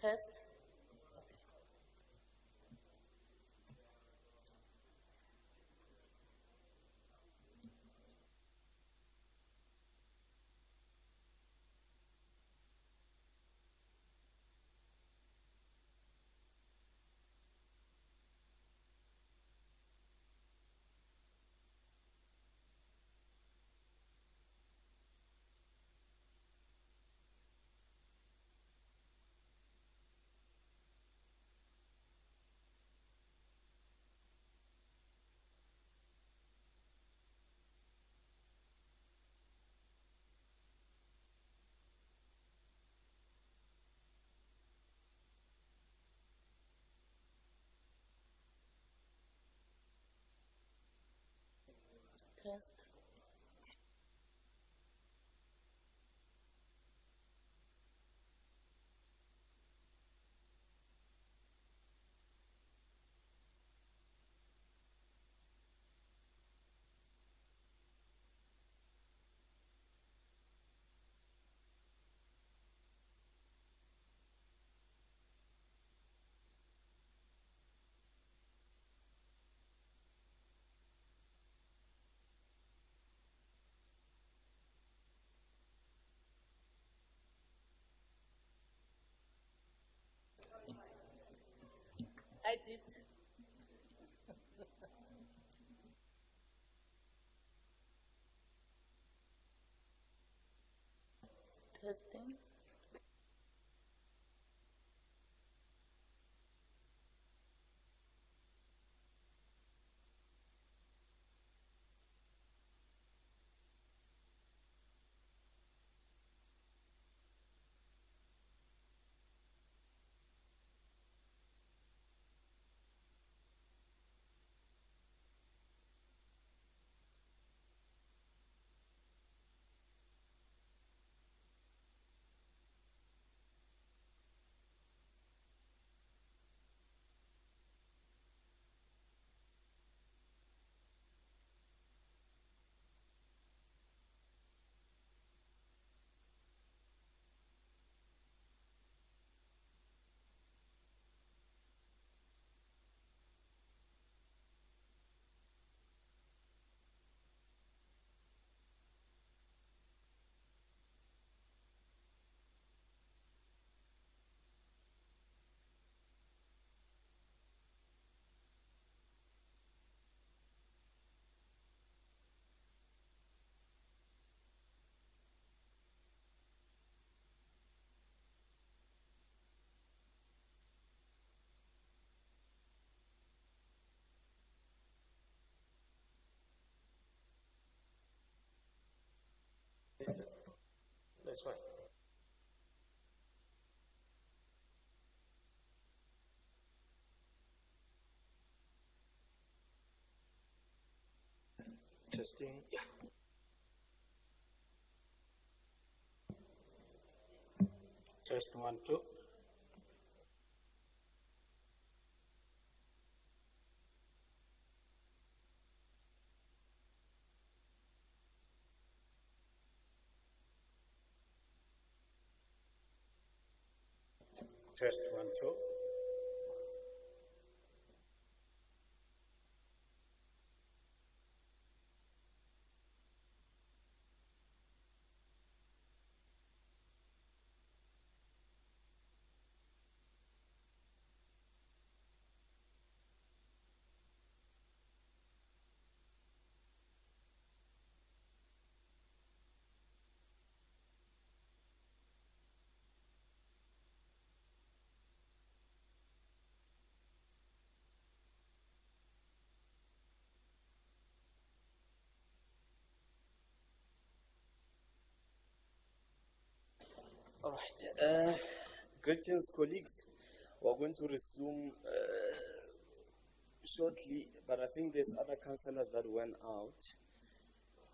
Test. Test. I did. Testing. That's fine. Testing. Yeah. Test 1, 2. Test 1, 2. All right. Greetings, colleagues. We're going to resume shortly, but I think there's other councillors that went out.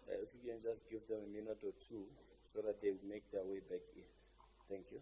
If we can just give them a minute or two so that they make their way back in. Thank you.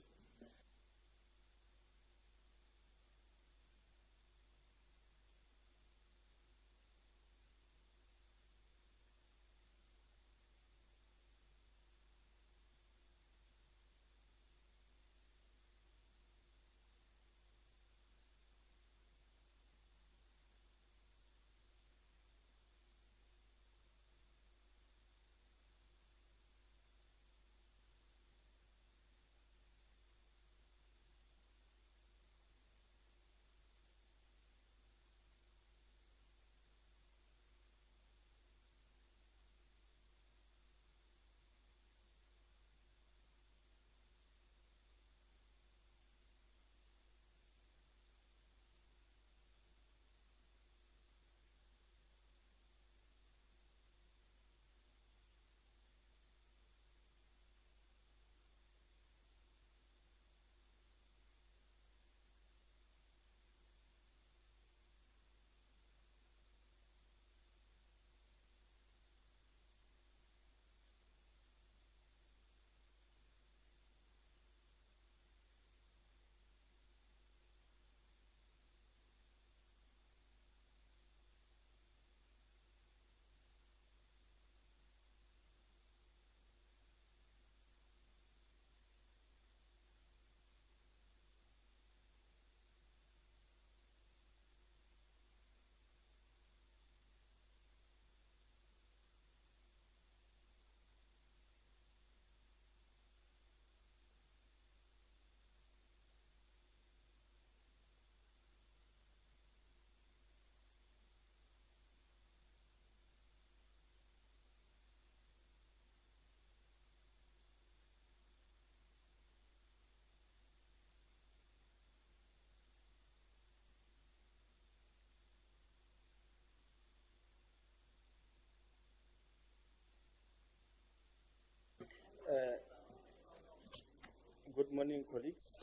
morning, colleagues.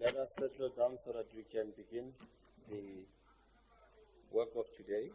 Let us settle down so that we can begin the work of today.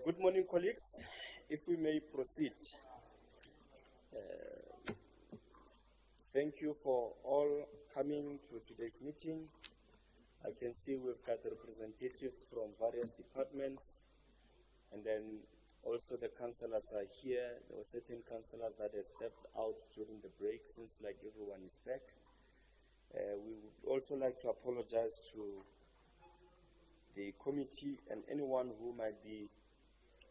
Good morning, colleagues. If we may proceed. Thank you for all coming to today's meeting. I can see we've got representatives from various departments, and then also the councillors are here. There were certain councillors that have stepped out during the break. Seems like everyone is back. We would also like to apologize to the committee and anyone who might be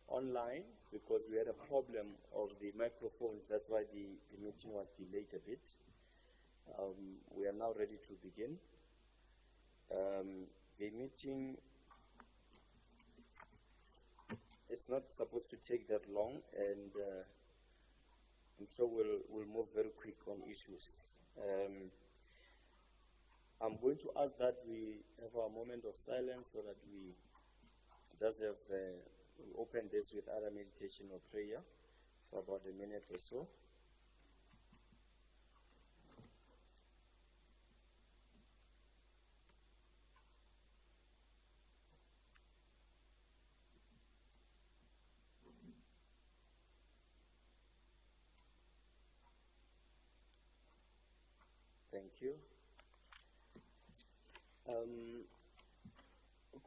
online, because we had a problem of the microphones. That's why the meeting was delayed a bit. We are now ready to begin. The meeting is not supposed to take that long, and I'm sure we'll move very quick on issues. I'm going to ask that we have a moment of silence so that we just have we'll open this with other meditation or prayer for about a minute or so. Thank you.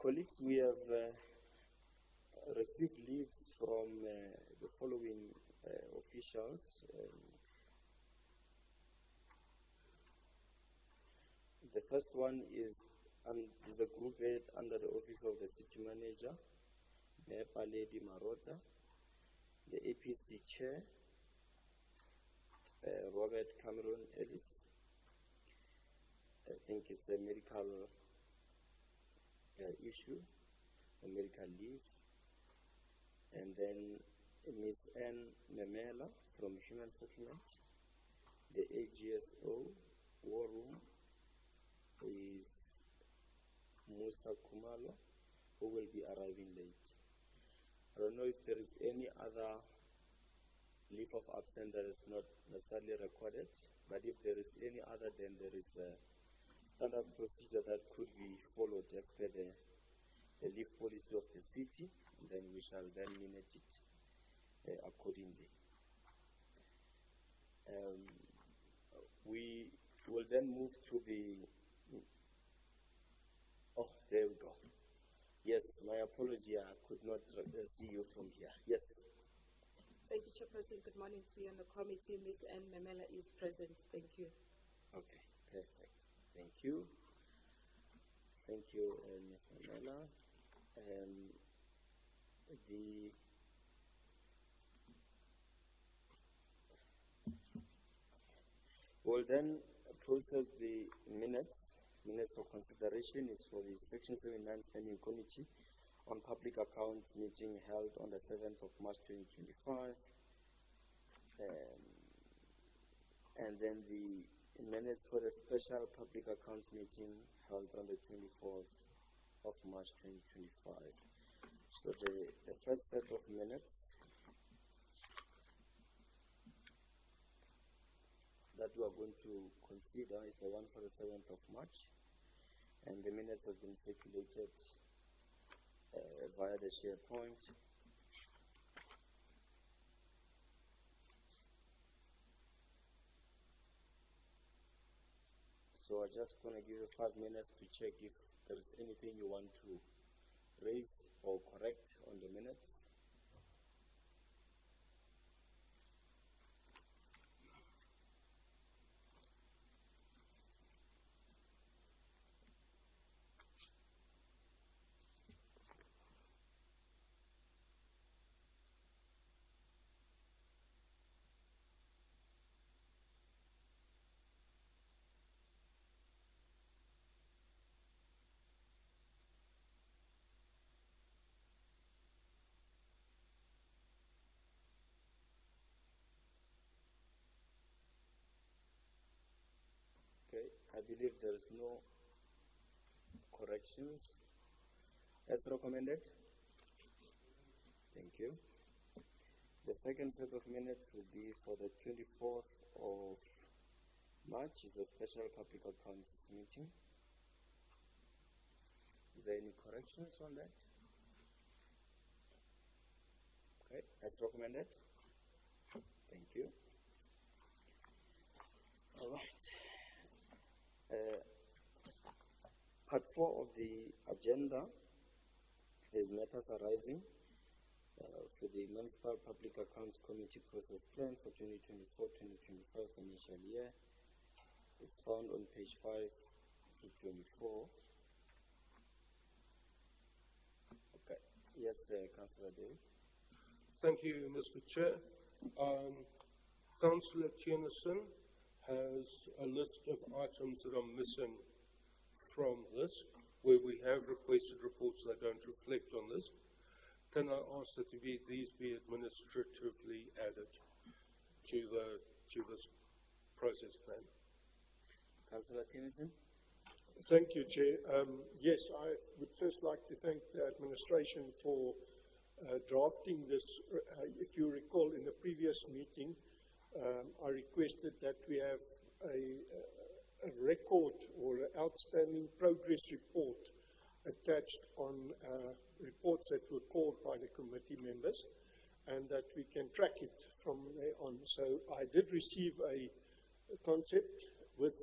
Colleagues, we have received leaves from the following officials. The first one is a group head under the office of the city manager, Mepa Lady Marota, the APC chair, Robert Cameron Ellis. I think it's a medical issue, a medical leave. And then Ms. N. Memela from Human Settlement, the AGSO War Room is Musa Kumalo, who will be arriving late. I don't know if there is any other leave of absence that is not necessarily recorded, but if there is any other, then there is a standard procedure that could be followed as per the leave policy of the city, and then we shall then minute it accordingly. We will then move to the, oh, there we go. Yes, my apology, I could not see you from here. Yes. Thank you, Chairperson. Good morning to you and the committee. Ms. N. Memela is present. Thank you. Okay, perfect. Thank you. Thank you, Ms. Memela. We'll then process the minutes. Minutes for consideration is for the Section 79 Standing Committee on Public Accounts meeting held on the 7th of March 2025. And then the minutes for the special public accounts meeting held on the 24th of March 2025. So the first set of minutes that we are going to consider is the one for the 7th of March, and the minutes have been circulated via the SharePoint. So I'm just going to give you 5 minutes to check if there is anything you want to raise or correct on the minutes. Okay, I believe there is no corrections as recommended. Thank you. The second set of minutes will be for the 24th of March. It's a special public accounts meeting. Is there any corrections on that? Okay, as recommended. Thank you. All right. Part 4 of the agenda is matters arising for the Municipal Public Accounts Committee Process Plan for 2024-2025 financial year. It's found on page 5 to 24. Okay. Yes, Councillor David. Thank you, Mr. Chair. Councillor Tennyson has a list of items that are missing from this, where we have requested reports that don't reflect on this. Can I ask that these be administratively added to this process plan? Councillor Tennyson. Thank you, Chair. Yes, I would first like to thank the administration for drafting this. If you recall, in the previous meeting, I requested that we have a record or an outstanding progress report attached on reports that were called by the committee members, and that we can track it from there on. So I did receive a concept with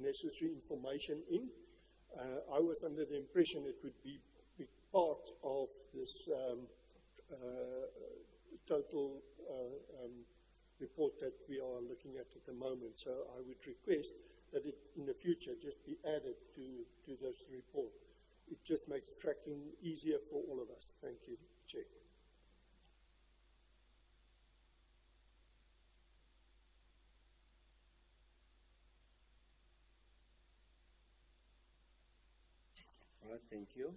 necessary information in. I was under the impression it would be part of this total report that we are looking at the moment. So I would request that it in the future just be added to this report. It just makes tracking easier for all of us. Thank you, Chair. All right, thank you.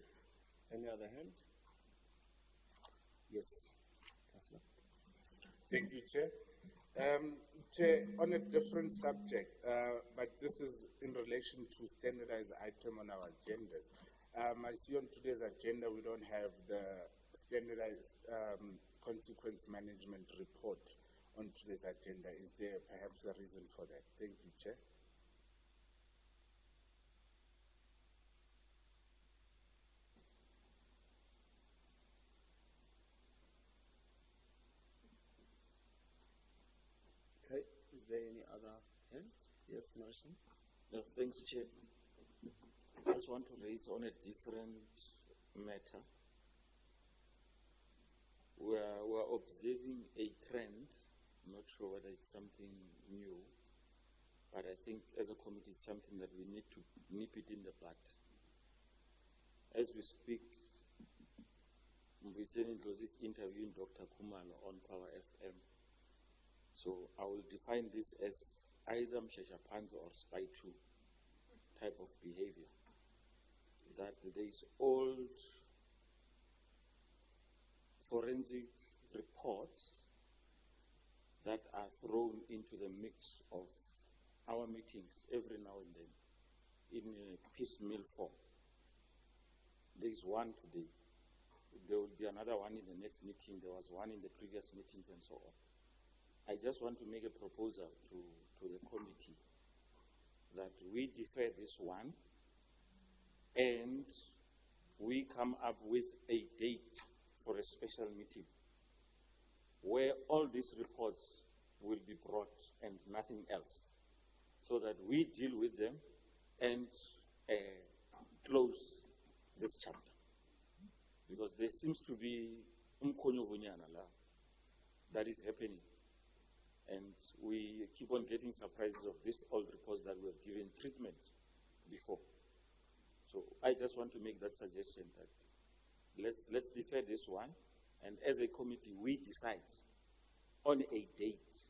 Any other hand? Yes, Councillor. Thank you, Chair. Chair, on a different subject, but this is in relation to standardized item on our agendas. I see on today's agenda we don't have the standardized consequence management report on today's agenda. Is there perhaps a reason for that? Thank you, Chair. Okay, is there any other hand? Yes, Marshall. No, thanks, Chair. I just want to raise on a different matter. We're observing a trend. I'm not sure whether it's something new, but I think as a committee it's something that we need to nip it in the bud. As we speak, Mbuyiseni Ndlozi is interviewing Dr. Kumalo on Power FM. So I will define this as either Msheshapanzo or Spy 2 type of behavior. That there is old forensic reports that are thrown into the mix of our meetings every now and then in a piecemeal form. There is one today. There will be another one in the next meeting. There was one in the previous meetings and so on. I just want to make a proposal to the committee that we defer this one and we come up with a date for a special meeting where all these reports will be brought and nothing else, so that we deal with them and close this chapter. Because there seems to be that is happening. And we keep on getting surprises of these old reports that we have given treatment before. So I just want to make that suggestion that let's defer this one, and as a committee we decide on a date,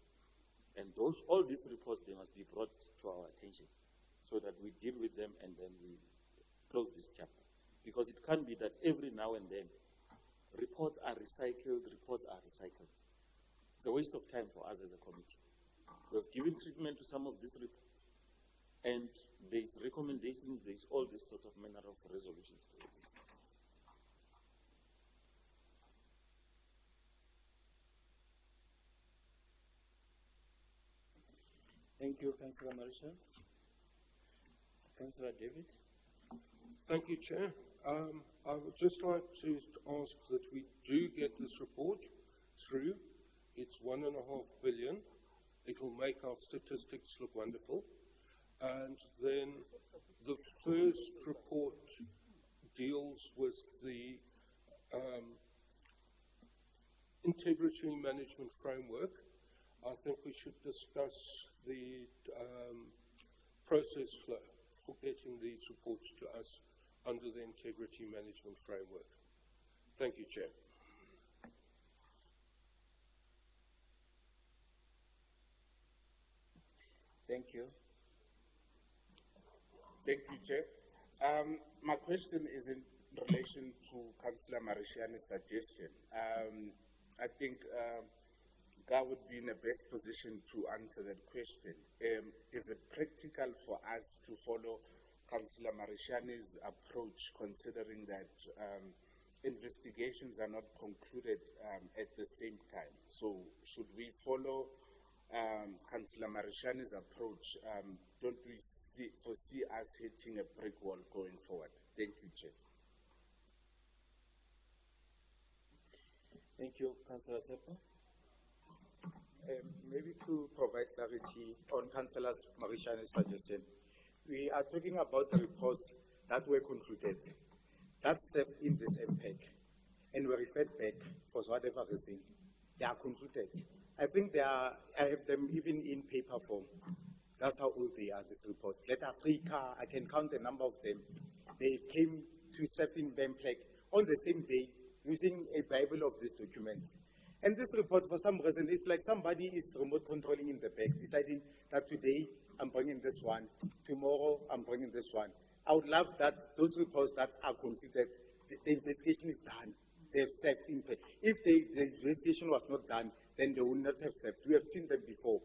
and all these reports, they must be brought to our attention so that we deal with them and then we close this chapter. Because it can't be that every now and then reports are recycled. It's a waste of time for us as a committee. We have given treatment to some of these reports, and there's recommendations, there's all this sort of manner of resolutions to it. Thank you, Councillor Marisha. Councillor David. Thank you, Chair. I would just like to ask that we do get this report through. It's 1.5 billion. It will make our statistics look wonderful. And then the first report deals with the integrity management framework. I think we should discuss the process flow for getting these reports to us under the integrity management framework. Thank you, Chair. Thank you. Thank you, Chair. My question is in relation to Councillor Marishiani's suggestion. I think Ga would be in the best position to answer that question. Is it practical for us to follow Councillor Marishiani's approach, considering that investigations are not concluded at the same time? So should we follow Councillor Marishiani's approach? Don't we foresee us hitting a brick wall going forward? Thank you, Chair. Thank you, Councillor Tsepo. Maybe to provide clarity on Councillor Marishiani's suggestion, we are talking about the reports that were concluded, that served in this MPEG, and were referred back for whatever reason. They are concluded. I think I have them even in paper form. That's how old they are, these reports. Let Africa, I can count the number of them. They came to serve in MPEG on the same day using a Bible of these documents. And this report, for some reason, is like somebody is remote controlling in the back, deciding that today I'm bringing this one, tomorrow I'm bringing this one. I would love that those reports that are considered, the investigation is done. They have served in pay. If the investigation was not done, then they would not have served. We have seen them before,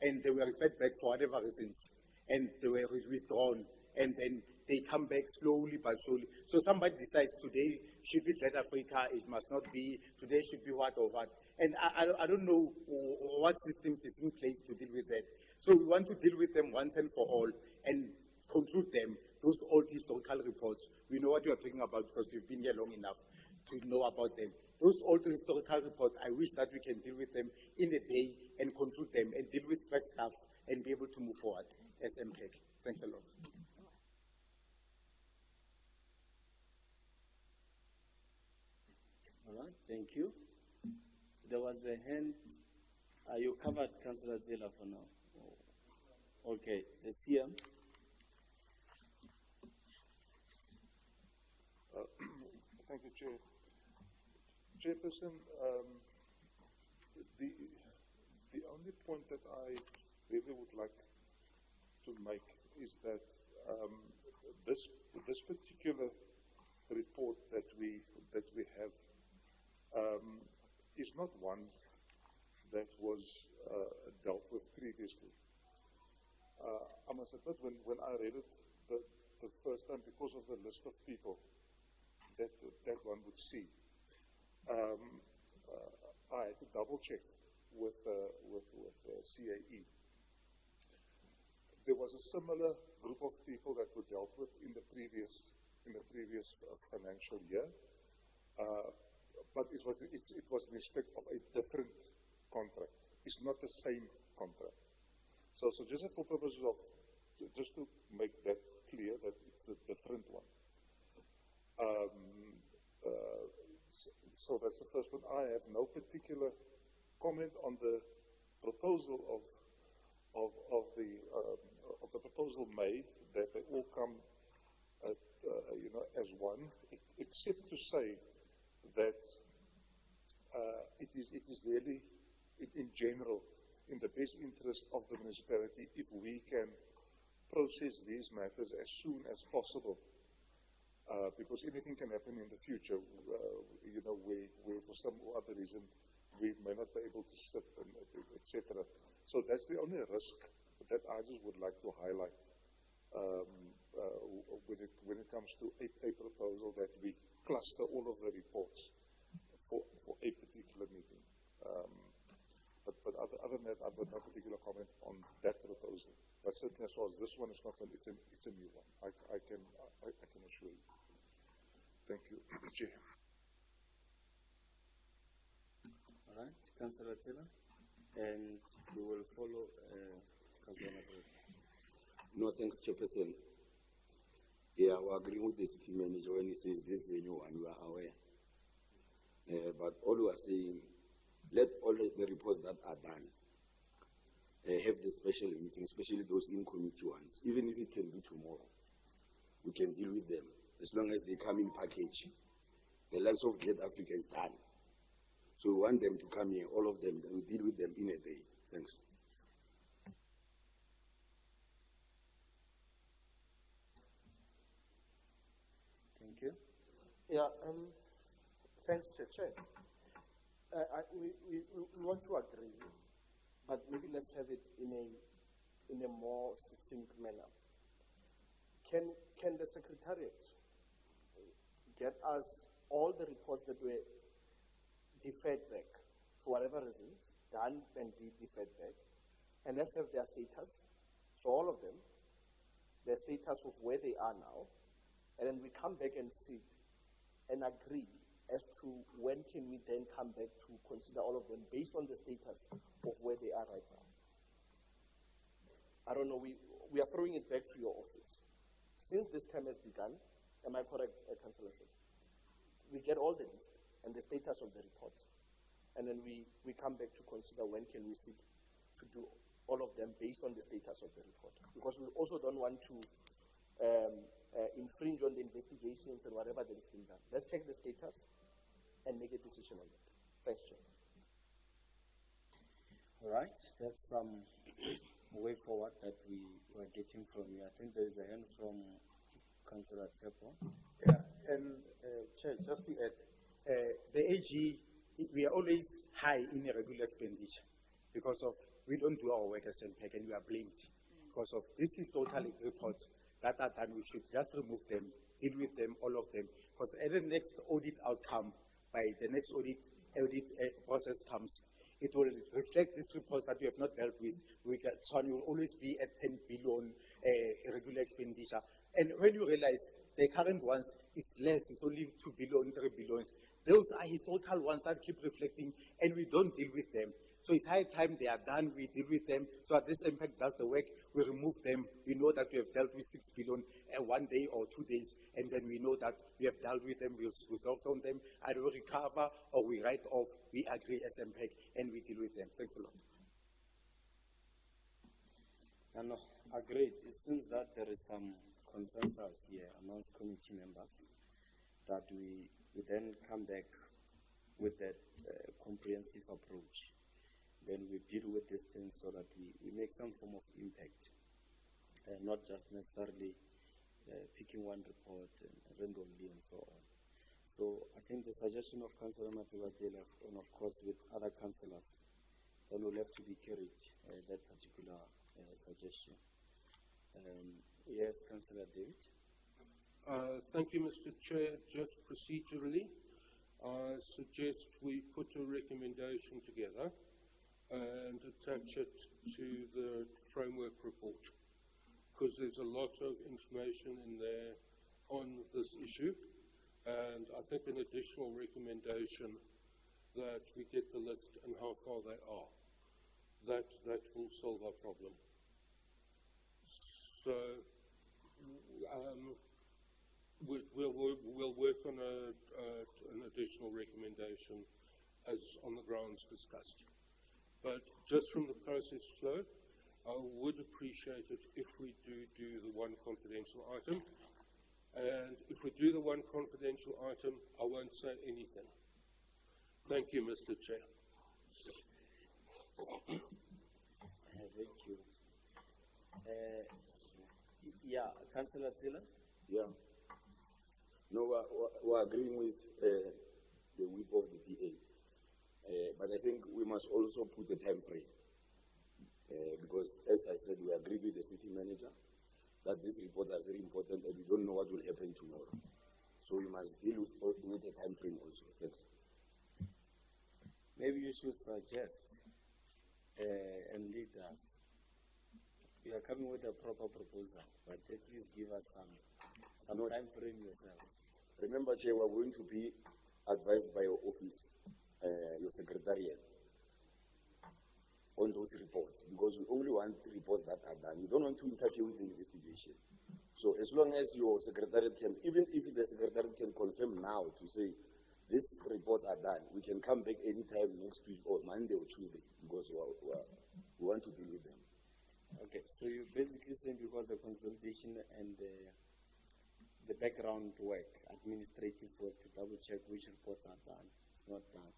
and they were referred back for whatever reasons, and they were withdrawn, and then they come back slowly but surely. So somebody decides today should be South Africa, it must not be, today should be what or what. And I don't know what systems is in place to deal with that. So we want to deal with them once and for all and conclude them, those old historical reports. We know what you are talking about because you've been here long enough to know about them. Those old historical reports, I wish that we can deal with them in a day and conclude them and deal with fresh stuff and be able to move forward as MPEG. Thanks a lot. All right, thank you. There was a hand. You covered Councillor Zila for now. Okay, the CM. Thank you, Chair. Chairperson, the only point that I really would like to make is that this particular report that we have is not one that was dealt with previously. I must admit, when I read it the first time, because of the list of people that one would see, I had to double check with CAE. There was a similar group of people that were dealt with in the previous financial year, but it was in respect of a different contract. It's not the same contract. So just for purposes of just to make that clear that it's a different one. So that's the first one. I have no particular comment on the proposal of the proposal made, that they all come as one, except to say that it is really, in general, in the best interest of the municipality if we can process these matters as soon as possible. Because anything can happen in the future, where for some other reason we may not be able to sit, and etc. So that's the only risk that I just would like to highlight when it comes to a proposal that we cluster all of the reports for a particular meeting. But other than that, I've got no particular comment on that proposal. But certainly, as far as this one is concerned, it's a new one. I can assure you. Thank you, Chair. All right, Councillor Tsela, and we will follow Councillor Mazur. No, thanks, Chairperson. Yeah, we're agreeing with the city manager when he says this is a new one, we are aware. But all we are saying, let all the reports that are done have the special meeting, especially those in-committee ones. Even if it can be tomorrow, we can deal with them. As long as they come in package, the likes of Great Africa is done. So we want them to come here, all of them, and we deal with them in a day. Thanks. Thank you. Yeah, thanks, Chair. We want to agree, but maybe let's have it in a more succinct manner. Can the Secretariat get us all the reports that were deferred back, for whatever reasons, done and be deferred back, and let's have their status, so all of them, their status of where they are now, and then we come back and sit and agree as to when can we then come back to consider all of them based on the status of where they are right now. I don't know, we are throwing it back to your office. Since this term has begun, am I correct, Councillor? We get all the list and the status of the reports, and then we come back to consider when can we sit to do all of them based on the status of the report. Because we also don't want to infringe on the investigations and whatever that is being done. Let's check the status and make a decision on that. Thanks, Chair. All right, that's some way forward that we were getting from you. I think there is a hand from Councillor Tsepo. Yeah, and Chair, just to add, the AG, we are always high in irregular expenditure because of we don't do our work as MPEC and we are blamed because of this is totally reports that are done. We should just remove them, deal with them, all of them, because at the next audit outcome, by the next audit process comes, it will reflect this report that we have not dealt with. So you will always be at 10 billion irregular expenditure. And when you realize the current ones is less, it's only 2 billion, 3 billion. Those are historical ones that keep reflecting, and we don't deal with them. So it's high time they are done, we deal with them. So that this impact does the work, we remove them. We know that we have dealt with 6 billion 1 day or 2 days, and then we know that we have dealt with them, we resolved on them, either we recover or we write off, we agree as MPEC, and we deal with them. Thanks a lot. And agreed. It seems that there is some consensus here amongst committee members that we then come back with that comprehensive approach. Then we deal with these things so that we make some form of impact, not just necessarily picking one report and randomly and so on. So I think the suggestion of Councillor Matsibatela, and of course with other councillors, then will have to be carried, that particular suggestion. Yes, Councillor David. Thank you, Mr. Chair. Just procedurally, I suggest we put a recommendation together and attach it to the framework report, because there's a lot of information in there on this issue, and I think an additional recommendation that we get the list and how far they are, that will solve our problem. So We'll work on an additional recommendation as on the grounds discussed. But just from the process flow, I would appreciate it if we do the one confidential item. And if we do the one confidential item, I won't say anything. Thank you, Mr. Chair. Thank you. Yeah, Councillor Zilla? Yeah. No, we're agreeing with the whip of the DA. But I think we must also put a time frame. Because, as I said, we agree with the city manager that these reports are very important and we don't know what will happen tomorrow. So we must deal with the time frame also. Thanks. Maybe you should suggest and lead us. You are coming with a proper proposal, but at least give us some time frame yourself. Remember, Chair, we're going to be advised by your office, your secretariat, on those reports, because we only want reports that are done. We don't want to interfere with the investigation. So as long as your secretariat can, even if the secretariat can confirm now to say these reports are done, we can come back anytime next week or Monday or Tuesday, because we want to deal with them. Okay, so you basically saying because the consolidation and the background work, administrative work to double check which reports are done, it's not done,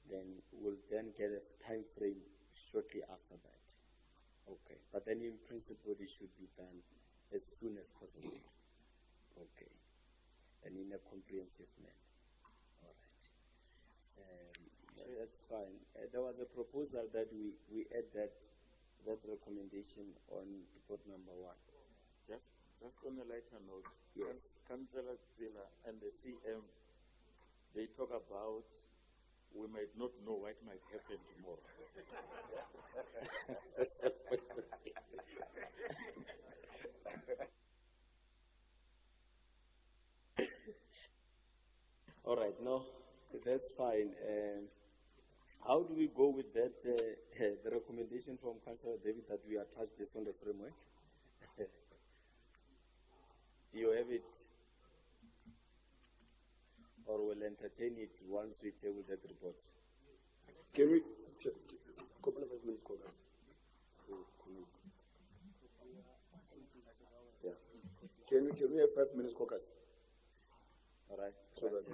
then we'll then get a time frame shortly after that. Okay, but then in principle it should be done as soon as possible. Okay, and in a comprehensive manner. All right, that's fine. There was a proposal that we add that recommendation on report number 1. Just on a lighter note, Yes. Councillor Zilla and the CM, they talk about we might not know what might happen tomorrow. All right, no, that's fine. How do we go with that, the recommendation from Councillor David that we attach this on the framework? You have it, or we'll entertain it once we table that report. Can we, couple of 5 minutes, Congress? Yeah. Can we have 5 minutes, Caucus? All right. So that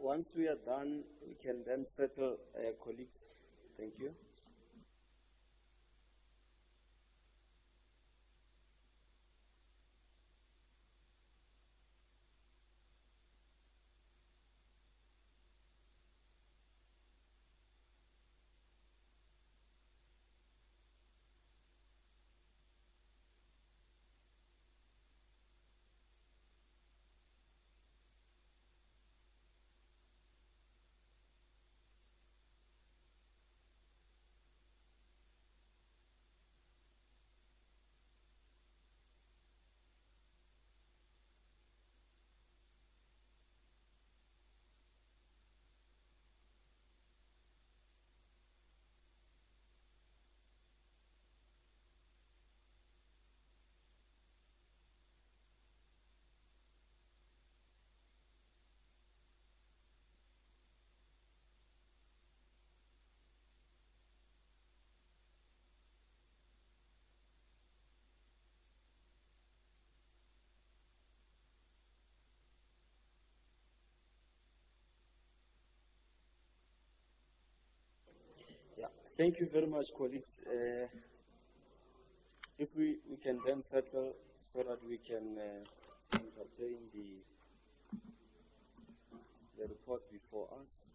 Once we are done, we can then settle, colleagues. Thank you. Yeah, thank you very much, colleagues. If we can then settle so that we can entertain the reports before us.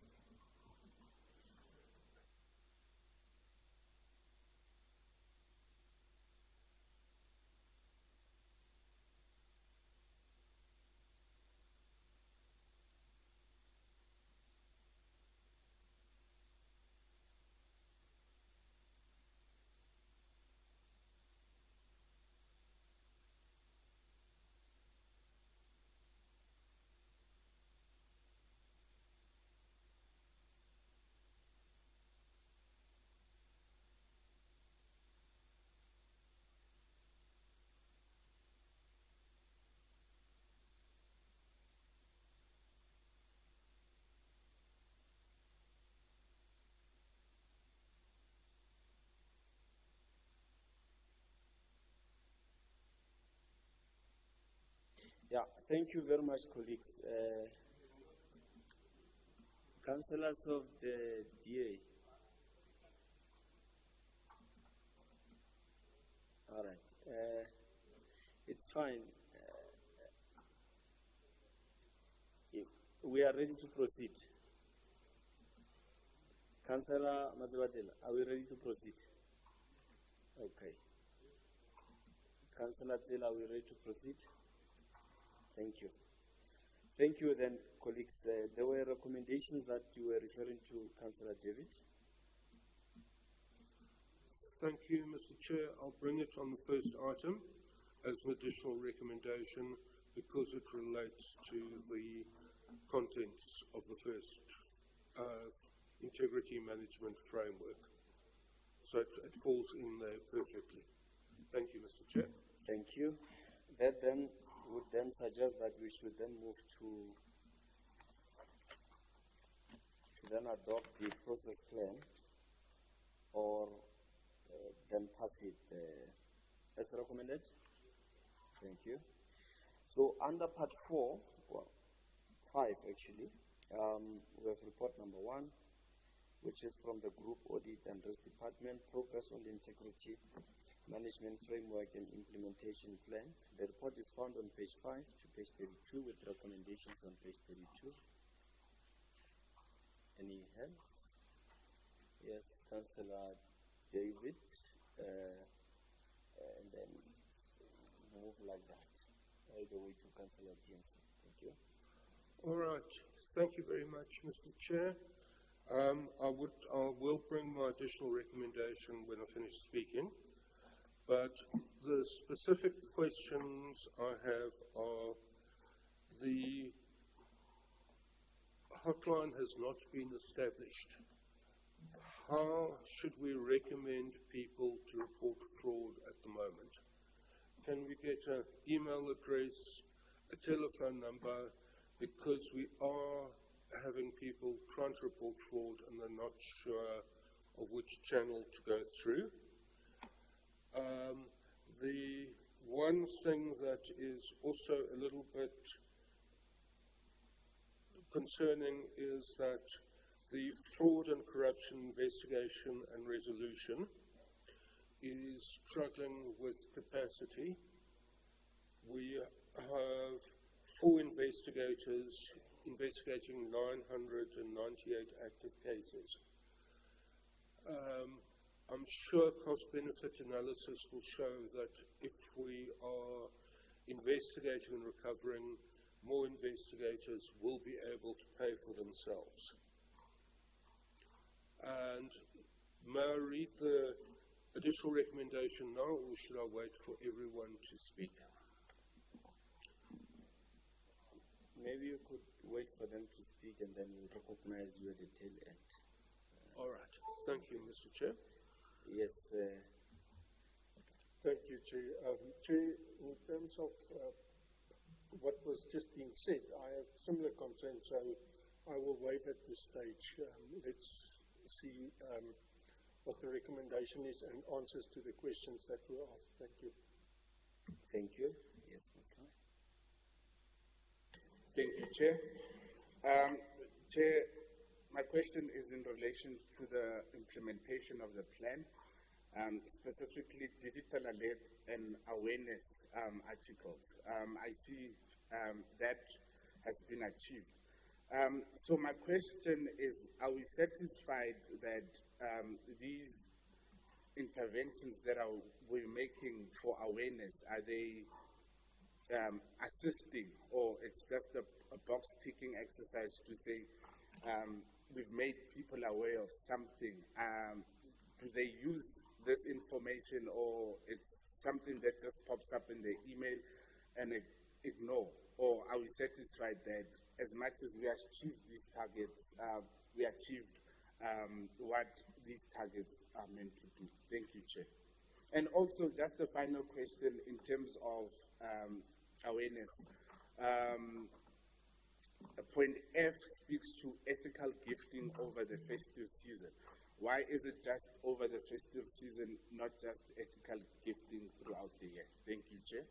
Yeah, thank you very much, colleagues. Councillors of the DA. All right. It's fine. We are ready to proceed. Councillor Mazabadela, are we ready to proceed? Okay. Councillor Zela, are we ready to proceed? Thank you. Thank you then, colleagues. There were recommendations that you were referring to, Councillor David. Thank you, Mr. Chair. I'll bring it on the first item as an additional recommendation because it relates to the contents of the first integrity management framework. So it falls in there perfectly. Thank you, Mr. Chair. Thank you. That then would then suggest that we should then move to then adopt the process plan or then pass it as recommended. Thank you. So under part 4, well, 5 actually, we have report number 1, which is from the Group Audit and Risk Department, progress on the integrity management framework and implementation plan. The report is found on page 5 to page 32 with recommendations on page 32. Any hands? Yes, Councillor David, and then move like that all the way to Councillor Jensen. Thank you. All right. Thank you very much, Mr. Chair. I will bring my additional recommendation when I finish speaking. But the specific questions I have are: the hotline has not been established. How should we recommend people to report fraud at the moment? Can we get an email address, a telephone number? Because we are having people trying to report fraud and they're not sure of which channel to go through. The one thing that is also a little bit concerning is that the fraud and corruption investigation and resolution is struggling with capacity. We have 4 investigators investigating 998 active cases. I'm sure cost-benefit analysis will show that if we are investigating and recovering, more investigators will be able to pay for themselves. And may I read the additional recommendation now, or should I wait for everyone to speak? Maybe you could wait for them to speak and then we'll recognize you at the tail end. All right. Thank you, Mr. Chair. Yes, Thank you, Chair. Chair, in terms of what was just being said, I have similar concerns, so I will waive at this stage. Let's see what the recommendation is and answers to the questions that were asked. Thank you. thank you. Yes, Councillor. Thank you, Chair. Chair, my question is in relation to the implementation of the plan, specifically digital alert and awareness articles. I see that has been achieved. So my question is, are we satisfied that these interventions that we're making for awareness, are they assisting, or it's just a box ticking exercise to say we've made people aware of something? Do they use this information, or it's something that just pops up in the email and ignore? Or are we satisfied that as much as we achieved these targets, we achieved what these targets are meant to do? Thank you, Chair. And also, just a final question in terms of awareness. Point F speaks to ethical gifting over the festive season. Why is it just over the festive season, not just ethical gifting throughout the year? Thank you, Chair.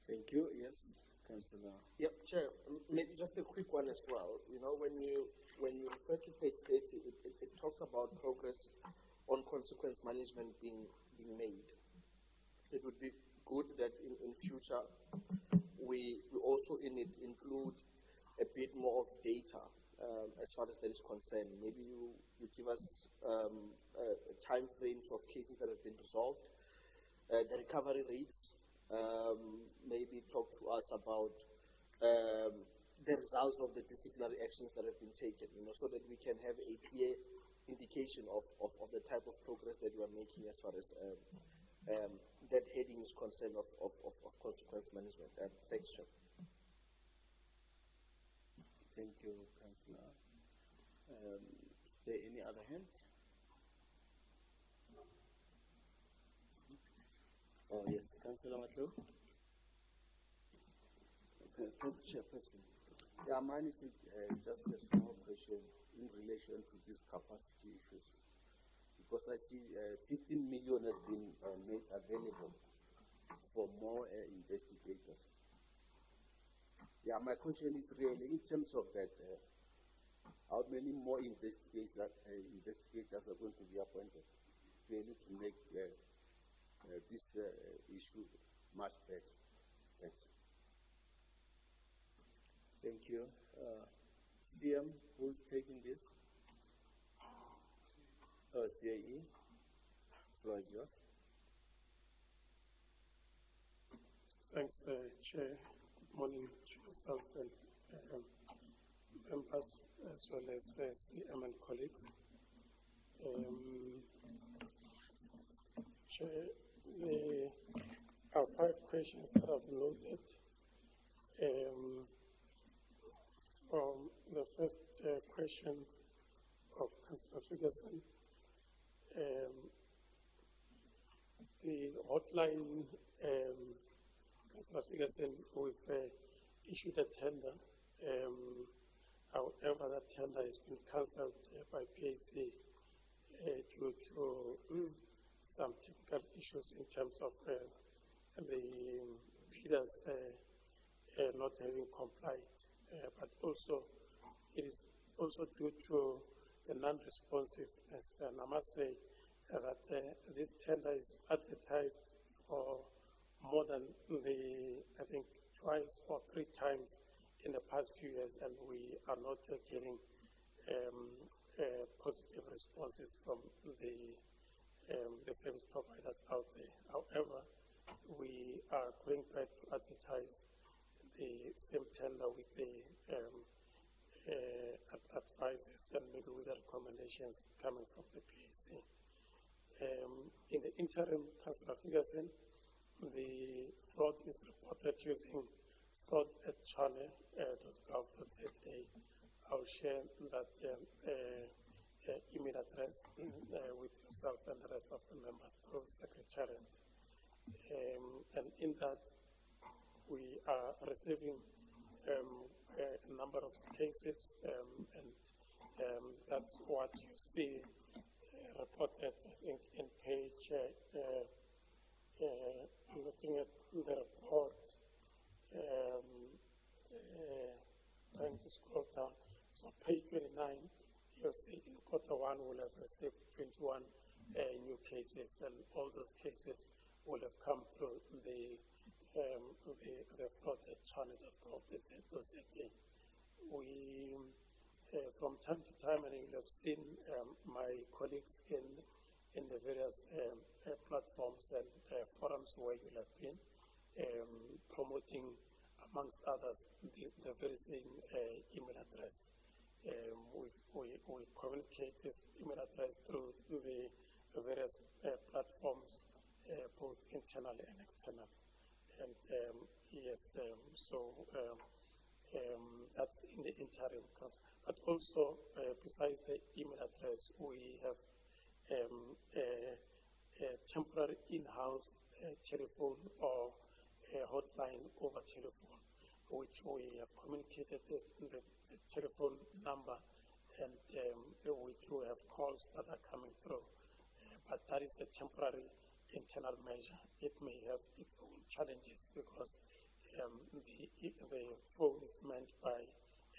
Thank you. Yes, Councillor. Yep, Chair, maybe just a quick one as well. You know, when you refer to page 30, it talks about progress on consequence management being made. It would be good that in future we also in it include a bit more of data as far as that is concerned. Maybe you give us time frames of cases that have been resolved, the recovery rates. Maybe talk to us about the results of the disciplinary actions that have been taken, you know, so that we can have a clear indication of the type of progress that you are making as far as that heading is concerned of consequence management. Thanks, Chair. Thank you, Councillor. Is there any other hand? Oh, yes, Councillor Matlo. Okay, thank you, Chairperson. Yeah, mine is just a small question in relation to these capacity issues, because I see 15 million has been made available for more investigators. Yeah, my question is really in terms of that, how many more investigators are going to be appointed really to make this issue much better? Thanks. Thank you. CM, who's taking this? CIE, floor is yours. Thanks, Chair. Good morning to yourself and members, as well as CM and colleagues. Chair, there are 5 questions that I've noted. From the first question of Councillor Ferguson, the hotline, Councillor Ferguson, we've issued a tender. However, that tender has been cancelled by PAC due to some typical issues in terms of the bidders not having complied, but also it is also due to the non-responsiveness. And I must say that this tender is advertised for more than I think twice or three times in the past few years, and we are not getting positive responses from the service providers out there. However, we are going back to advertise the same tender with the advices and maybe with the recommendations coming from the PAC. In the interim, Councillor Ferguson, the fraud is reported using fraud@chane.gov.za. I'll share that email address with yourself and the rest of the members through Secretariat. And in that, we are receiving a number of cases, and that's what you see reported, I think, in page, looking at the report, trying to scroll down. So page 29, you'll see in Q1 we'll have received 21 new cases, and all those cases will have come through the fraud@chane.gov.za. We, from time to time, and you'll have seen my colleagues in the various platforms and forums where you have been promoting, amongst others, the very same email address. We communicate this email address through the various platforms, both internally and externally. And yes, that's in the interim. But also, besides the email address, we have a temporary in-house telephone or a hotline over telephone, which we have communicated the telephone number, and we do have calls that are coming through. But that is a temporary internal measure. It may have its own challenges because the phone is manned by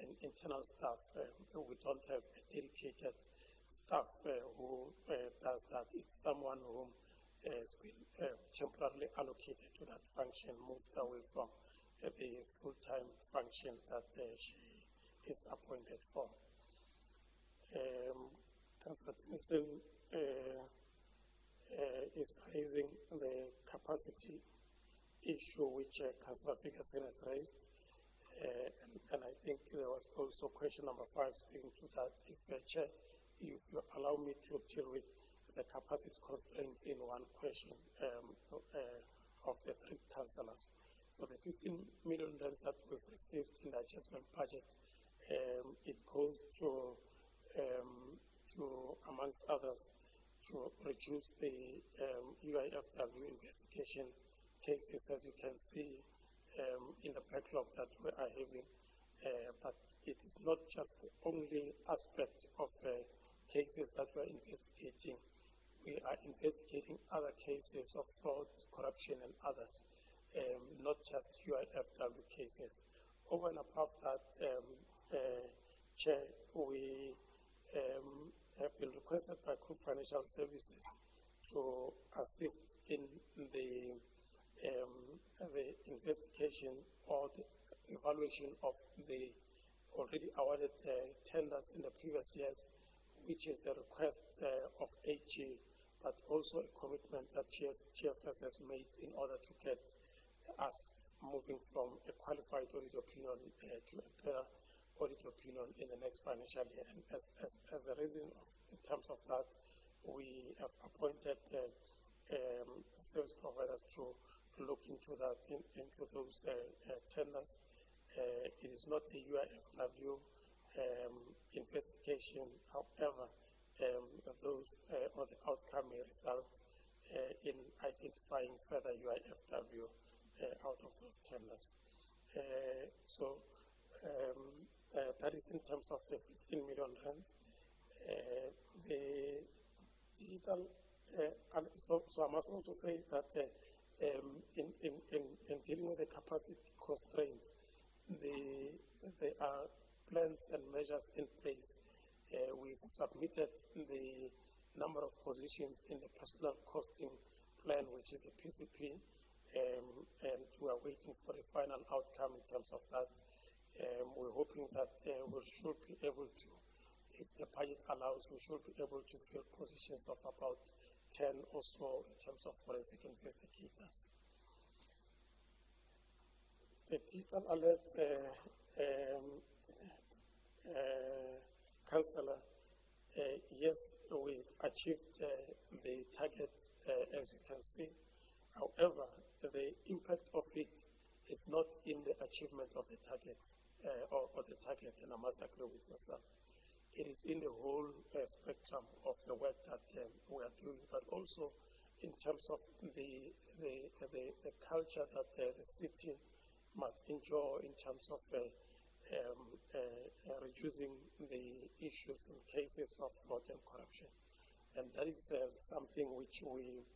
an internal staff. We don't have a dedicated staff who does that. It's someone who has been temporarily allocated to that function, moved away from the full-time function that she is appointed for. Councillor Tennyson is raising the capacity issue which Councillor Ferguson has raised, and I think there was also question number 5 speaking to that. If Chair, if you allow me to deal with the capacity constraints in one question of the 3 councillors. So the 15 million rands that we've received in the adjustment budget, it goes to amongst others, to reduce the UIFW investigation cases, as you can see in the backlog that we are having. But it is not just the only aspect of cases that we are investigating. We are investigating other cases of fraud, corruption, and others, not just UIFW cases. Over and above that, Chair, we have been requested by Group Financial Services to assist in the investigation or the evaluation of the already awarded tenders in the previous years, which is a request of AG, but also a commitment that GFS has made in order to get us moving from a qualified audit opinion to a better audit opinion in the next financial year. And as a reason, in terms of that, we have appointed service providers to look into that, into those tenders. It is not a UIFW investigation. However, those or the outcome may result in identifying further UIFW out of those tenders. So that is in terms of the 15 million rands. The digital, so I must also say that in dealing with the capacity constraints, there are plans and measures in place. We've submitted the number of positions in the personal costing plan, which is a PCP, and we are waiting for the final outcome in terms of that. We're hoping that we should be able to, if the budget allows, we should be able to fill positions of about 10 or so in terms of forensic investigators. The digital alert councillor, yes, we've achieved the target, as you can see. However, the impact of it is not in the achievement of the target, or the target, and I must agree with yourself. It is in the whole spectrum of the work that we are doing, but also in terms of the culture that the city must enjoy in terms of reducing the issues and cases of fraud and corruption. And that is something which we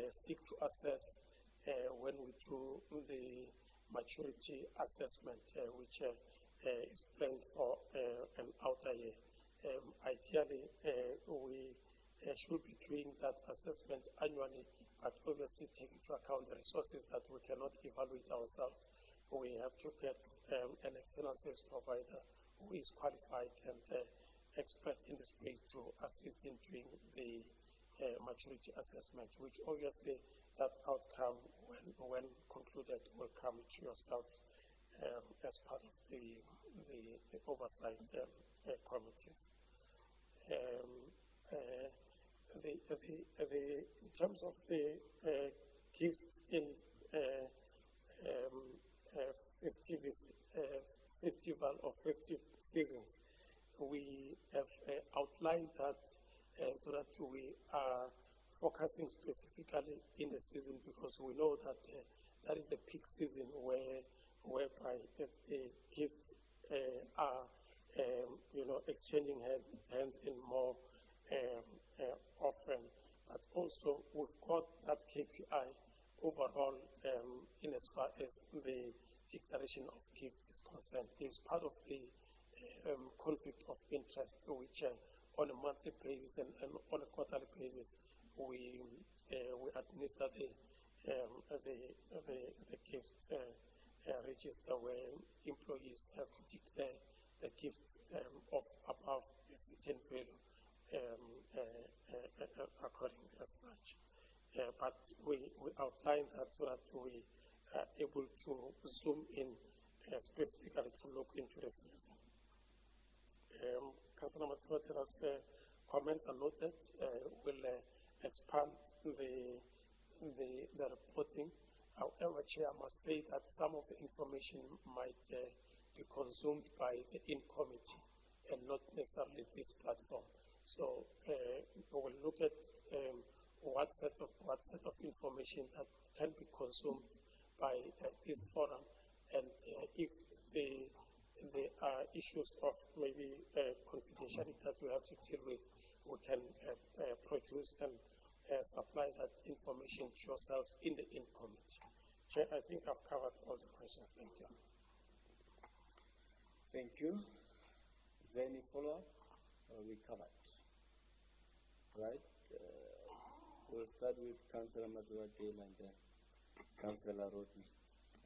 seek to assess when we do the maturity assessment, which is planned for an outer year. Ideally, we should be doing that assessment annually, but obviously take into account the resources that we cannot evaluate ourselves. We have to get an external service provider who is qualified and expert in the space to assist in doing the maturity assessment, which obviously that outcome, when concluded, will come to yourself as part of the oversight committees. In terms of the gifts in festival or festive seasons, we have outlined that so that we are focusing specifically in the season, because we know that that is a peak season whereby the gifts are exchanging hands in more often. But also we've got that KPI overall in as far as the declaration of gifts is concerned. It's part of the conflict of interest, which on a monthly basis and on a quarterly basis we administer the gifts register, where employees have to declare the gifts of above a certain value according as such. But we outline that so that we are able to zoom in specifically to look into the season. Councillor Matsibotela's comments are noted. We'll expand the reporting. However, Chair, I must say that some of the information might be consumed by the in-committee and not necessarily this platform. So we'll look at what set of information that can be consumed by this forum, and if there are issues of maybe confidentiality that we have to deal with, we can produce and supply that information to yourselves in the in-committee. Chair, I think I've covered all the questions. Thank you. Thank you. Is there any follow-up? We covered. Right? We'll start with Councillor Maziwadela and then Councillor Rodney,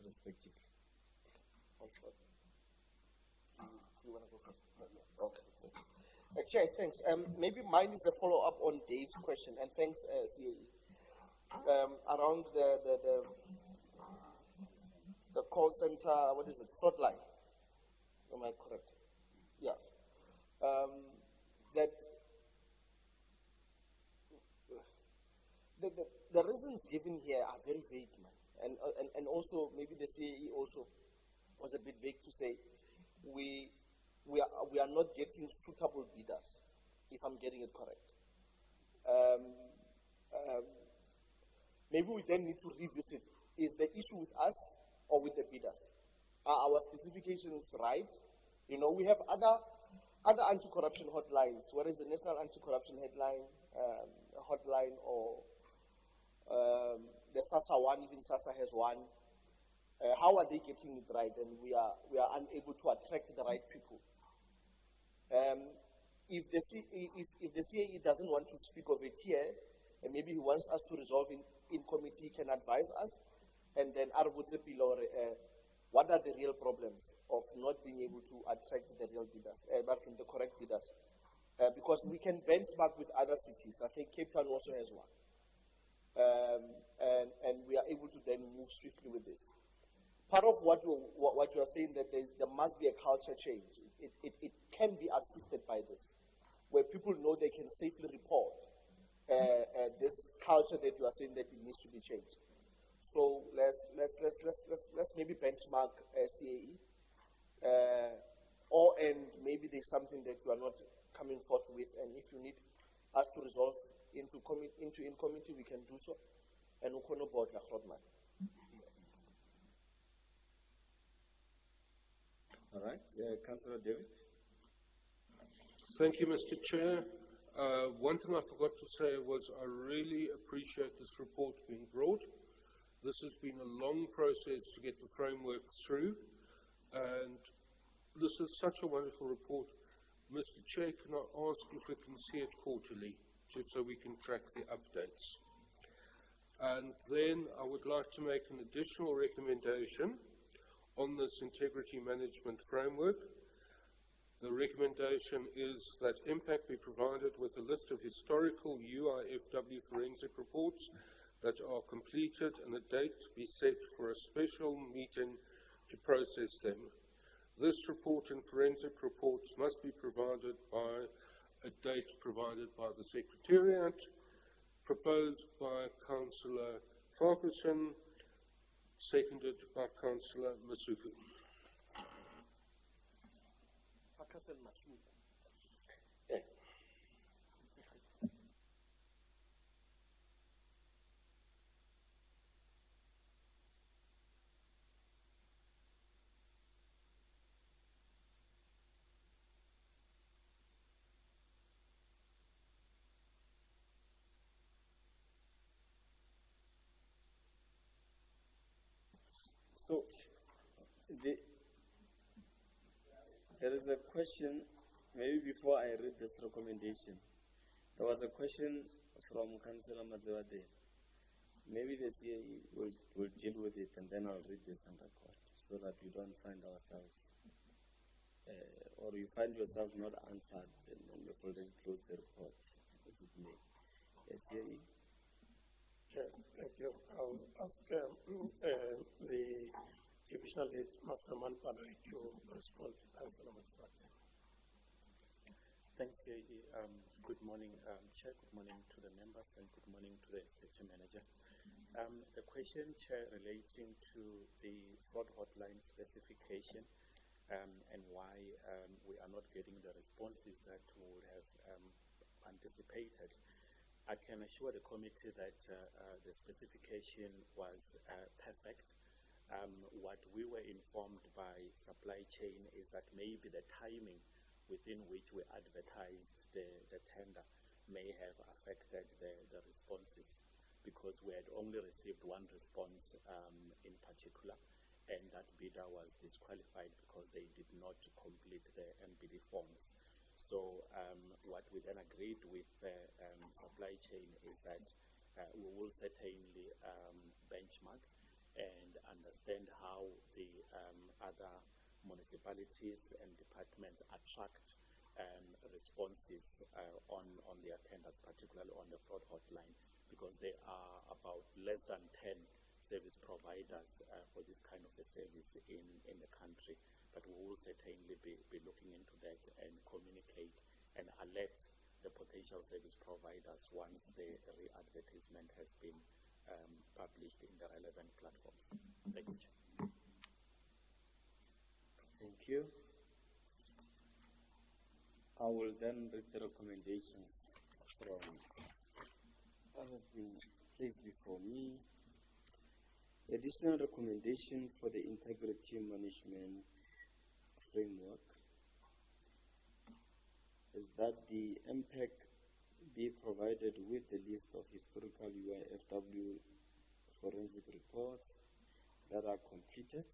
respectively. You want to go first? No. Okay. Chair, thanks. Maybe mine is a follow-up on Dave's question, and thanks, CAE. Around the call center, what is it, fraud line? Am I correct? Yeah. That the reasons given here are very vague, man. And also, maybe the CAE also was a bit vague to say, we are not getting suitable bidders, if I'm getting it correct. Maybe we then need to revisit, is the issue with us or with the bidders? Are our specifications right? You know, we have other anti-corruption hotlines, whether it's the National Anti-Corruption Hotline or the SASA one, even SASA has one. How are they getting it right? And we are unable to attract the right people. If the CAE doesn't want to speak of it here, and maybe he wants us to resolve in committee, he can advise us, and then what are the real problems of not being able to attract the real bidders, the correct bidders? Because we can benchmark with other cities. I think Cape Town also has one. And we are able to then move swiftly with this. Part of what you are saying, that there must be a culture change. It can be assisted by this, where people know they can safely report this culture that you are saying that it needs to be changed. So let's maybe benchmark CAE, and maybe there's something that you are not coming forth with, and if you need us to resolve in committee, we can do so. And we'll board la Grootman. All right, Councillor David. Thank you, Mr. Chair. One thing I forgot to say was I really appreciate this report being brought. This has been a long process to get the framework through, and this is such a wonderful report. Mr. Chair, can I ask if we can see it quarterly, just so we can track the updates? And then I would like to make an additional recommendation on this integrity management framework. The recommendation is that impact be provided with a list of historical UIFW forensic reports that are completed and a date be set for a special meeting to process them. This report and forensic reports must be provided by a date provided by the Secretariat, proposed by Councillor Farquharson, seconded by Councillor Masuku. So, there is a question, maybe before I read this recommendation, there was a question from Councillor Mazewa there. Maybe the CAE will deal with it, and then I'll read this on record, so that we don't find ourselves, or you find yourself not answered, and then you will then close the report, as it may. CAE? Thank you. I'll ask the Divisional Head, Mafaman Padre, to respond to Councillor Matswati. Thanks, CAE. Good morning, Chair. Good morning to the members, and good morning to the Sector Manager. The question, Chair, relating to the fraud hotline specification and why we are not getting the responses that we would have anticipated. I can assure the committee that the specification was perfect. What we were informed by supply chain is that maybe the timing within which we advertised the tender may have affected the responses, because we had only received one response in particular, and that bidder was disqualified because they did not complete the MBD forms. So what we then agreed with supply chain is that we will certainly benchmark and understand how the other municipalities and departments attract responses on their tenders, particularly on the fraud hotline, because there are about less than 10 service providers for this kind of a service in the country. But we will certainly be looking into that and communicate and alert the potential service providers once the re-advertisement has been published in the relevant platforms. Thanks, Chair. Thank you. I will then read the recommendations from that have been placed before me. Additional recommendation for the integrity management framework is that the MPEC be provided with the list of historical UIFW forensic reports that are completed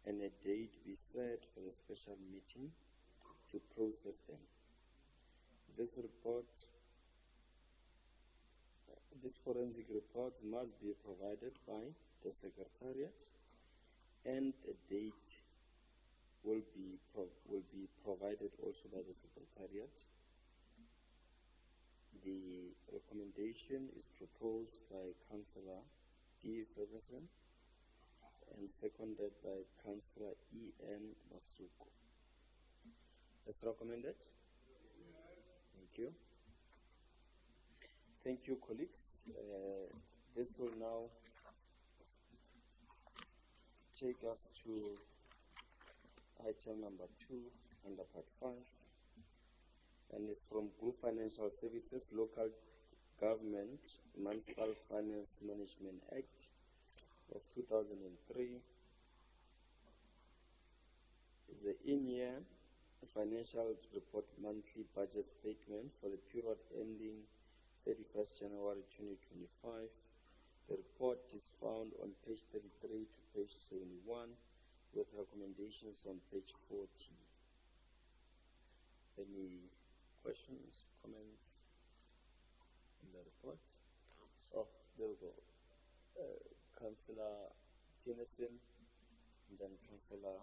and a date be set for the special meeting to process them. This report, these forensic reports must be provided by the Secretariat, and a date will be provided also by the Secretariat. The recommendation is proposed by Councillor D. Ferguson and seconded by Councillor E.N. Masuku. As recommended? Thank you. Thank you, colleagues. This will now take us to item number 2 under part 5, and it's from Group Financial Services, Local Government Municipal Finance Management Act of 2003. It's the in-year financial report monthly budget statement for the period ending 31st January 2025. The report is found on page 33 to page 71 with recommendations on page 40. Any questions, comments in the report? Oh, there we go. Councillor Tennyson, and then Councillor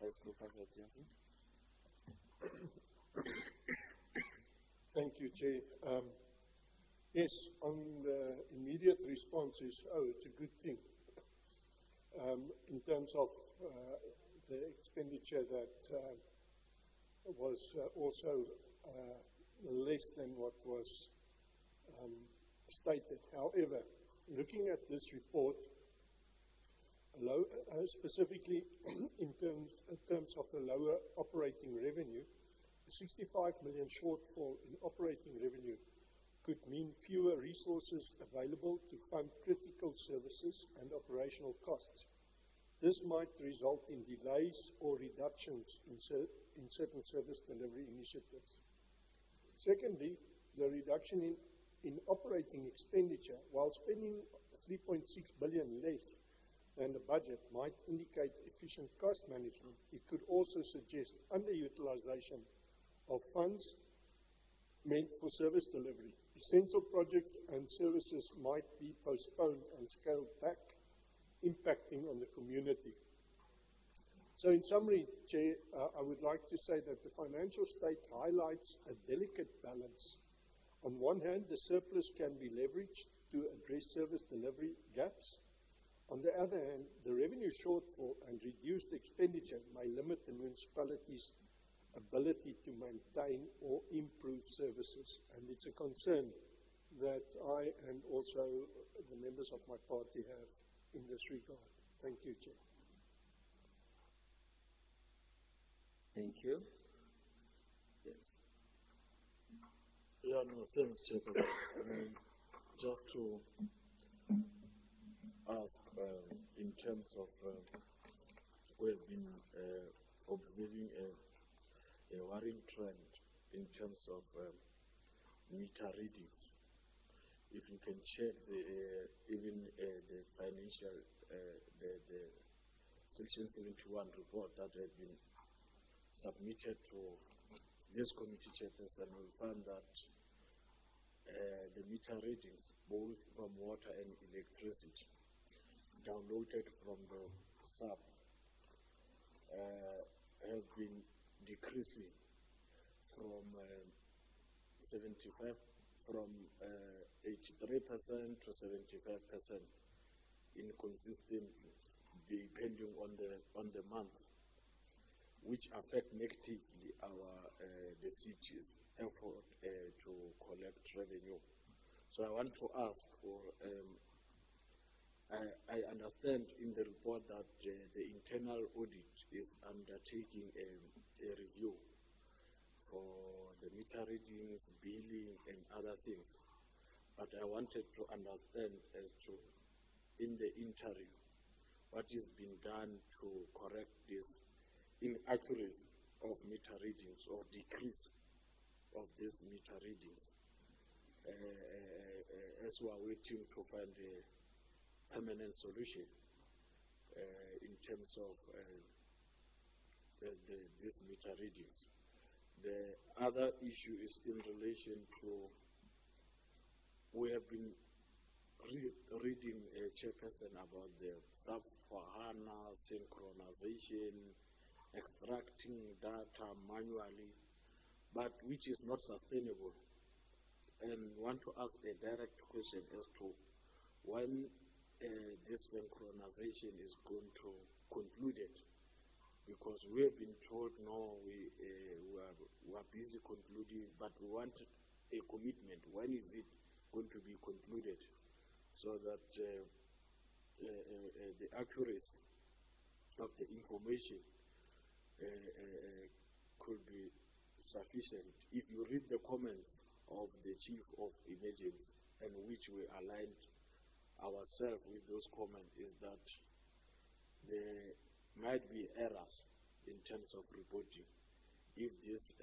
High School Councillor Tennyson. Thank you, Chair. Yes, on the immediate response is, it's a good thing. In terms of the expenditure that was also less than what was stated. However, looking at this report, specifically in terms of the lower operating revenue, the 65 million shortfall in operating revenue could mean fewer resources available to fund critical services and operational costs. This might result in delays or reductions in certain service delivery initiatives. Secondly, the reduction in operating expenditure, while spending 3.6 billion less than the budget, might indicate efficient cost management. It could also suggest underutilization of funds meant for service delivery. Essential projects and services might be postponed and scaled back, impacting on the community. So in summary, Chair, I would like to say that the financial state highlights a delicate balance. On one hand, the surplus can be leveraged to address service delivery gaps. On the other hand, the revenue shortfall and reduced expenditure may limit the municipality's ability to maintain or improve services. And it's a concern that I and also the members of my party have in this regard. Thank you, Chair. Thank you. Yes. Yeah, no, thanks, Chairperson. Just to ask, in terms of, we have been observing a worrying trend in terms of meter readings. If you can check even the financial, the Section 71 report that has been submitted to this committee chairperson, will find that the meter readings, both from water and electricity, downloaded from the sub, have been decreasing from 83% to 75% inconsistently, depending on the month, which affect negatively the city's effort to collect revenue. So I want to ask for, I understand in the report that the internal audit is undertaking a review for the meter readings, billing, and other things. But I wanted to understand as to, in the interim, what is being done to correct this inaccuracy of meter readings or decrease of these meter readings. as we are waiting to find a permanent solution in terms of these meter readings. The other issue is in relation to, we have been reading a chairperson about the sub-for-HANA synchronization, extracting data manually, but which is not sustainable. And want to ask a direct question as to when this synchronization is going to conclude it, because we have been told no, we are busy concluding, but we want a commitment. When is it going to be concluded, so that the accuracy of the information could be sufficient? If you read the comments of the Chief of Emergency, and which we aligned ourselves with those comments, is that there might be errors in terms of reporting if this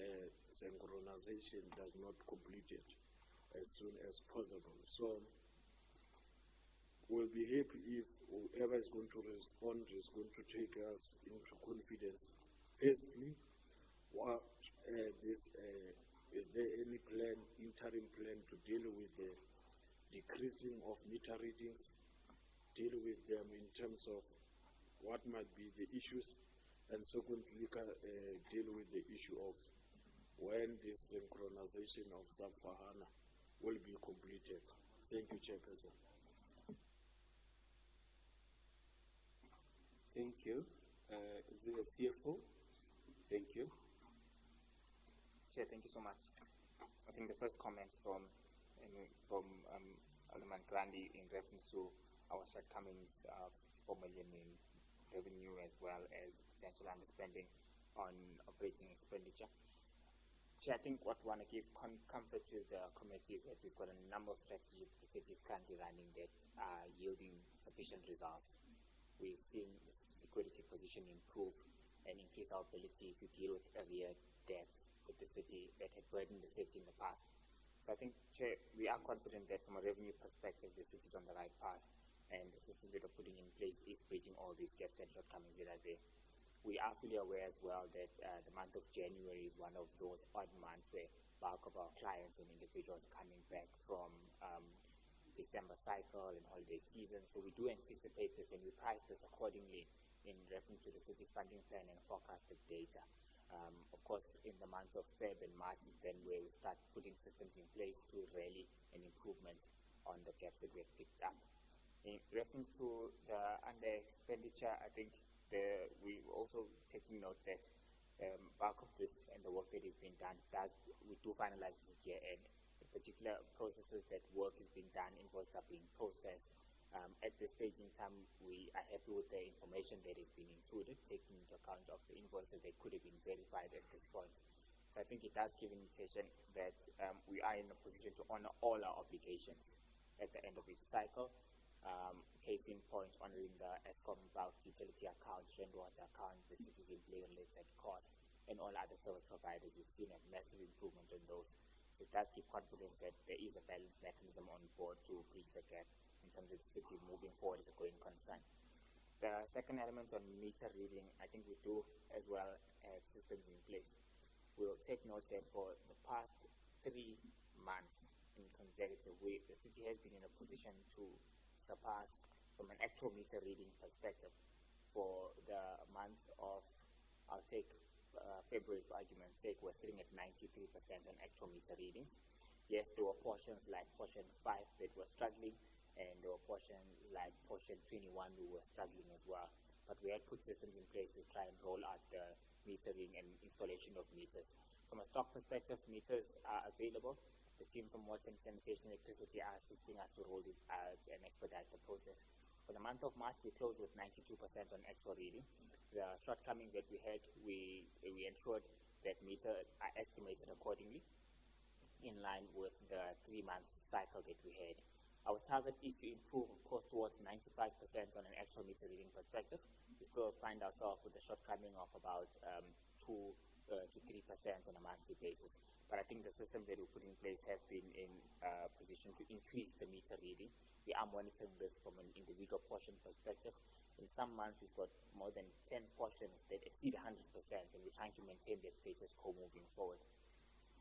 synchronization does not complete it as soon as possible. So we'll be happy if whoever is going to respond is going to take us into confidence. Firstly, what is there any plan, interim plan, to deal with the decreasing of meter readings, deal with them in terms of what might be the issues, and secondly, deal with the issue of when this synchronization of sub-for-HANA will be completed. Thank you, Chairperson. Thank you. Is it a CFO? Thank you. Chair, thank you so much. I think the first comment from Alderman Grandi in reference to our shortcomings of 4 million in revenue, as well as potential underspending on operating expenditure. Chair, I think what we want to give comfort to the committee is that we've got a number of strategic initiatives currently running that are yielding sufficient results. We've seen the liquidity position improve and increase our ability to deal with arrear debts with the city that had burdened the city in the past. So I think, Chair, we are confident that from a revenue perspective, the city is on the right path, and the system that we're putting in place is bridging all these gaps and shortcomings that are there. We are fully aware as well that the month of January is one of those odd months where bulk of our clients and individuals are coming back from December cycle and holiday season. So we do anticipate this, and we price this accordingly in reference to the city's funding plan and forecasted data. Of course, in the months of Feb and March is then where we start putting systems in place to rally an improvement on the gaps that we have picked up. In reference to the under expenditure, I think we also taking note that bulk of this and the work that is being done we do finalize this year, and in particular processes that work is being done, invoices are being processed. At this stage in time, we are happy with the information that is being included, taking into account of the invoices that could have been verified at this point. So I think it does give an indication that we are in a position to honor all our obligations at the end of each cycle. Case in point, honoring the ESCOM bulk utility account, rainwater account, the city's employee-related costs, and all other service providers. We've seen a massive improvement in those. So it does give confidence that there is a balanced mechanism on board to bridge the gap in terms of the city moving forward as a going concern. The second element on meter reading, I think we do as well have systems in place. We'll take note that for the past 3 months in consecutive, the city has been in a position to surpass from an actual meter reading perspective. For the month of, I'll take February for argument's sake, we're sitting at 93% on actual meter readings. Yes, there were portions like portion 5 that were struggling, and there were portions like portion 21 we were struggling as well. But we had put systems in place to try and roll out the metering and installation of meters. From a stock perspective, meters are available. The team from Water and Sanitation and Electricity are assisting us to roll this out and expedite the process. For the month of March, we closed with 92% on actual reading. The shortcomings that we had, we ensured that meters are estimated accordingly in line with the 3-month cycle that we had. Our target is to improve, of course, towards 95% on an actual meter reading perspective. We still find ourselves with a shortcoming of about 2 to 3% on a monthly basis. But I think the systems that we put in place have been in a position to increase the meter reading. We are monitoring this from an individual portion perspective. In some months, we've got more than 10 portions that exceed 100%, and we're trying to maintain that status quo moving forward.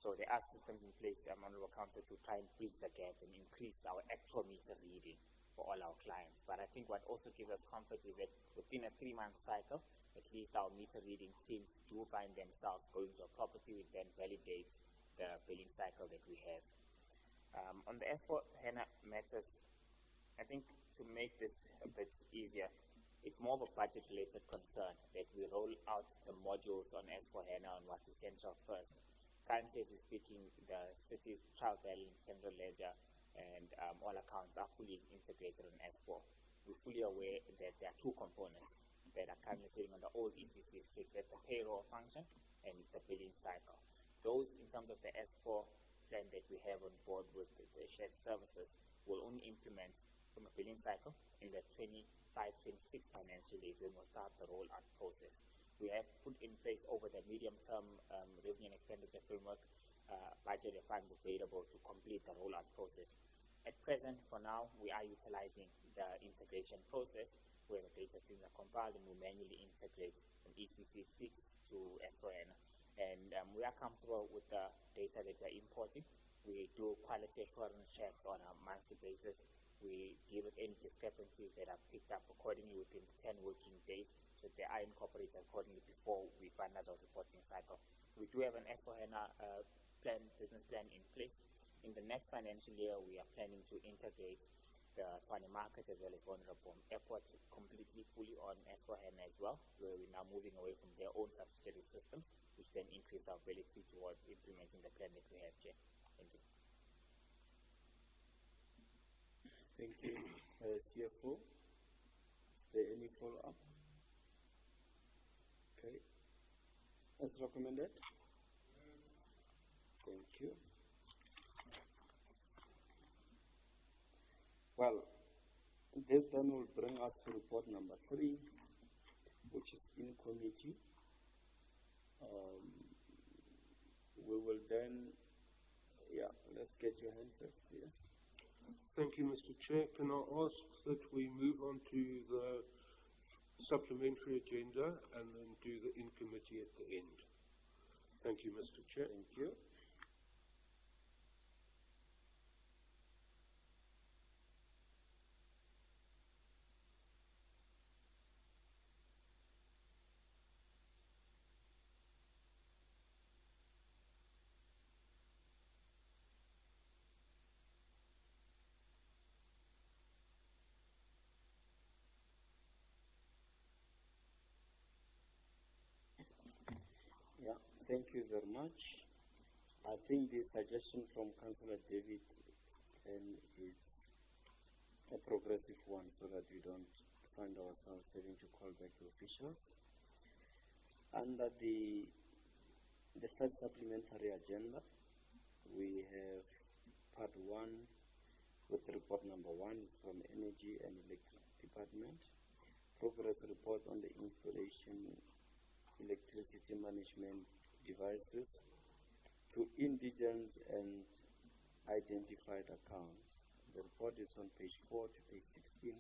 So there are systems in place, Honorable Council, to try and bridge the gap and increase our actual meter reading for all our clients. But I think what also gives us comfort is that within a 3-month cycle, at least our meter reading teams do find themselves going to a property, which then validates the billing cycle that we have. On the S4HANA matters, I think to make this a bit easier, it's more of a budget-related concern that we roll out the modules on S4HANA on what's essential first. Currently, as we're speaking, the city's trial balance, general ledger, and all accounts are fully integrated on S4. We're fully aware that there are 2 components that are currently sitting on the old ECC6. That's the payroll function and it's the billing cycle. Those, in terms of the S4 plan that we have on board with the shared services, will only implement from a billing cycle in the 25-26 financial years when we'll start the rollout process. We have put in place over the medium-term revenue and expenditure framework budget funds available to complete the rollout process. At present, for now, we are utilizing the integration process where the data streams are compiled and we manually integrate from ECC6 to S4HANA. And we are comfortable with the data that we're importing. We do quality assurance checks on a monthly basis. We give it any discrepancies that are picked up accordingly within 10 working days, so they are incorporated accordingly before we finalize our reporting cycle. We do have an S4HANA business plan in place. In the next financial year, we are planning to integrate the Tshwane Market as well as Vulnerable Airport completely fully on S4HANA as well, where we're now moving away from their own subsidiary systems, which then increase our ability towards implementing the plan that we have, Chair. Thank you. Thank you, CFO. Is there any follow-up? Okay. As recommended. Thank you. Well, this then will bring us to report number 3, which is in committee. We will then, let's get your hand first, yes. Thank you, Mr. Chair. Can I ask that we move on to the supplementary agenda and then do the in-committee at the end? Thank you, Mr. Chair. Thank you. Thank you very much. I think the suggestion from Councillor David, and it's a progressive one so that we don't find ourselves having to call back the officials. Under the first supplementary agenda, we have part 1 with report number 1 is from Energy and Electric Department. Progress report on the installation electricity management devices to indigents and identified accounts. The report is on page 4 to page 16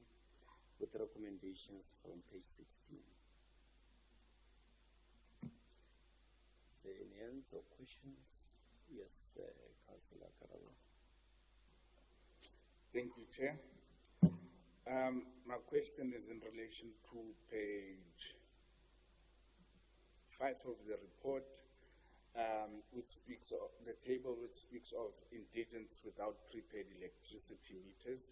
with recommendations from page 16. Is there any hands or questions? Yes, Councillor Karabo. Thank you, Chair. My question is in relation to page 5 of the report, which speaks of the table which speaks of indigents without prepaid electricity meters.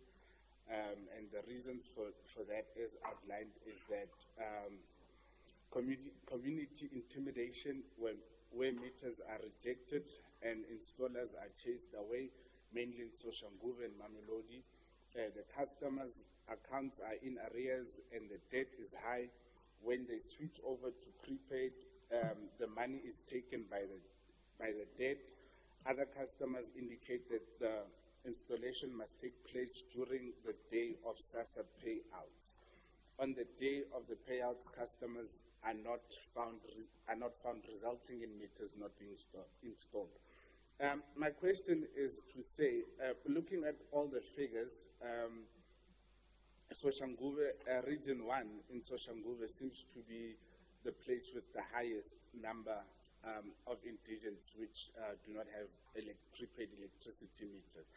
And the reasons for that is outlined is that community intimidation where meters are rejected and installers are chased away, mainly in Soshanguve and Mamelodi. The customers' accounts are in arrears and the debt is high. When they switch over to prepaid, the money is taken by the debt. Other customers indicate that the installation must take place during the day of SASSA payouts. on the day of the payouts, customers are not found resulting in meters not being installed. My question is to say, looking at all the figures, Soshanguve, Region 1 in Soshanguve seems to be the place with the highest number of indigents which do not have prepaid electricity meters.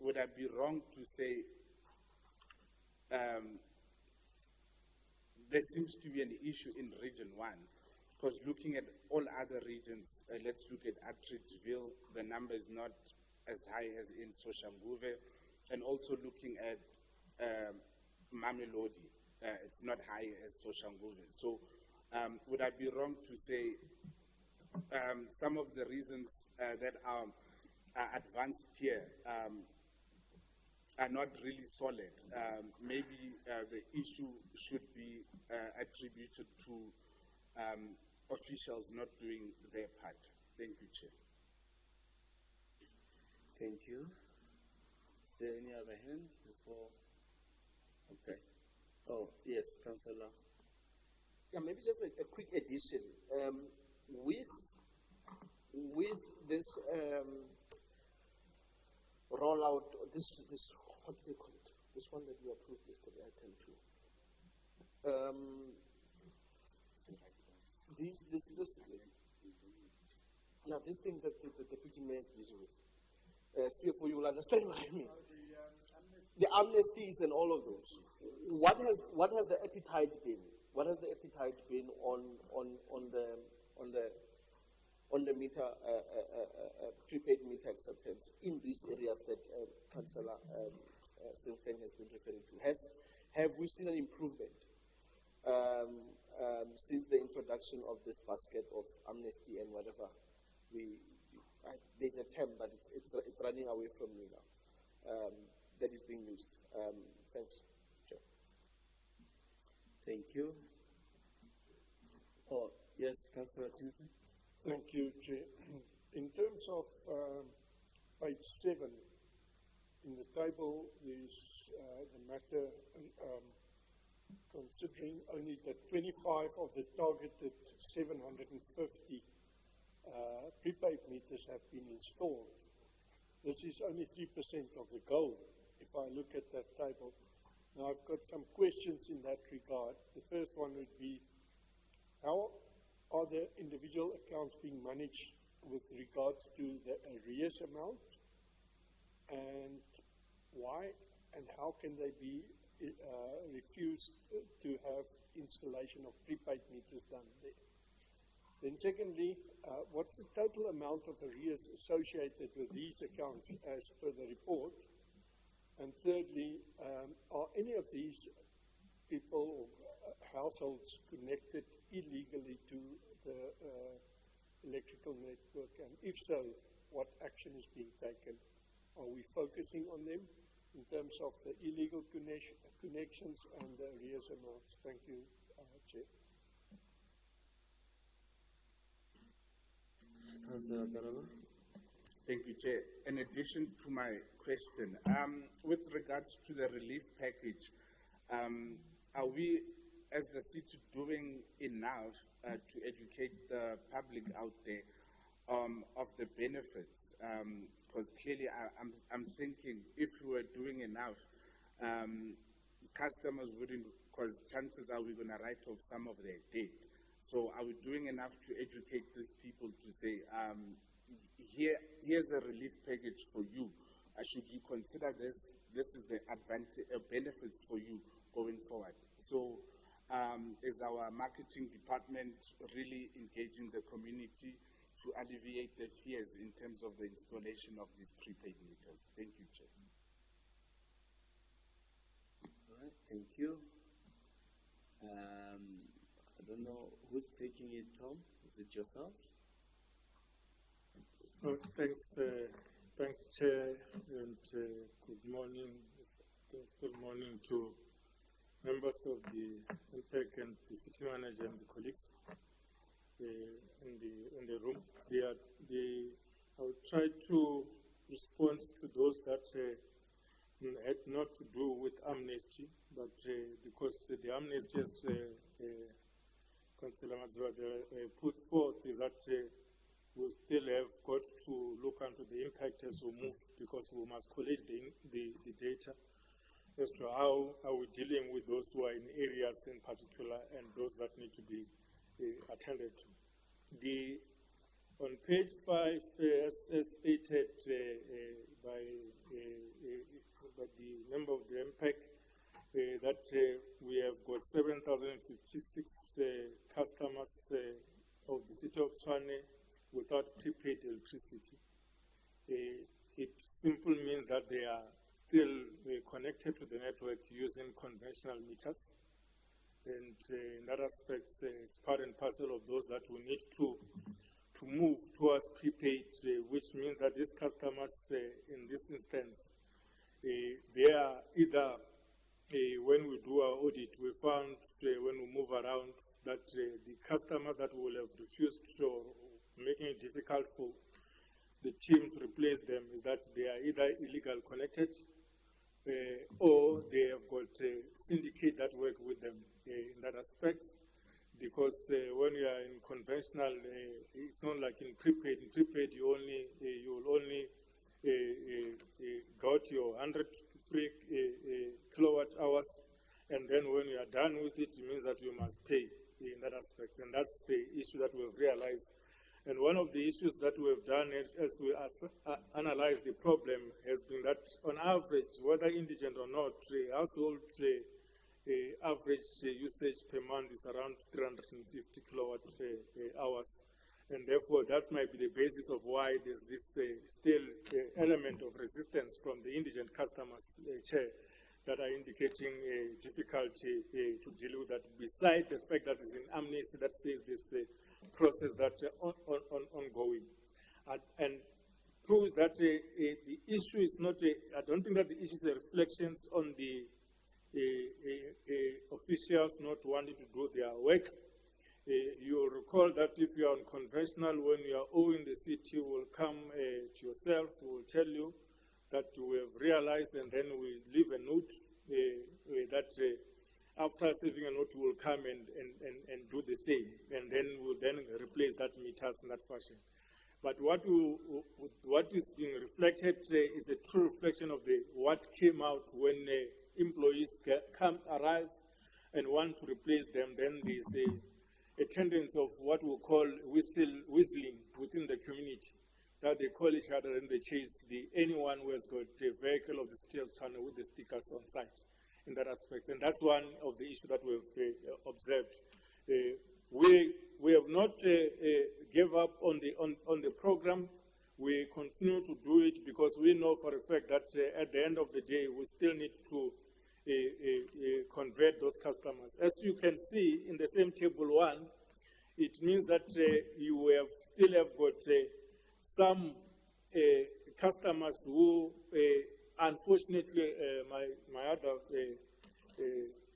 Would I be wrong to say there seems to be an issue in Region 1? Because looking at all other regions, let's look at Atteridgeville, the number is not as high as in Soshanguve, and also looking at Mamelodi, it's not high as Soshanguve. So would I be wrong to say some of the reasons that are advanced here are not really solid? Maybe the issue should be attributed to officials not doing their part. Thank you, Chair. Thank you. Is there any other hand before? Okay. Oh, yes, Councillor. Yeah, maybe just a quick addition. With this rollout, this what do they call it? This one that we approved yesterday, item 2. This thing that the deputy mayor is busy with. CFO, you will understand what I mean. The amnesties and all of those. What has the appetite been? What has the appetite been on the meter prepaid meter acceptance in these areas that Councillor Silfen has been referring to? Have we seen an improvement since the introduction of this basket of amnesty and whatever? There's a term, but it's running away from me now. That is being used. Thanks, Chair. Thank you. Oh, yes, Councillor Tinsley. Thank you, Chair. In terms of page 7, in the table, there's the matter considering only that 25 of the targeted 750 prepaid meters have been installed. This is only 3% of the goal, if I look at that table. Now, I've got some questions in that regard. The first one would be, how are the individual accounts being managed with regards to the arrears amount? And why and how can they be refused to have installation of prepaid meters done there? Then secondly, what's the total amount of arrears associated with these accounts as per the report? And thirdly, are any of these people or households connected illegally to the electrical network? And if so, what action is being taken? Are we focusing on them in terms of the illegal connections and the arrears amounts? Thank you, Chair. Councillor Garaba. Thank you, Chair. In addition to my question, with regards to the relief package, are we, as the city, doing enough to educate the public out there of the benefits? Because clearly, I'm thinking if we were doing enough, customers wouldn't, because chances are we're going to write off some of their debt. So are we doing enough to educate these people to say, here's a relief package for you. Should you consider this? This is the benefits for you going forward. So is our marketing department really engaging the community to alleviate the fears in terms of the installation of these prepaid meters? Thank you, Chair. All right, thank you. I don't know who's taking it, Tom. Is it yourself? Oh, thanks, Chair, and good morning. Good morning to members of the MPEC and the city manager and the colleagues in the room. I will try to respond to those that had not to do with amnesty, but because the amnesty, as Councillor Matswada put forth, is that we still have got to look into the impact as we move, because we must collect the data as to how are we dealing with those who are in areas in particular and those that need to be attended to. On page 5, as stated by the member of the MPEC, that we have got 7,056 customers of the city of Tshwane without prepaid electricity. It simply means that they are still connected to the network using conventional meters. And in that aspect, it's part and parcel of those that we need to move towards prepaid, which means that these customers, in this instance, they are either, when we do our audit, we found when we move around that the customers that will have refused or making it difficult for the team to replace them is that they are either illegal connected or they have got a syndicate that work with them in that aspect. Because when you are in conventional, it's not like in prepaid. In prepaid, you will only got your 100 free kilowatt hours, and then when you are done with it, it means that you must pay in that aspect. And that's the issue that we have realized. And one of the issues that we have done as we analyze the problem has been that on average, whether indigent or not, household average usage per month is around 350 kilowatt hours. And therefore, that might be the basis of why there's this still element of resistance from the indigent customers, Chair, that are indicating difficulty to deal with that, beside the fact that there's an amnesty that says this process that ongoing. And proves that the issue is not, I don't think that the issue is a reflection on the officials not wanting to do their work. You recall that if you are on conventional, when you are owing the city, will come to yourself, will tell you that we have realized, and then we leave a note that after saving a note, will come and do the same, and then we'll then replace that meters in that fashion. But what is being reflected is a true reflection of what came out when employees arrive and want to replace them. Then there's a tendency of what we call whistling within the community, that they call each other and they chase anyone who has got a vehicle of the city of Tshwane with the stickers on site in that aspect. And that's one of the issues that we've observed. We have not gave up on the program. We continue to do it because we know for a fact that at the end of the day, we still need to convert those customers. As you can see in the same table 1, it means that you still have got some customers who, unfortunately, my other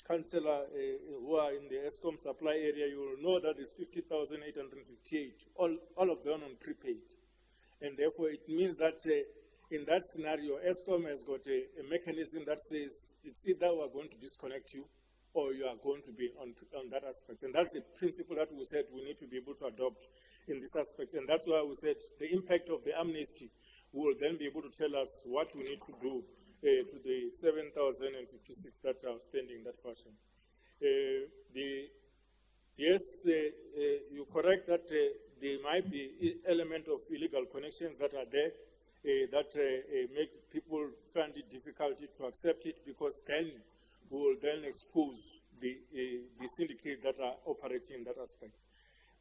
councillor who are in the ESCOM supply area, you will know that it's 50,858, all of them on prepaid. And therefore, it means that in that scenario, ESCOM has got a mechanism that says it's either we're going to disconnect you or you are going to be on that aspect. And that's the principle that we said we need to be able to adopt in this aspect. And that's why we said the impact of the amnesty will then be able to tell us what we need to do to the 7,056 that are outstanding in that fashion. Yes, you're correct that there might be element of illegal connections that are there that make people find it difficult to accept it, because then we will then expose the syndicate that are operating in that aspect.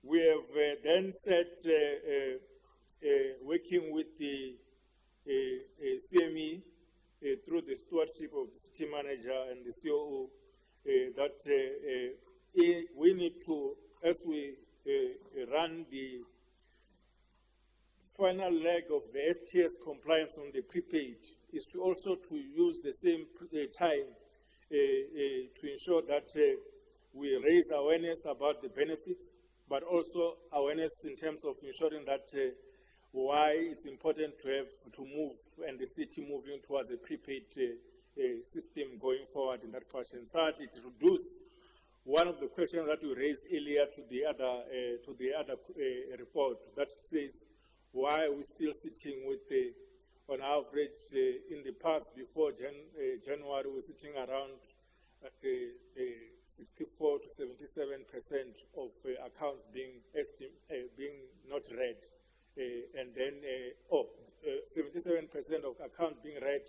We have then said, working with the CME through the stewardship of the city manager and the COO, that we need to, as we run the final leg of the STS compliance on the prepaid, is to also to use the same time to ensure that we raise awareness about the benefits, but also awareness in terms of ensuring that why it's important to move and the city moving towards a prepaid system going forward in that fashion, so that it reduces one of the questions that we raised earlier to the other report that says, why are we still sitting with on average in the past before January we're sitting around 64 to 77% of accounts being not read, and then 77% of accounts being read,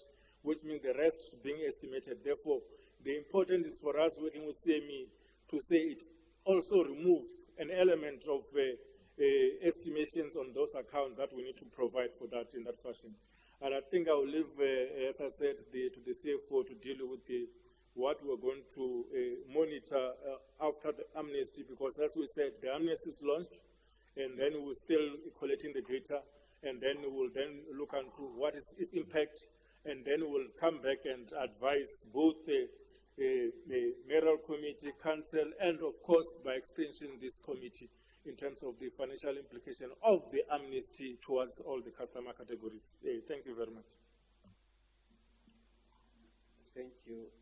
which means the rest being estimated. Therefore, the important is for us working with CME to say it also remove an element of estimations on those accounts that we need to provide for that in that fashion. And I think I will leave, as I said, to the CFO to deal with what we're going to monitor after the amnesty, because as we said, the amnesty is launched, and then we're still collecting the data, and then we'll then look into what is its impact, and then we'll come back and advise both the mayoral committee, council, and of course, by extension, this committee in terms of the financial implication of the amnesty towards all the customer categories. Thank you very much. Thank you,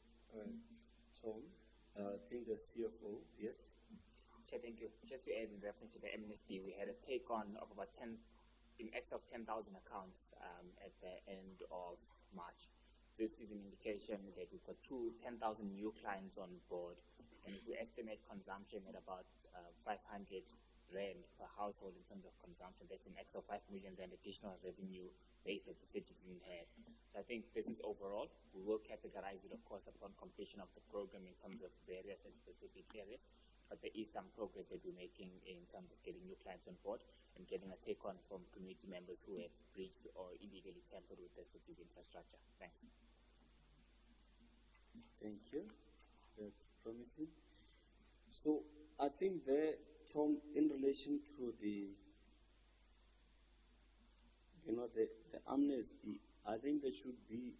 Tom. I think the CFO, yes? Chair, thank you. Just to add in reference to the amnesty, we had a take on of about in excess of 10,000 accounts at the end of March. This is an indication that we've got 10,000 new clients on board, and if we estimate consumption at about 500 Rand per household in terms of consumption, that's an extra 5 million Rand additional revenue base that the city didn't have. So I think this is overall. We will categorize it, of course, upon completion of the program in terms of various and specific areas, but there is some progress that we're making in terms of getting new clients on board and getting a take-on from community members who have breached or illegally tampered with the city's infrastructure. Thanks. Thank you. That's promising. So I think there, Tom, in relation to the amnesty, I think there should be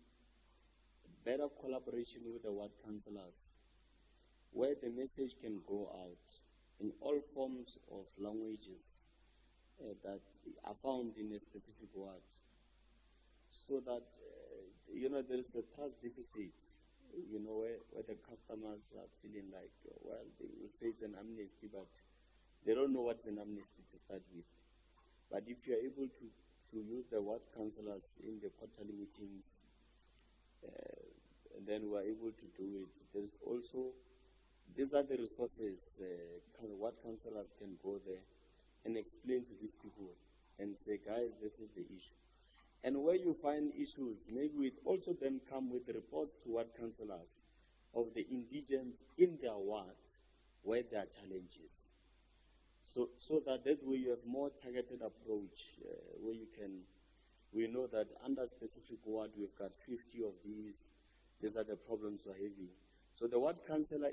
better collaboration with the ward councillors, where the message can go out in all forms of languages that are found in a specific ward, so that there is a trust deficit. Where the customers are feeling like, well, they will say it's an amnesty, but they don't know what's an amnesty to start with. But if you're able to use the ward councillors in the quarterly meetings, and then we're able to do it, there's also, these are the resources, ward councillors can go there and explain to these people and say, guys, this is the issue. And where you find issues, maybe we also then come with reports to ward councillors of the indigents in their ward where there are challenges. So that way you have more targeted approach where we know that under specific ward we've got 50 of these are the problems we're having. So the ward councillor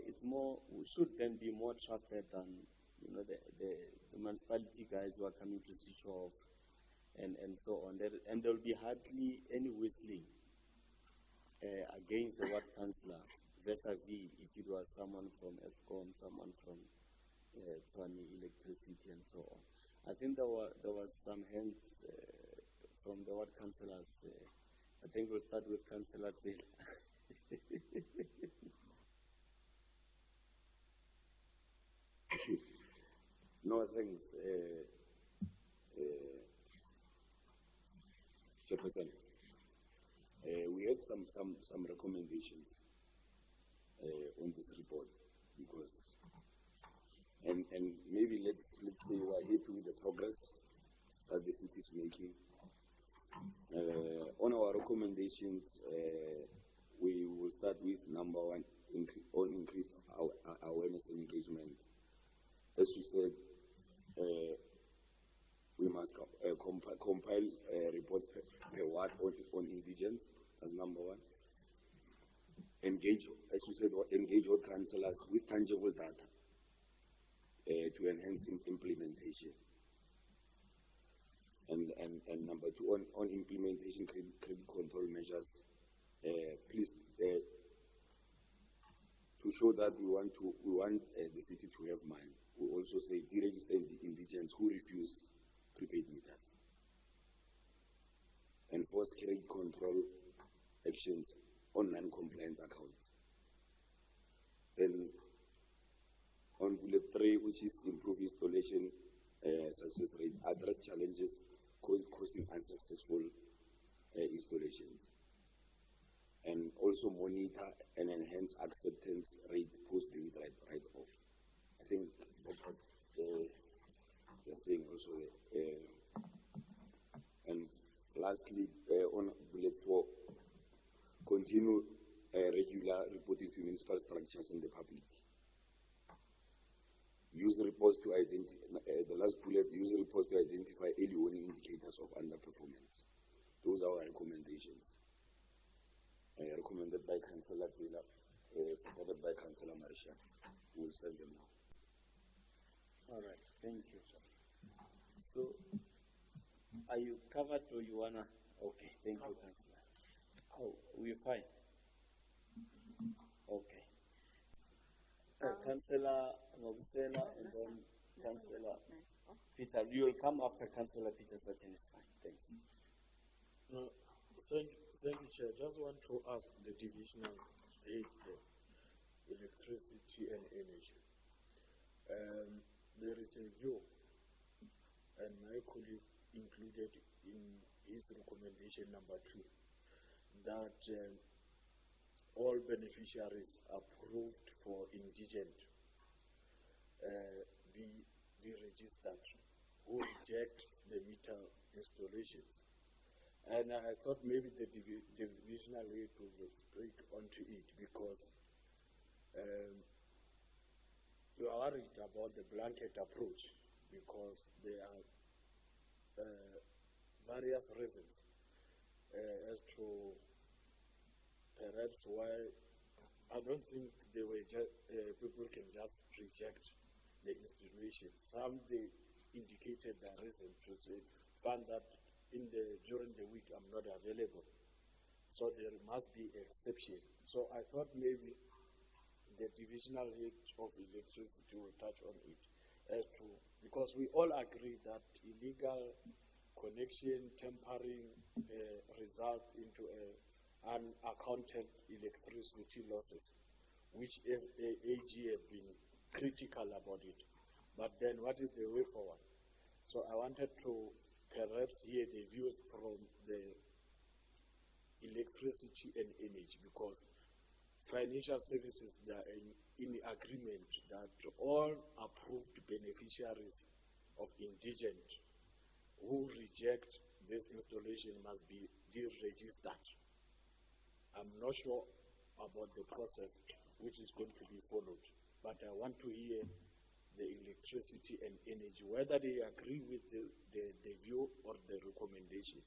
should then be more trusted than the municipality guys who are coming to switch off. And so on. And there will be hardly any whistling against the ward councillor vis-a-vis if it was someone from ESCOM, someone from Tshwane Electricity, and so on. I think there was some hands from the ward councillors. I think we'll start with Councillor Zil. No, thanks. Chairperson, we had some recommendations on this report because, and maybe let's say we are happy with the progress that the city is making. On our recommendations, we will start with number one, increase our awareness and engagement. As you said, we must compile reports per ward on indigents as number one. Engage, as you said, engage all councillors with tangible data to enhance implementation. And number two, on implementation credit control measures, please to show that we want the city to have mind. We also say deregister the indigents who refuse prepaid meters. enforce credit control actions on non-compliant accounts. Then on bullet 3, which is improve installation success rate, address challenges causing unsuccessful installations, and also monitor and enhance acceptance rate post-date write-off. I think that's what they're saying also. And lastly, on bullet 4, continue regular reporting to municipal structures and the public. Use reports to identify, the last bullet, use reports to identify early warning indicators of underperformance. Those are our recommendations. Recommended by Councillor Zila, supported by Councillor Marisha. We will send them now. All right, thank you, sir. So, are you covered or you wanna? Okay, thank you, Councillor. Oh, we're fine. Okay. Councillor Mabusela and then Councillor Peter. You will come after Councillor Peter, certain is fine. Thanks. Thank you, Chair. Just want to ask the divisional head, electricity and energy. There is a view, and my colleague included in his recommendation number 2, that all beneficiaries approved for indigent be registered who reject the meter installations. And I thought maybe the divisional head would speak onto it, because we are worried about the blanket approach, because there are various reasons as to perhaps why I don't think they were just people can just reject the installation. Some they indicated the reason to say, find that during the week I'm not available, so there must be exception. So I thought maybe the divisional head of electricity will touch on it, as to, because we all agree that illegal connection tampering result into unaccounted electricity losses, which is AG have been critical about it. But then what is the way forward? So I wanted to perhaps hear the views from the electricity and energy, because financial services, they are in agreement that all approved beneficiaries of indigent who reject this installation must be deregistered. I'm not sure about the process which is going to be followed, but I want to hear the electricity and energy, whether they agree with the view or the recommendation,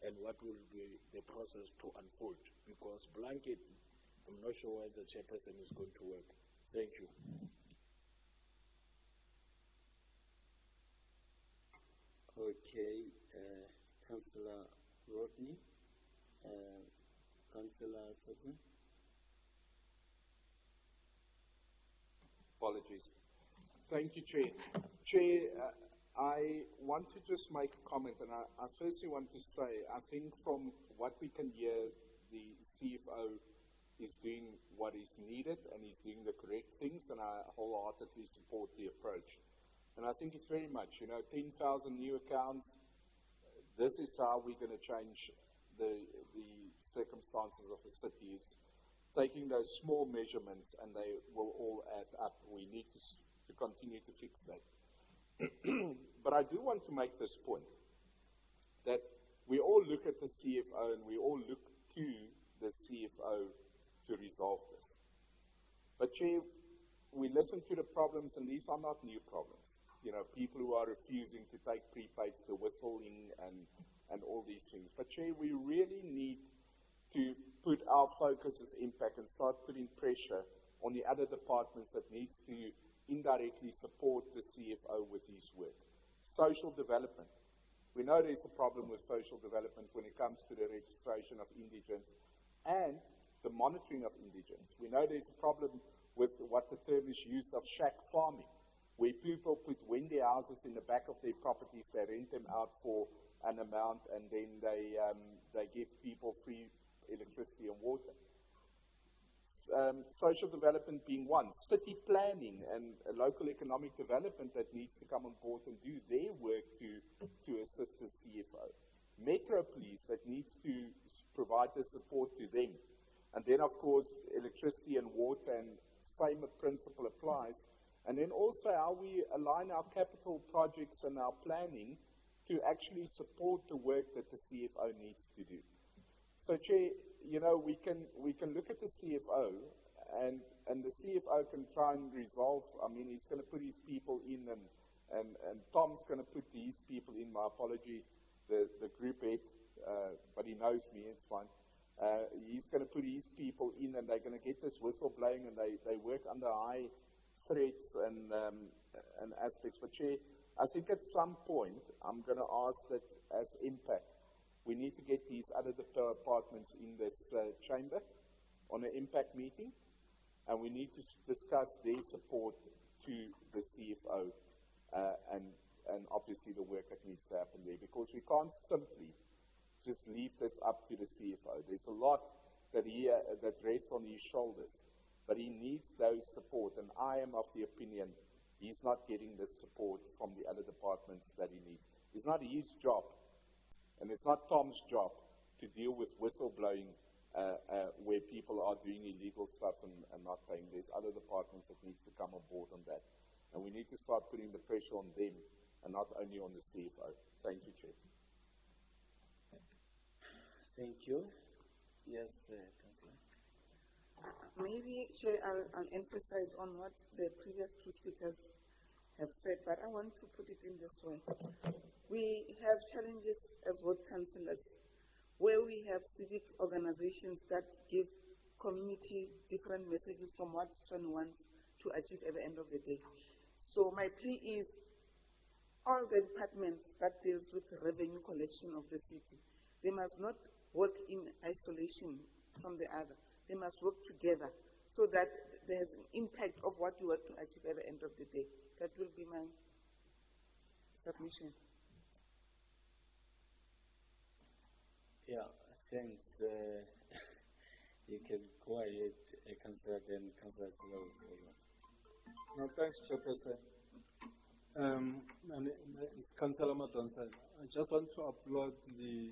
and what will be the process to unfold, because blanket, I'm not sure whether the chairperson is going to work. Thank you. Okay, Councillor Rodney, Councillor Sutton. Apologies. Thank you, Chair. Chair, I want to just make a comment, and I firstly want to say, I think from what we can hear, the CFO is doing what is needed and he's doing the correct things, and I wholeheartedly support the approach. And I think it's very much, 10,000 new accounts, this is how we're going to change the circumstances of the city. It's taking those small measurements and they will all add up. We need to continue to fix that. But I do want to make this point, that we all look at the CFO and we all look to the CFO to resolve this. But Chair, we listen to the problems, and these are not new problems. People who are refusing to take prepaids, the whistling and all these things. But Chair, we really need to put our focus as impact and start putting pressure on the other departments that needs to indirectly support the CFO with his work. Social development. We know there's a problem with social development when it comes to the registration of indigents and the monitoring of indigents. We know there's a problem with what the term is used of shack farming. where people when their houses in the back of their properties, they rent them out for an amount, and then they give people free electricity and water. Social development being one, city planning and local economic development that needs to come on board and do their work to assist the CFO. Metro Police that needs to provide the support to them. And then, of course, electricity and water, and same principle applies. And then also how we align our capital projects and our planning to actually support the work that the CFO needs to do. So, Chair, you know, we can look at the CFO, and the CFO can try and resolve. I mean, he's going to put his people in, and Tom's going to put these people in. My apology, the group head, but he knows me. It's fine. He's going to put his people in, and they're going to get this whistle blowing, and they work under high threats and aspects. But Chair, I think at some point I'm going to ask that as impact, we need to get these other departments in this chamber on an impact meeting, and we need to discuss their support to the CFO and obviously the work that needs to happen there, because we can't simply just leave this up to the CFO. There's a lot that rests on his shoulders, but he needs those support, and I am of the opinion he's not getting the support from the other departments that he needs. It's not his job, and it's not Tom's job to deal with whistleblowing where people are doing illegal stuff and not paying. There's other departments that needs to come on board on that, and we need to start putting the pressure on them and not only on the CFO. Thank you, Chair. Thank you. Yes, Councillor. Maybe, Chair, I'll emphasize on what the previous two speakers have said, but I want to put it in this way. We have challenges as ward councillors where we have civic organizations that give community different messages from what one wants to achieve at the end of the day. So my plea is all the departments that deals with the revenue collection of the city, they must not work in isolation from the other. They must work together so that there's an impact of what you want to achieve at the end of the day. That will be my submission. Yeah, thanks. You can go ahead, Councillor, then Councillor Tsela will go on. No, thanks, Chairperson. It's Councillor Madonsa. I just want to applaud the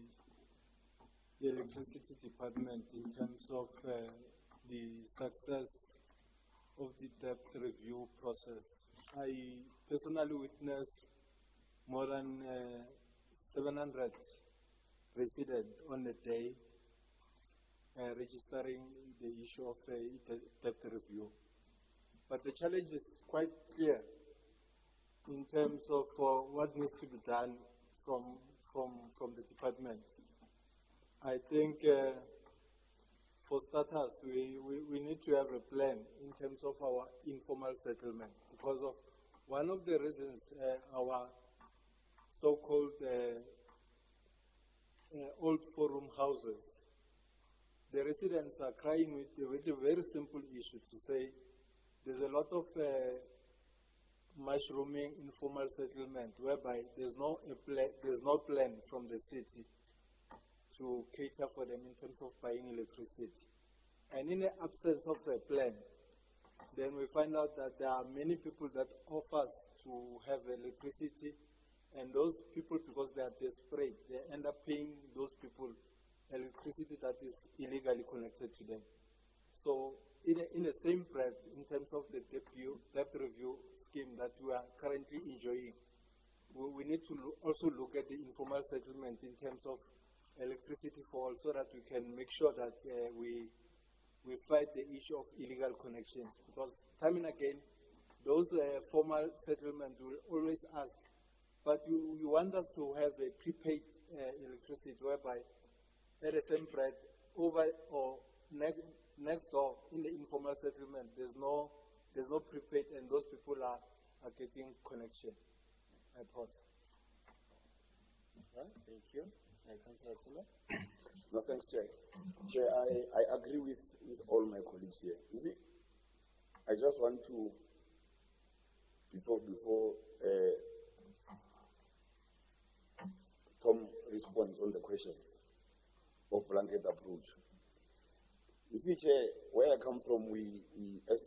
electricity department in terms of the success of the debt review process. I personally witnessed more than 700 residents on a day registering the issue of debt review. But the challenge is quite clear in terms of what needs to be done from the department. I think for starters, we need to have a plan in terms of our informal settlement, because of one of the reasons our so-called old forum houses, the residents are crying with a very simple issue to say there's a lot of mushrooming informal settlement whereby there's no plan from the city to cater for them in terms of buying electricity. And in the absence of a plan, then we find out that there are many people that offer to have electricity, and those people, because they are desperate, they end up paying those people electricity that is illegally connected to them. So in the same breath, in terms of the debt review scheme that we are currently enjoying, we need to also look at the informal settlement in terms of electricity for all, so that we can make sure that we fight the issue of illegal connections. Because time and again, those formal settlements will always ask, but you want us to have a prepaid electricity whereby at the same breath, over or next door in the informal settlement, there's no prepaid, and those people are getting connection. I pause. Right, thank you. Councillor Tsela. No, thanks, Chair. Chair, I agree with all my colleagues here. You see, I just want to before Tom responds on the question of blanket approach. You see, Chair, where I come from, as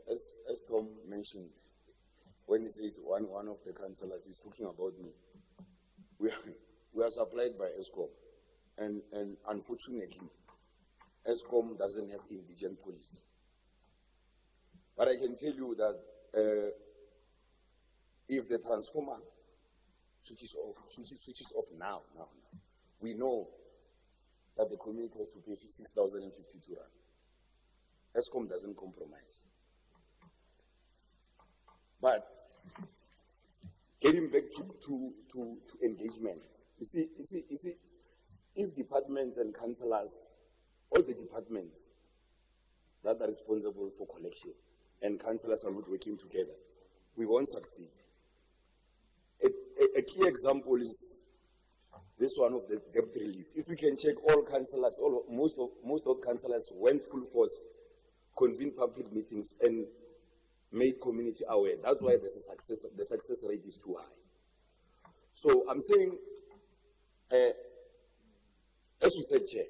Tom mentioned, when he says one of the councillors is talking about me, we are supplied by ESCOM, and unfortunately, ESCOM doesn't have indigent police. But I can tell you that if the transformer switches off now, we know that the community has to pay 6,052 rand. ESCOM doesn't compromise. But getting back to engagement, you see, if departments and councillors, all the departments that are responsible for collection and councillors are not working together, we won't succeed. A key example is this one of the debt relief. If we can check all councillors, most of councillors went full force, convened public meetings and made community aware. That's why the success rate is too high. So I'm saying, as you said, Chair,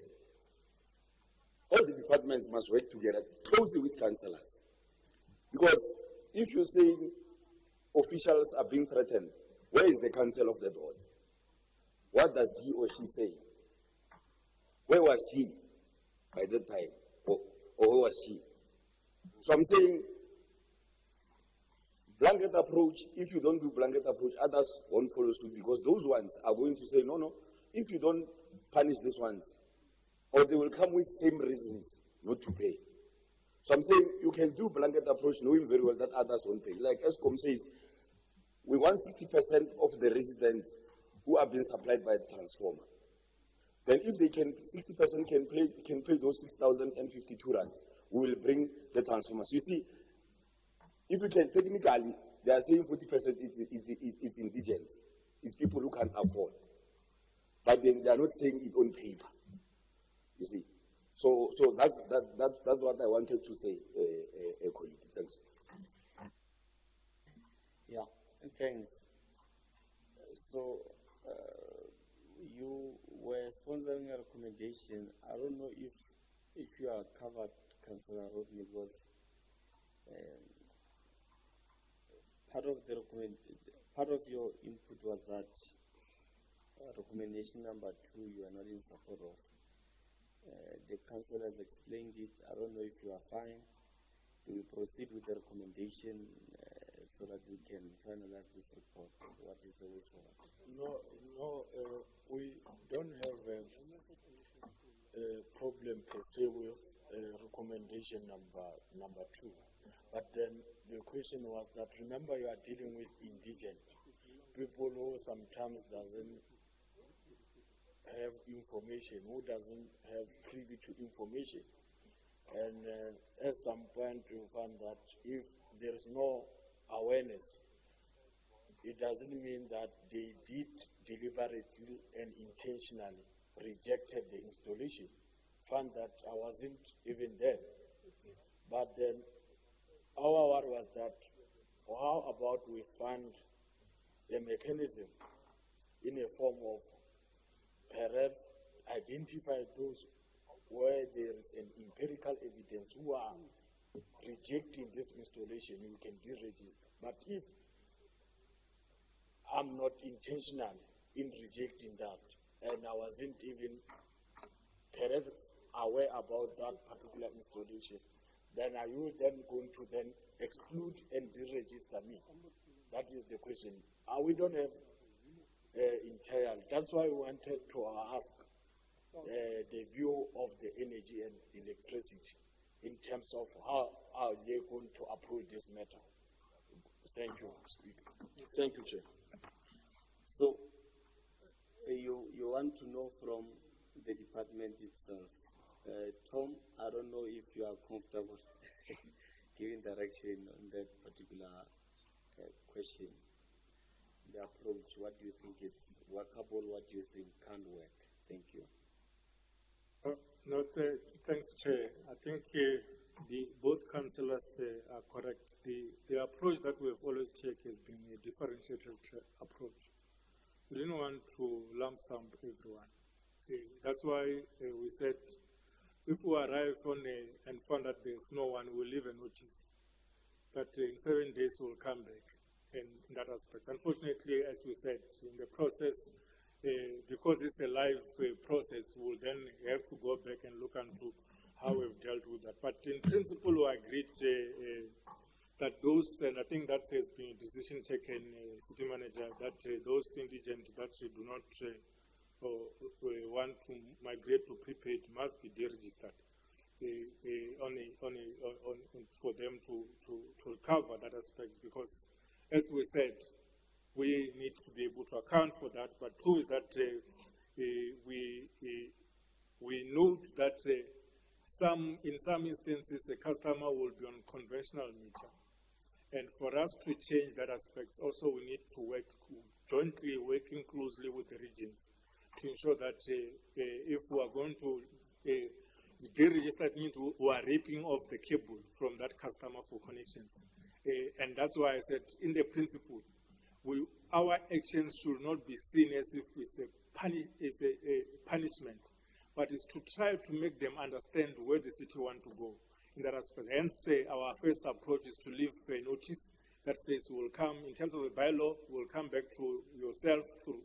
all the departments must work together closely with councillors. Because if you're saying officials are being threatened, where is the council of the board? What does he or she say? Where was he by that time? Or where was she? So I'm saying, blanket approach, if you don't do blanket approach, others won't follow suit because those ones are going to say, no, if you don't punish these ones, or they will come with same reasons not to pay. So I'm saying you can do blanket approach knowing very well that others won't pay. Like ESCOM says, we want 60% of the residents who are being supplied by the transformer. Then if they can, 60% can pay those 6,052 rand, we will bring the transformers. You see, if you can, technically, they are saying 40% it's indigent. It's people who can't afford. But then they are not saying it on paper. You see. So that's what I wanted to say, colleague. Thanks. Yeah, thanks. So you were sponsoring a recommendation. I don't know if you are covered, Councillor Rodney, because part of your input was that recommendation number 2 you are not in support of. The council has explained it. I don't know if you are fine. Do we proceed with the recommendation so that we can finalize this report? What is the way forward? No, we don't have a problem per se with recommendation number 2. But then the question was that, remember, you are dealing with indigent people who sometimes doesn't have information, who doesn't have privy to information. And at some point you find that if there is no awareness, it doesn't mean that they did deliberately and intentionally rejected the installation. Found that I wasn't even there. But then our word was that, how about we find a mechanism in a form of perhaps identify those where there is an empirical evidence who are rejecting this installation, you can deregister. But if I'm not intentional in rejecting that, and I wasn't even perhaps aware about that particular installation, then are you then going to then exclude and deregister me? That is the question. We don't have entire. That's why we wanted to ask the view of the energy and electricity in terms of how are they going to approach this matter. Thank you, Speaker. Thank you, Chair. So, you want to know from the department itself. Tom, I don't know if you are comfortable giving direction on that particular question. The approach, what do you think is workable, what do you think can't work? Thank you. No, thanks, Chair. I think both councillors are correct. The approach that we have always taken has been a differentiated approach. We didn't want to lump sum everyone. That's why we said if we arrive and find that there's no one, we'll leave a notice that in 7 days we'll come back in that aspect. Unfortunately, as we said, in the process, because it's a live process, we'll then have to go back and look into how we've dealt with that. But in principle, we agreed that those, and I think that has been a decision taken, city manager, that those indigent that do not want to migrate to prepaid must be deregistered for them to cover that aspect, because as we said, we need to be able to account for that. But two is that we note that in some instances, a customer will be on conventional meter. And for us to change that aspect, also we need to work jointly, working closely with the regions to ensure that if we are going to deregister, it means we are ripping off the cable from that customer for connections. And that's why I said, in the principle, our actions should not be seen as if it's a punishment, but it's to try to make them understand where the city wants to go in that aspect. Hence, our first approach is to leave a notice that says we'll come, in terms of the bylaw, we'll come back to yourself to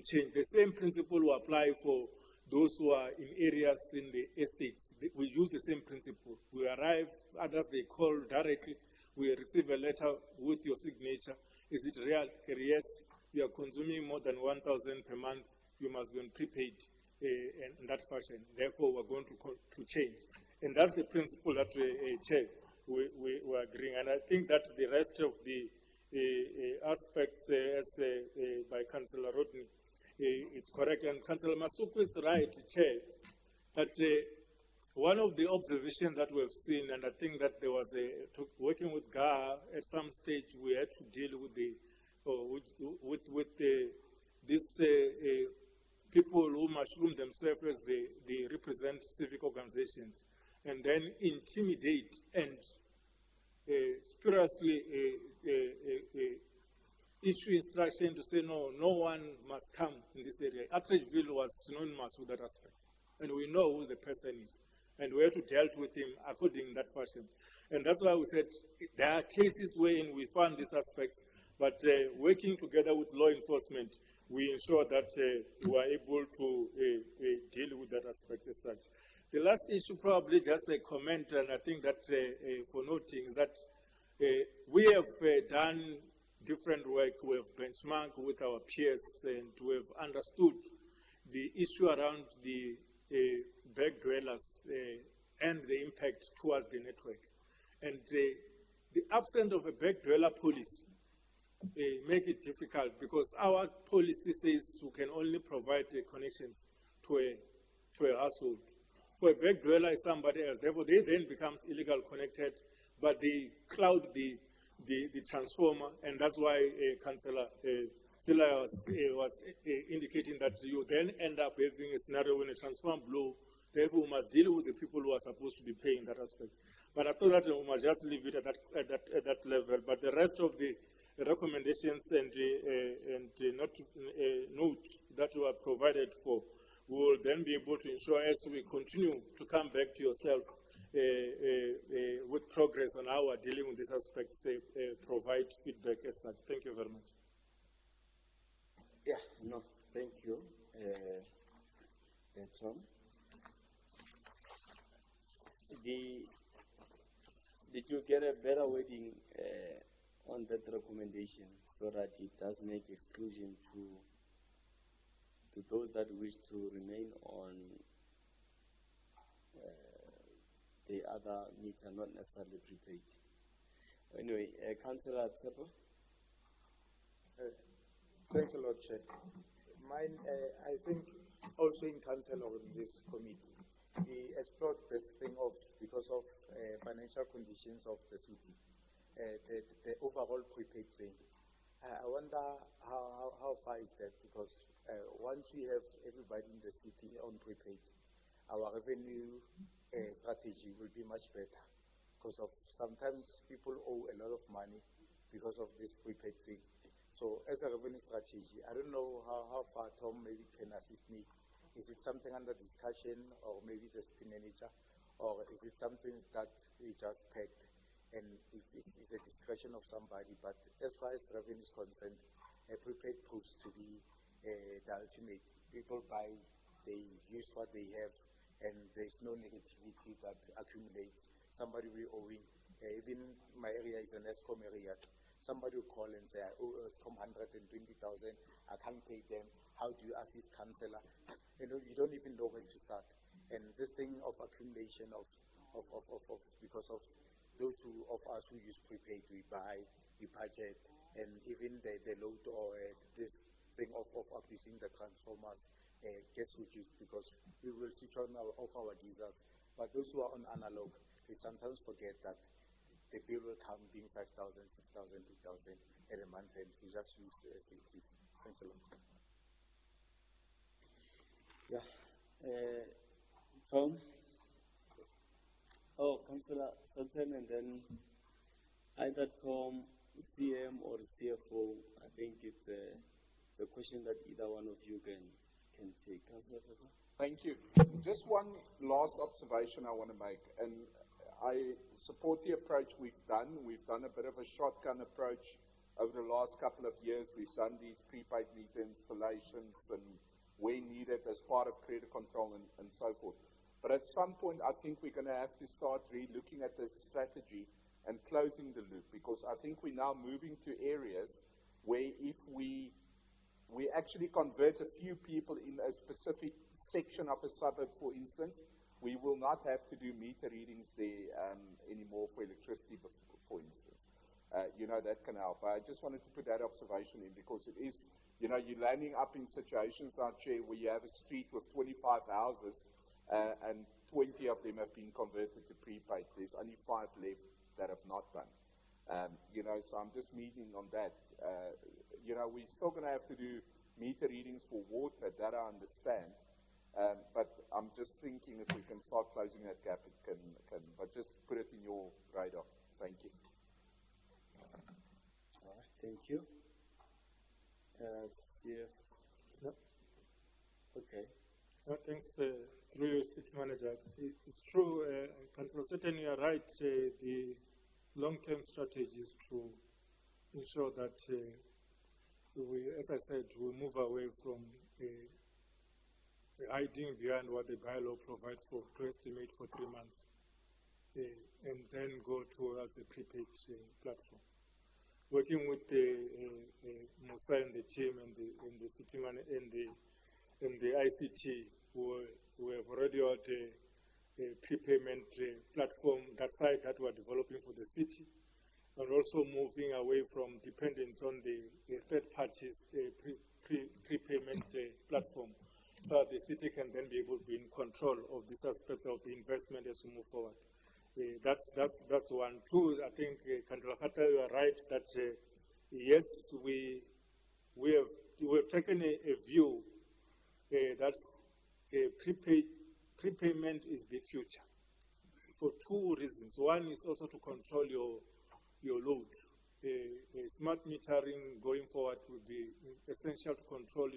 change. The same principle will apply for those who are in areas in the estates. We use the same principle. We arrive, others they call directly, we receive a letter with your signature. Is it real? Yes, you are consuming more than 1,000 per month, you must be on prepaid in that fashion. Therefore, we're going to change. And that's the principle that we're agreeing. And I think that the rest of the aspects as by Councillor Rodney, it's correct. And Councillor Masuku is right, Chair, that one of the observations that we've seen, and I think that there was working with GA at some stage, we had to deal with these people who mushroom themselves as they represent civic organizations, and then intimidate and spuriously issue instruction to say, no one must come in this area. Attridgeville was synonymous with that aspect, and we know who the person is, and we have to deal with him according to that fashion. And that's why we said there are cases wherein we found these aspects, but working together with law enforcement, we ensure that we are able to deal with that aspect as such. The last issue, probably just a comment, and I think that for noting, is that we have done different work. We have benchmarked with our peers, and we have understood the issue around the back dwellers and the impact towards the network. And the absence of a back dweller policy make it difficult, because our policy says we can only provide connections to a household. For a back dweller is somebody else. Therefore, they then becomes illegal connected, but they cloud the transformer, and that's why Councillor Sila was indicating that you then end up having a scenario when a transformer blows. Therefore, we must deal with the people who are supposed to be paying that aspect. But I thought that we must just leave it at that level. But the rest of the recommendations and notes that were provided for, we will then be able to ensure, as we continue to come back to yourself with progress on how we're dealing with these aspects, provide feedback as such. Thank you very much. Yeah, no, thank you, Tom. Did you get a better wording on that recommendation so that it does make exclusion to those that wish to remain on the other meter, not necessarily prepaid? Anyway, Councillor Tsepo. Thanks a lot, Chair. Mine, I think also in council or in this committee, we explored this thing of, because of financial conditions of the city, the overall prepaid thing. I wonder how far is that, because once we have everybody in the city on prepaid, our revenue strategy will be much better. because of sometimes people owe a lot of money because of this prepaid thing. So as a revenue strategy, I don't know how far Tom maybe can assist me. Is it something under discussion, or maybe the city manager, or is it something that we just pegged and it's a discretion of somebody? But as far as revenue is concerned, a prepaid proves to be the ultimate. People buy, they use what they have, and there's no negativity that accumulates. Somebody will owing, even my area is an ESCOM area. Somebody will call and say, I owe ESCOM 120,000, I can't pay them. How do you assist councillor? You don't even know where to start. And this thing of accumulation because of those of us who use prepaid, we buy, we budget, and even the load or this thing of abusing the transformers gets reduced because we will switch on off our geysers. But those who are on analog, they sometimes forget that the bill will come being 5,000, 6,000, 8,000 in a month, and we just use the SATs. Thanks a lot. Yeah. Tom? Oh, Councillor Sutton, and then either Tom, CM, or CFO. I think it's a question that either one of you can take. Councillor Sutton? Thank you. Just one last observation I want to make, and I support the approach we've done. We've done a bit of a shotgun approach over the last couple of years. We've done these prepaid meter installations and where needed as part of credit control and so forth. But at some point, I think we're going to have to start re-looking at this strategy and closing the loop, because I think we're now moving to areas where if we actually convert a few people in a specific section of a suburb, for instance, we will not have to do meter readings there anymore for electricity, for instance. That can help. I just wanted to put that observation in because it is, you're landing up in situations, Chair, where you have a street with 25 houses and 20 of them have been converted to prepaid. There's only 5 left that have not done. So I'm just meeting on that. We're still going to have to do meter readings for water, that I understand. But I'm just thinking if we can start closing that gap, it can, but just put it in your radar. Thank you. All right, thank you. CF. Yep. Okay. Thanks, through your city manager. It's true, Councillor Sutton, you are right. The long-term strategy is to ensure that we, as I said, we move away from hiding behind what the bylaw provides for to estimate for 3 months, and then go towards a prepaid platform. Working with Musa and the team and the city and the ICT, we have already got a prepayment platform that side that we are developing for the city, and also moving away from dependence on the third parties prepayment platform, so that the city can then be able to be in control of these aspects of the investment as we move forward. That's one. Two, I think, Kandra, you are right that yes, we have taken a view that prepayment is the future for 2 reasons. One is also to control your load. Smart metering going forward will be essential to control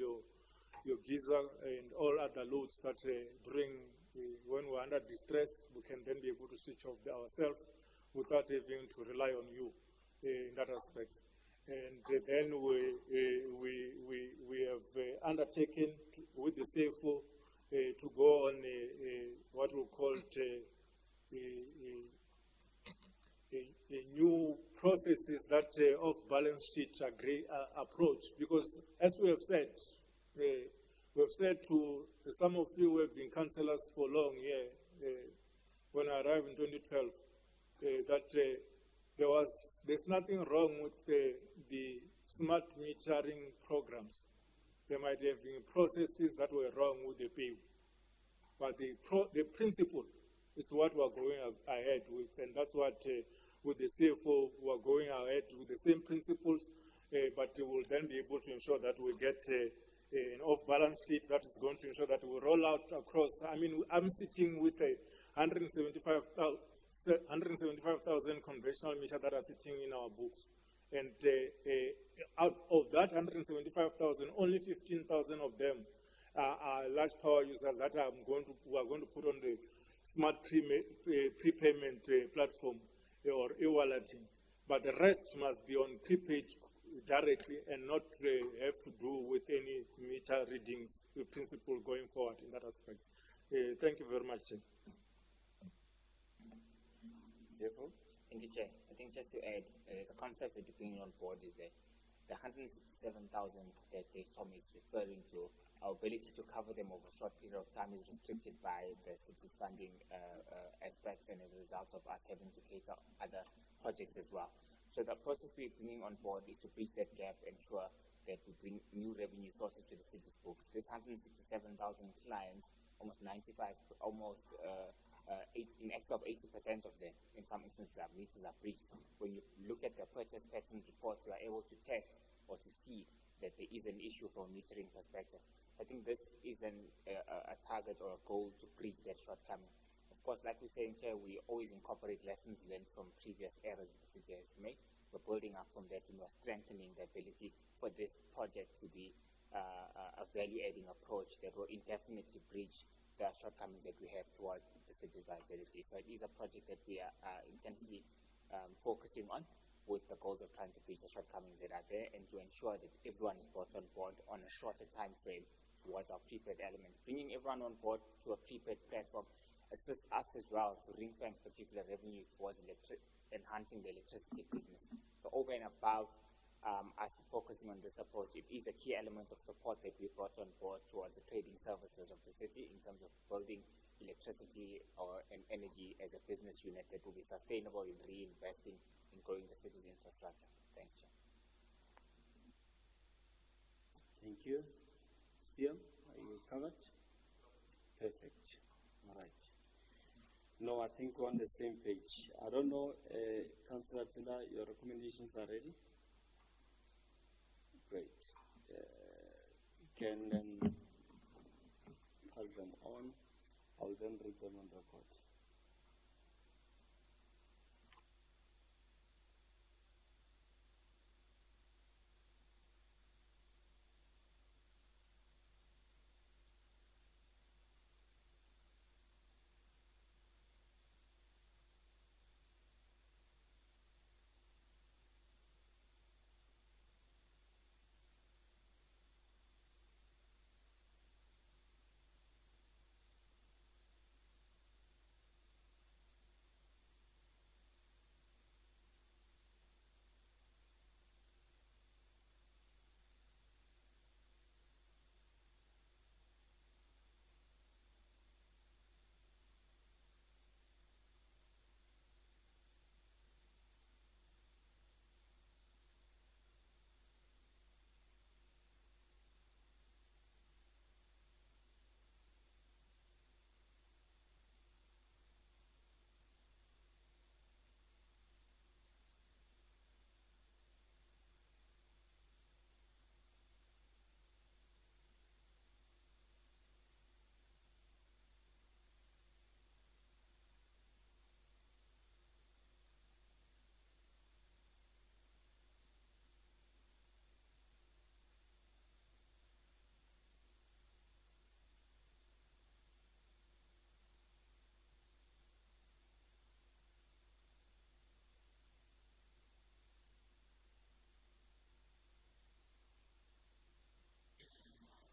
your geyser and all other loads that bring. When we're under distress, we can then be able to switch off ourselves without having to rely on you in that aspect. And then we have undertaken with the CFO to go on what we call a new processes that off-balance sheet approach. Because as we have said, to some of you who have been councillors for long here, when I arrived in 2012, that there's nothing wrong with the smart metering programs. There might have been processes that were wrong with the bill. But the principle is what we're going ahead with, and that's what with the CFO we're going ahead with the same principles, but we will then be able to ensure that we get an off-balance sheet that is going to ensure that we roll out across. I mean, I'm sitting with 175,000 conventional meters that are sitting in our books. And out of that 175,000, only 15,000 of them are large power users that we are going to put on the smart prepayment platform or e-walleting. But the rest must be on prepaid directly and not have to do with any meter readings principle going forward in that aspect. Thank you very much. CFO? Thank you, Chair. I think just to add, the concept that you're bringing on board is that the 167,000 that Tom is referring to, our ability to cover them over a short period of time is restricted by the city's funding aspects, and as a result of us having to cater other projects as well. So the process we're bringing on board is to bridge that gap, ensure that we bring new revenue sources to the city's books. This 167,000 clients, almost 95, in excess of 80% of them, in some instances, our meters are breached. When you look at the purchase pattern reports, you are able to test or to see that there is an issue from a metering perspective. I think this is a target or a goal to bridge that shortcoming. Of course, like we say in Chair, we always incorporate lessons learned from previous errors the city has made. We're building up from that, and we're strengthening the ability for this project to be a value-adding approach that will indefinitely bridge the shortcomings that we have towards the city's viability. So it is a project that we are intensely focusing on, with the goals of trying to bridge the shortcomings that are there and to ensure that everyone is brought on board on a shorter time frame towards our prepaid element. Bringing everyone on board to a prepaid platform assists us as well to ring-fence particular revenue towards enhancing the electricity business. So over and above us focusing on this approach, it is a key element of support that we brought on board towards the trading services of the city in terms of building electricity and energy as a business unit that will be sustainable in reinvesting in growing the city's infrastructure. Thanks, Chair. Thank you. Siam, are you covered? Perfect. All right. No, I think we're on the same page. I don't know, Councillor Tina, your recommendations are ready? Great. Can then pass them on. I'll then read them on record.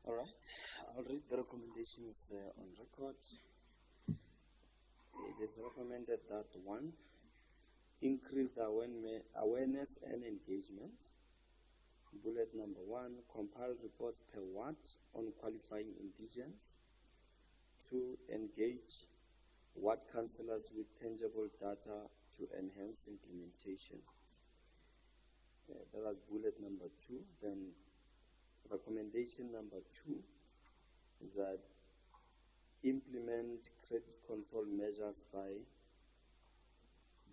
All right, I'll read the recommendations on record. It is recommended that 1, increase the awareness and engagement. Bullet number 1, compile reports per watt on qualifying indigents. 2, engage watt councillors with tangible data to enhance implementation. That was bullet number 2. Then recommendation number 2 is that implement credit control measures by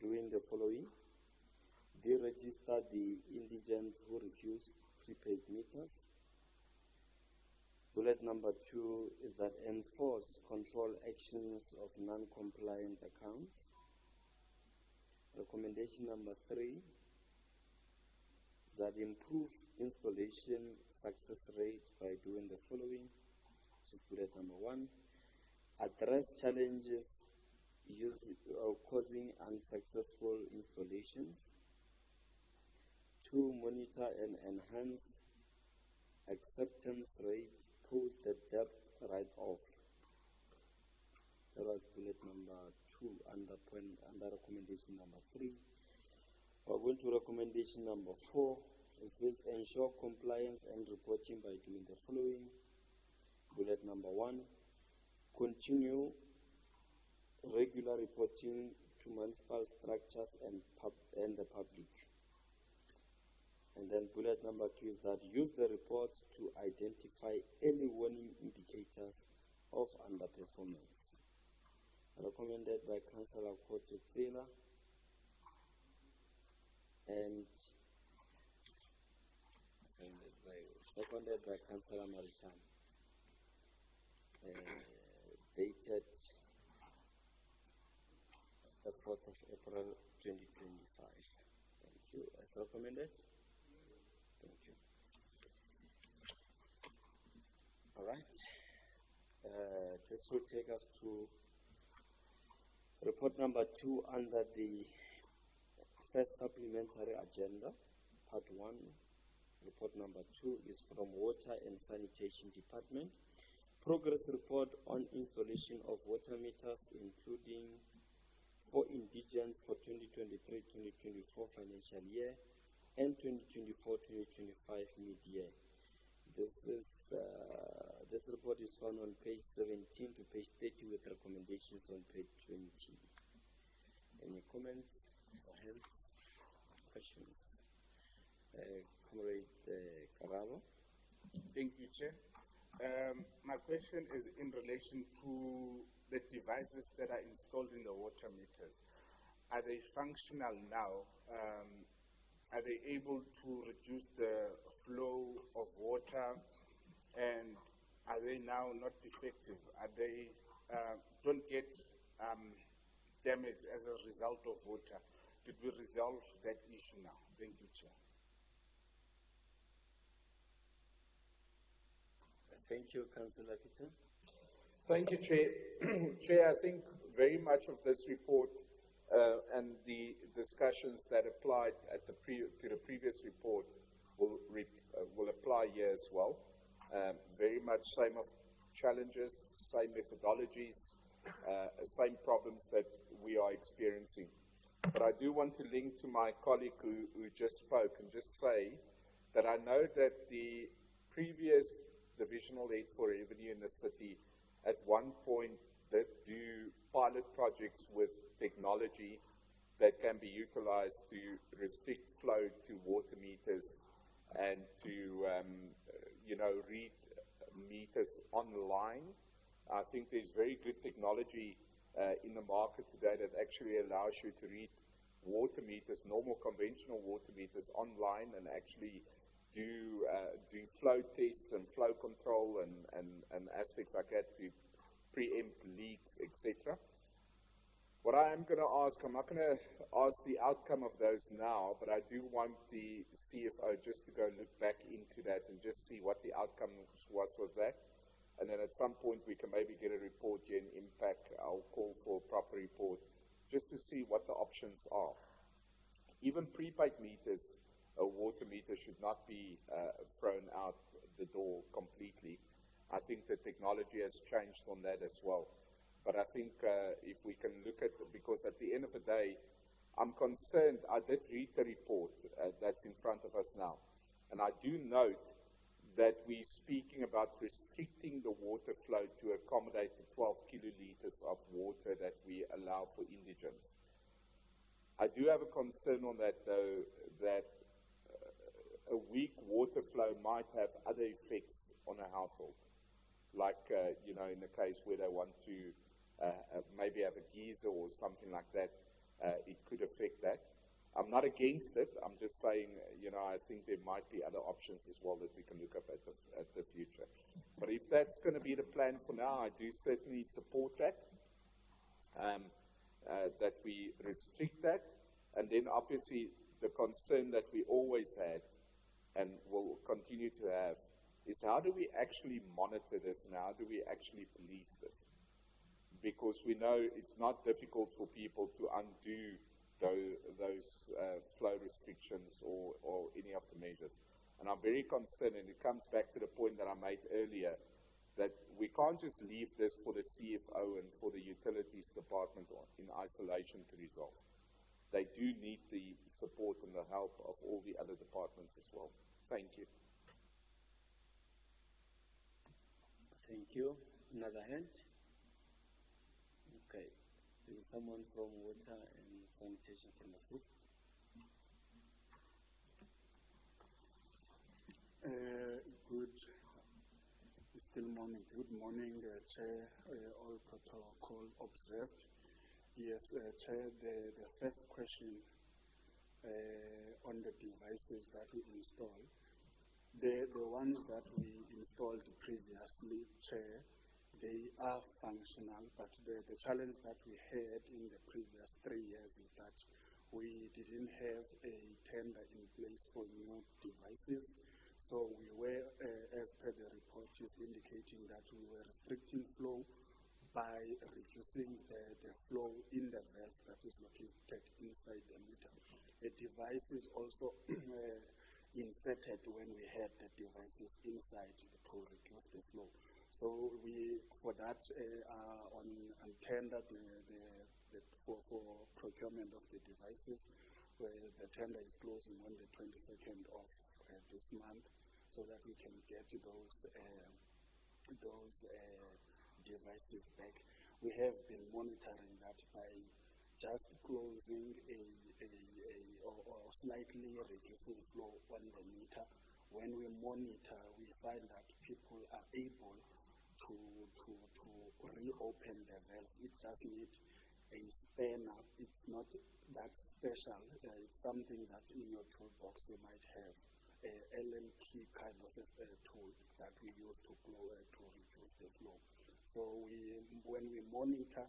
doing the following: deregister the indigents who refuse prepaid meters. Bullet number 2 is that enforce control actions of non-compliant accounts. Recommendation number 3 is that improve installation success rate by doing the following, which is bullet number 1. Address challenges causing unsuccessful installations. 2, monitor and enhance acceptance rates post the debt write-off. That was bullet number 2 under recommendation number 3. We're going to recommendation number 4. It says ensure compliance and reporting by doing the following. Bullet number 1, continue regular reporting to municipal structures and the public. And then bullet number 2 is that use the reports to identify early warning indicators of underperformance. Recommended by Councillor Kotutsela and seconded by Councillor Marichan. Dated the 4th of April 2025. Thank you. As recommended. Thank you. All right. This will take us to report number 2 under the first supplementary agenda, part 1. Report number 2 is from Water and Sanitation Department. Progress report on installation of water meters, including for indigents for 2023-2024 financial year and 2024-2025 mid-year. This report is found on page 17 to page 30 with recommendations on page 20. Any comments, comments, questions? Comrade Karabo. Thank you, Chair. My question is in relation to the devices that are installed in the water meters. Are they functional now? Are they able to reduce the flow of water? And are they now not defective? Are they don't get damage as a result of water? Did we resolve that issue now? Thank you, Chair. Thank you, Councillor Peter. Thank you, Chair. Chair, I think very much of this report and the discussions that applied at to the previous report will apply here as well. Very much same of challenges, same methodologies, same problems that we are experiencing. But I do want to link to my colleague who just spoke and just say that I know that the previous divisional head for revenue in the city at one point did do pilot projects with technology that can be utilized to restrict flow to water meters and to, read meters online. I think there's very good technology in the market today that actually allows you to read water meters, normal conventional water meters online and actually do flow tests and flow control and aspects like that to preempt leaks, etc. What I am going to ask, I'm not going to ask the outcome of those now, but I do want the CFO just to go look back into that and just see what the outcome was with that. And then at some point we can maybe get a report here in impact. I'll call for a proper report just to see what the options are. Even prepaid meters, a water meter should not be thrown out the door completely. I think the technology has changed on that as well. But I think if we can look at, because at the end of the day, I'm concerned, I did read the report that's in front of us now. And I do note that we're speaking about restricting the water flow to accommodate the 12 kiloliters of water that we allow for indigents. I do have a concern on that, though, that a weak water flow might have other effects on a household. Like, in the case where they want to maybe have a geyser or something like that, it could affect that. I'm not against it. I'm just saying, I think there might be other options as well that we can look up at the future. But if that's going to be the plan for now, I do certainly support that. That we restrict that, and then obviously the concern that we always had and will continue to have is how do we actually monitor this and how do we actually police this? Because we know it's not difficult for people to undo those flow restrictions or any of the measures. And I'm very concerned, and it comes back to the point that I made earlier, that we can't just leave this for the CFO and for the utilities department in isolation to resolve. They do need the support and the help of all the other departments as well. Thank you. Thank you. Another hand? Okay. Maybe someone from water and sanitation can assist. Still morning. Good morning, Chair. All protocol observed. Yes, Chair, the first question on the devices that we install, the ones that we installed previously, Chair, they are functional, but the challenge that we had in the previous 3 years is that we didn't have a tender in place for new devices. So we were, as per the report, is indicating that we were restricting flow by reducing the flow in the valve that is located inside the meter. A device is also inserted when we had the devices inside to reduce the flow. So we, for that, on tender for procurement of the devices, where the tender is closing on the 22nd of this month, so that we can get those devices back. We have been monitoring that by just closing or slightly reducing flow on the meter. When we monitor, we find that people are able to reopen the valve. It just needs a spanner. It's not that special. It's something that in your toolbox you might have. Allen key kind of a tool that we use to reduce the flow. So when we monitor,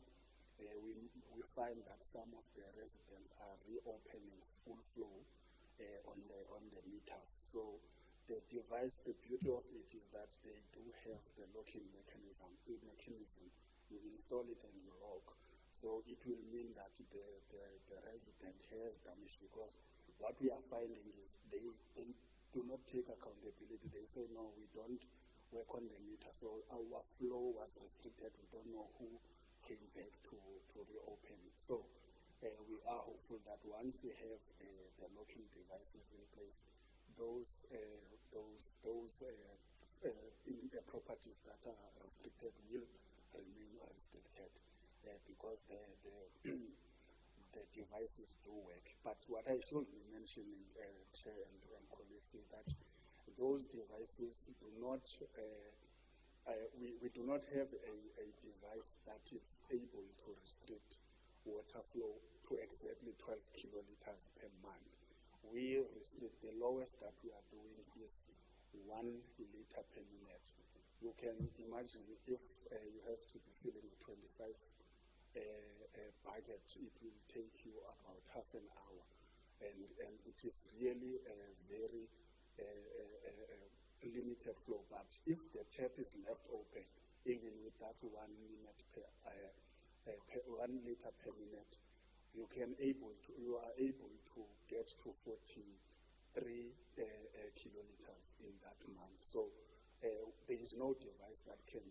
we find that some of the residents are reopening full flow on the meters. So the device, the beauty of it is that they do have the locking mechanism. You install it and you lock. So it will mean that the resident has damage, because what we are finding is they do not take accountability. They say, no, we don't work on the meter. So our flow was restricted. We don't know who came back to reopen it. So we are hopeful that once we have the locking devices in place, those properties that are restricted will remain restricted, because the devices do work. But what I should be mentioning, Chair and colleagues, is that those devices do not, we do not have a device that is able to restrict water flow to exactly 12 kiloliters per month. We restrict, the lowest that we are doing is 1 liter per minute. You can imagine if you have to be filling a 25 bucket, it will take you about half an hour. And it is really a very limited flow. But if the tap is left open, even with that 1 minute per 1 liter per minute, you are able to get to 43 kiloliters in that month. So there is no device that can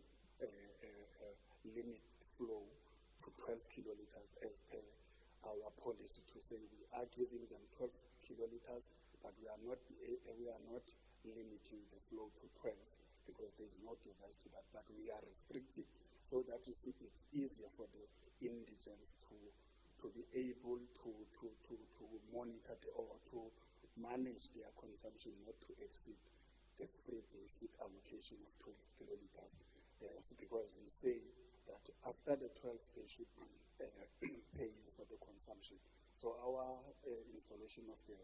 limit flow to 12 kiloliters as per our policy, to say we are giving them 12 kiloliters, but we are not limiting the flow to 12, because there is no device to that, but we are restricting, so that it's easier for the indigents to be able to monitor or to manage their consumption, not to exceed the free basic allocation of 12 kiloliters. Because we say that after the 12, they should be paying for the consumption. So our installation of the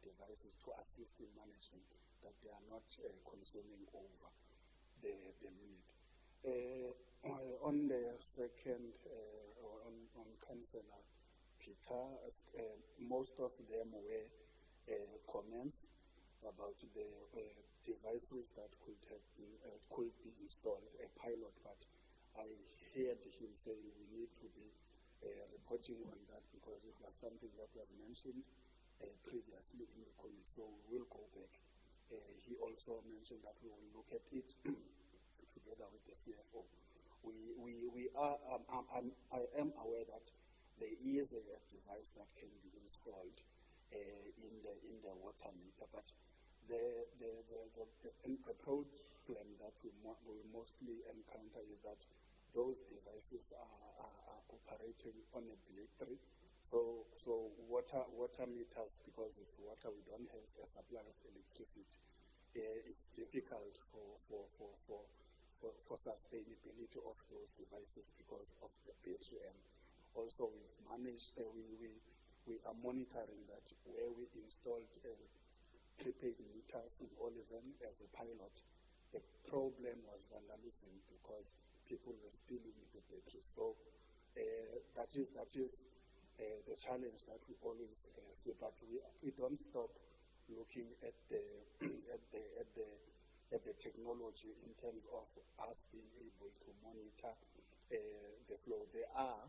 devices to assist in managing that they are not consuming over the limit. On the second, or on Councillor Peter, most of them were comments about the devices that could have been could be installed, a pilot. But I heard him saying we need to be reporting on that because it was something that was mentioned previously in the committee. So we will go back. He also mentioned that we will look at it together with the CFO. We are. I am aware that there is a device that can be installed in the water meter, but the problem that we mostly encounter is that those devices are operating on a battery. So water meters, because it's water, we don't have a supply of electricity. It's difficult for sustainability of those devices because of the battery. And also we've managed, we are monitoring that where we installed prepaid meters in Oliven as a pilot. The problem was vandalism because people were stealing the batteries. So that is the challenge that we always see, but we don't stop looking at the technology in terms of us being able to monitor the flow. There are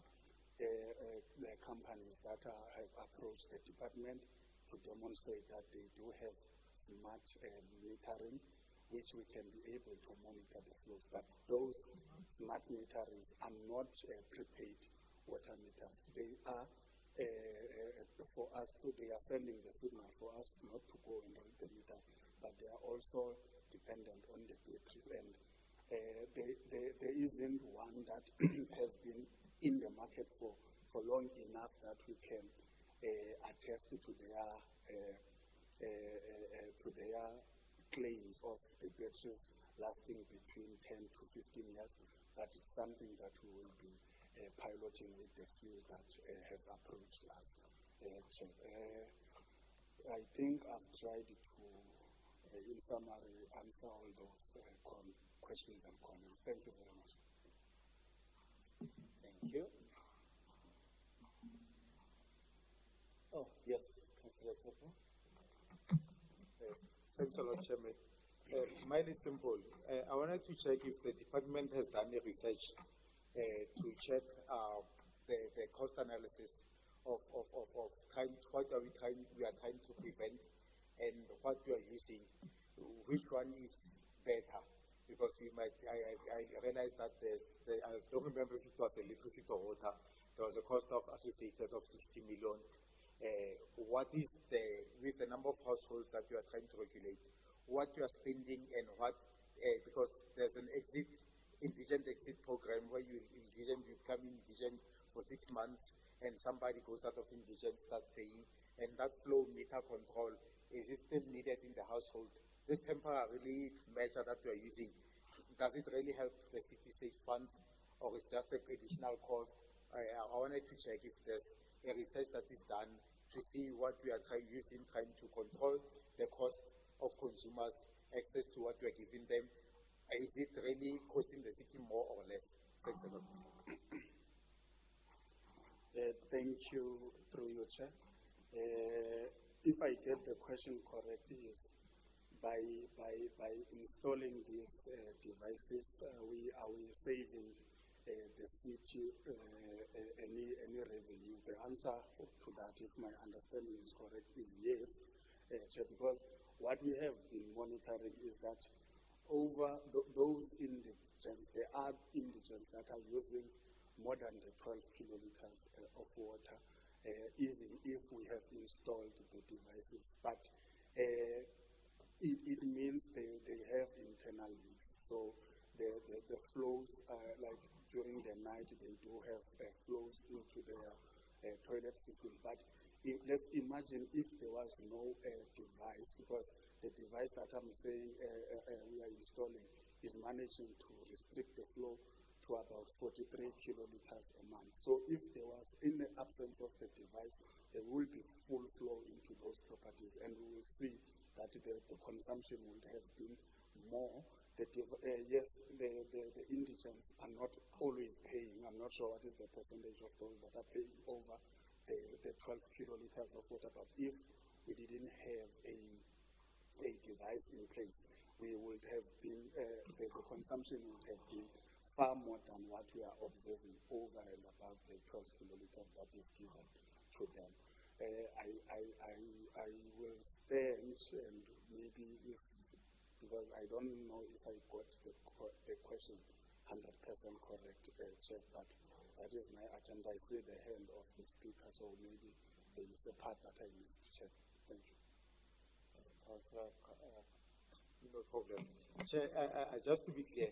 the companies that have approached the department to demonstrate that they do have smart metering, which we can be able to monitor the flows. But those smart meterings are not prepaid water meters. They are for us to, they are sending the signal for us not to go and read the meter, but they are also dependent on the battery. And there isn't one that has been in the market for long enough that we can attest to their claims of the batteries lasting between 10 to 15 years, but it's something that we will be piloting with the few that have approached us. I think I've tried to, in summary, answer all those questions and comments. Thank you very much. Thank you. Oh, yes, Councillor Tsepo. Thanks a lot, Chairman. Mine is simple. I wanted to check if the department has done a research to check the cost analysis of what we are trying to prevent and what we are using, which one is better. Because we might, I realized that I don't remember if it was electricity or water, there was a cost of associated of 60 million. What is with the number of households that you are trying to regulate, what you are spending and what, because there's an indigent exit program where you become indigent for 6 months and somebody goes out of indigent, starts paying, and that flow meter control, is it still needed in the household? This temporary measure that we are using, does it really help the city save funds, or is just an additional cost? I wanted to check if there's a research that is done to see what we are trying to control the cost of consumers' access to what we are giving them. Is it really costing the city more or less? Thanks a lot. Thank you, through your chair. If I get the question correctly, is by installing these devices, are we saving the city any revenue? The answer to that, if my understanding is correct, is yes, Chair, because what we have been monitoring is that over those indigents, there are indigents that are using more than the 12 kiloliters of water, even if we have installed the devices. But it means they have internal leaks. So the flows, like during the night, they do have flows into their toilet system. But let's imagine if there was no device, because the device that I'm saying we are installing is managing to restrict the flow to about 43 kiloliters a month. So if there was, in the absence of the device, there will be full flow into those properties, and we will see that the consumption would have been more yes, the indigents are not always paying. I'm not sure what is the percentage of those that are paying over the 12 kiloliters of water, but if we didn't have a device in place, we would have been, the consumption would have been far more than what we are observing over and above the 12 kiloliters that is given to them. I will stand and maybe because I don't know if I got the question 100% correct, Chair, but that is my agenda. I see the hand of the speaker, so maybe there is a part that I missed, Chair. Thank you. No problem. Chair, just to be clear,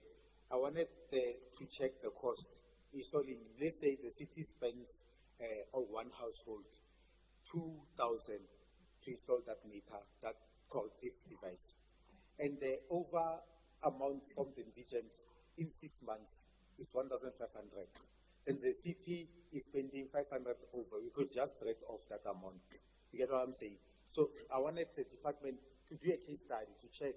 I wanted to check the cost installing. Let's say the city spends on one household 2,000 to install that meter, that called device, and the over amount from the indigents in 6 months is 1,500. And the city is spending 500 over. We could just write off that amount. You get what I'm saying? So I wanted the department to do a case study to check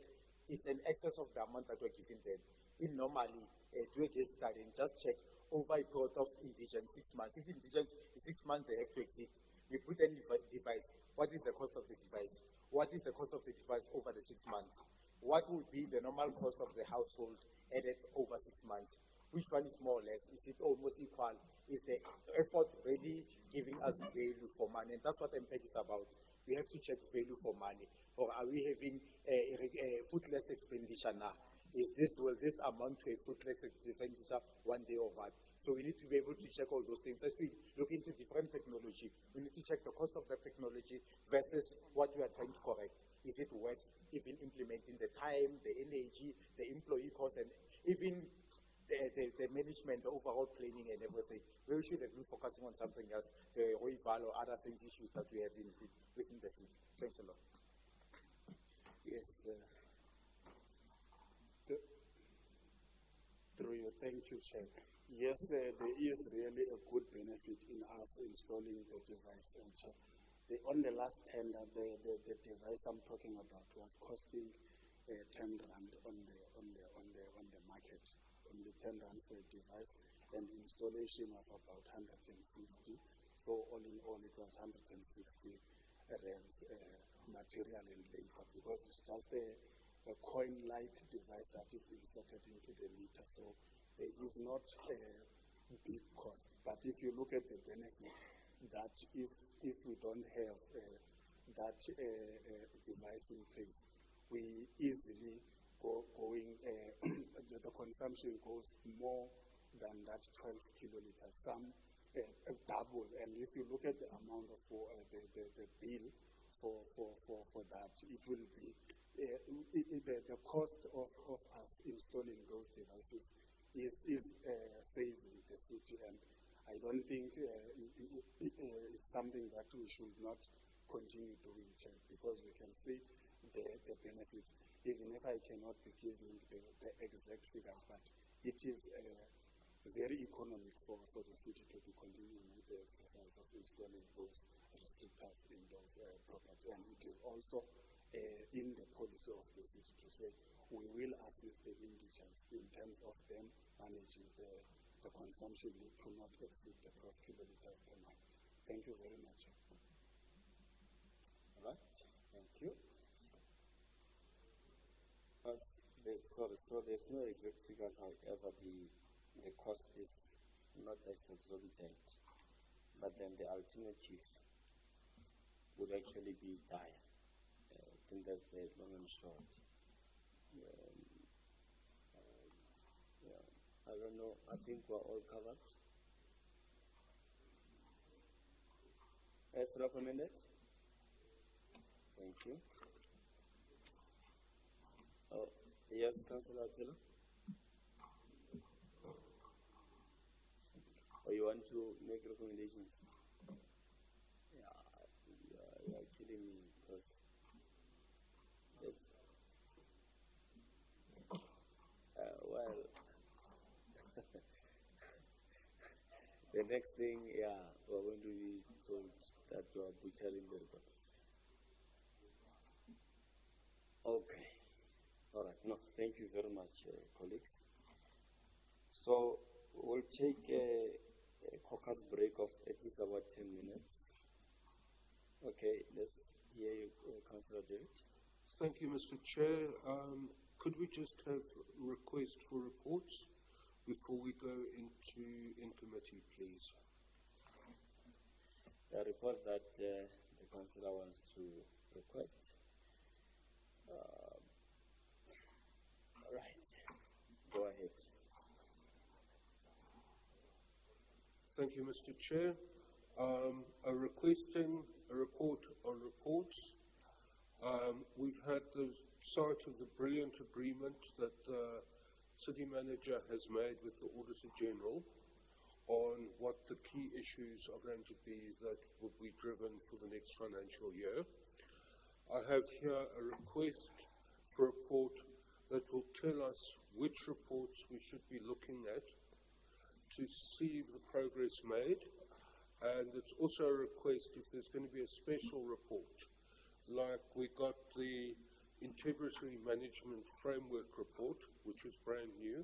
is an excess of the amount that we're giving them. In normally, do a case study and just check over a period of indigents 6 months. If indigents in 6 months they have to exit, we put any device. What is the cost of the device? What is the cost of the device over the 6 months? What would be the normal cost of the household added over 6 months? Which one is more or less? Is it almost equal? Is the effort really giving us value for money? And that's what MPEG is about. We have to check value for money. Or are we having a footless expenditure now? Will this amount to a footless expenditure one day or what? So we need to be able to check all those things. As we look into different technology, we need to check the cost of the technology versus what we are trying to correct. Is it worth even implementing the time, the energy, the employee cost, and even the management, the overall planning and everything? We should have been focusing on something else, the Royval or other things, issues that we have within the city. Thanks a lot. Yes, through you, thank you, Chair. Yes, there is really a good benefit in us installing the device. And on the last tender, the device I'm talking about was costing 10 rand on the market, only 10 rand for a device, and installation was about 150. So all in all, it was 160 rands material and labor, because it's just a coin-like device that is inserted into the meter. So there is not a big cost. But if you look at the benefit, that if we don't have that device in place, we easily going the consumption goes more than that 12 kiloliters, some double. And if you look at the amount of the bill for that, it will be the cost of us installing those devices is saving the city, and I don't think it's something that we should not continue doing, because we can see the benefits, even if I cannot be giving the exact figures, but it is very economic for the city to be continuing with the exercise of installing those restrictors in those properties. And it is also in the policy of the city to say we will assist the indigents in terms of them managing the consumption to not exceed the 12 kiloliters per month. Thank you very much. All right, thank you. So there's no exact figures, however, the cost is not as exorbitant, but then the alternative would actually be dire. I think that's the long and short. I don't know, I think we're all covered. As recommended? Thank you. Oh, yes, Councillor Attila? Or you want to make recommendations? Yeah, you're killing me, because it's well, the next thing, we're going to be told that you are butchering the report. Okay. All right, no, thank you very much, colleagues. So we'll take a caucus break of at least about 10 minutes. Okay, let's hear you, Councillor David. Thank you, Mr. Chair. Could we just have a request for reports before we go in committee, please? The report that the councillor wants to request. Right, go ahead. Thank you, Mr. Chair. Requesting a report on reports. We've had the sight of the brilliant agreement that the City Manager has made with the Auditor General on what the key issues are going to be that will be driven for the next financial year. I have here a request for a report that will tell us which reports we should be looking at to see the progress made. And it's also a request if there's going to be a special report, like we got the Integrity Management Framework report, which is brand new.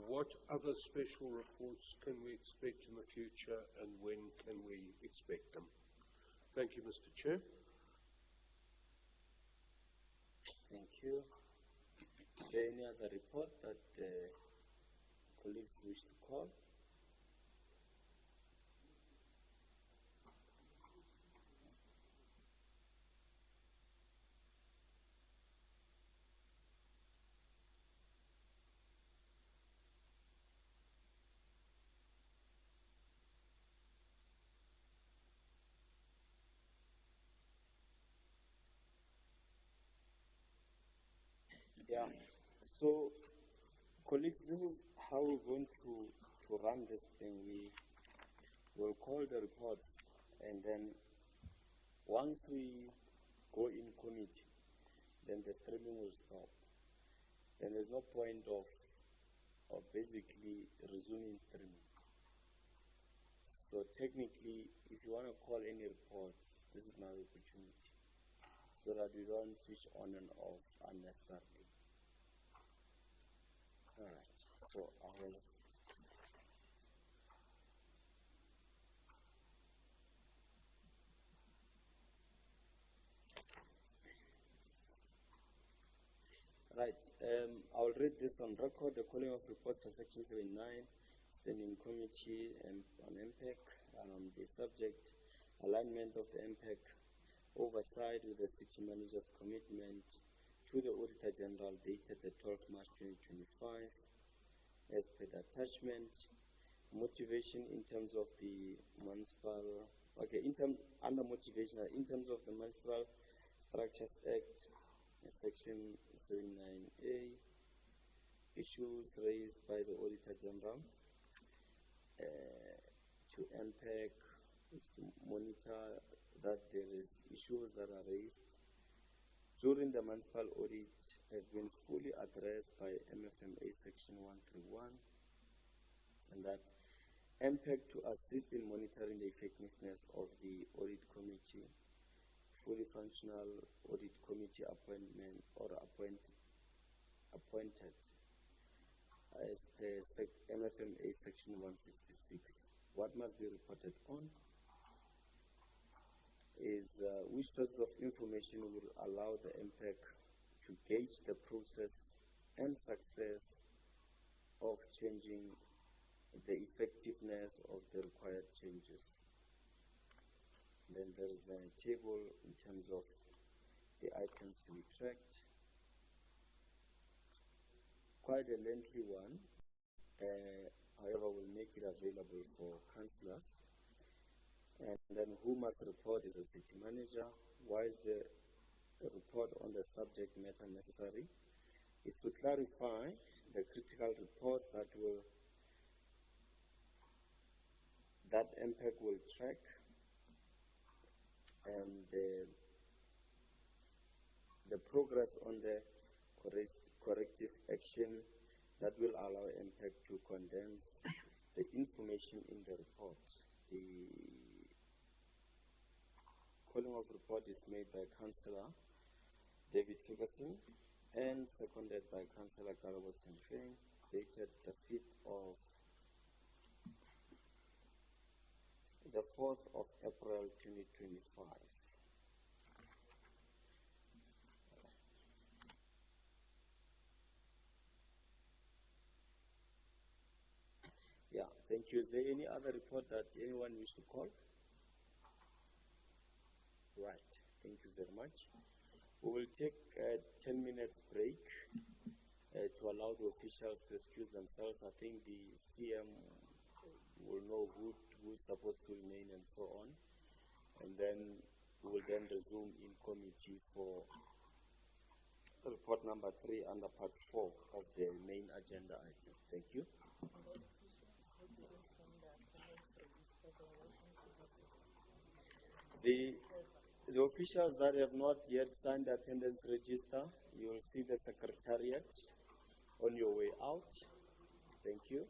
What other special reports can we expect in the future, and when can we expect them? Thank you, Mr. Chair. Thank you. Is there any other report that colleagues wish to call? Yeah, so colleagues, this is how we're going to run this thing. We will call the reports, and then once we go in committee, then the streaming will stop. Then there's no point of basically resuming streaming. So technically, if you want to call any reports, this is now the opportunity, so that we don't switch on and off unnecessarily. All right, so I will. Right, I'll read this on record. The calling of reports for Section 79, Standing Committee and on MPEC. The subject, alignment of the MPEC oversight with the City Manager's commitment to the Auditor General dated the 12th March 2025, as per the attachment. Motivation in terms of the municipal, under motivation, in terms of the Municipal Structures Act, Section 79A, issues raised by the Auditor General to MPEC is to monitor that there is issues that are raised during the municipal audit have been fully addressed by MFMA Section 131, and that MPEC to assist in monitoring the effectiveness of the audit committee, fully functional audit committee appointment or appointed as per MFMA Section 166. What must be reported on is which sources of information will allow the MPEC to gauge the process and success of changing the effectiveness of the required changes. Then there is the table in terms of the items to be tracked. Quite a lengthy one, however, we'll make it available for councillors. And then who must report is the City Manager. Why is the report on the subject matter necessary? Is to clarify the critical reports that MPEC will track, and the progress on the corrective action that will allow MPEC to condense the information in the report. The calling of report is made by Councillor David Ferguson, and seconded by Councillor Karabo Sentreng, dated the 4th of April 2025. Yeah, thank you. Is there any other report that anyone wish to call? Right, thank you very much. We will take a 10 minutes break to allow the officials to excuse themselves. I think the CM will know who's supposed to remain and so on. And then we will then resume in committee for report number 3 under part 4 of the main agenda item. Thank you. The officials that have not yet signed the attendance register, you will see the secretariat on your way out. Thank you.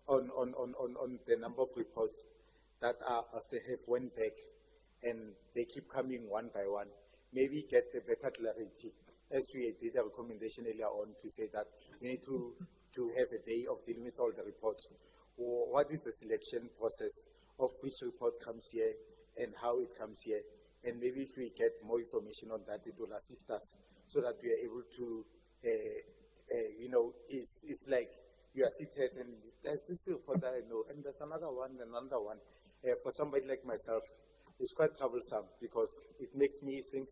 on the number of reports that are, as they have went back, and they keep coming one by one. Maybe get a better clarity, as we did a recommendation earlier on to say that we need to have a day of dealing with all the reports. Or what is the selection process of which report comes here and how it comes here? And maybe if we get more information on that, it will assist us so that we are able to, it's like you are seated and this report that I know, and there's another one. For somebody like myself, it's quite troublesome because it makes me think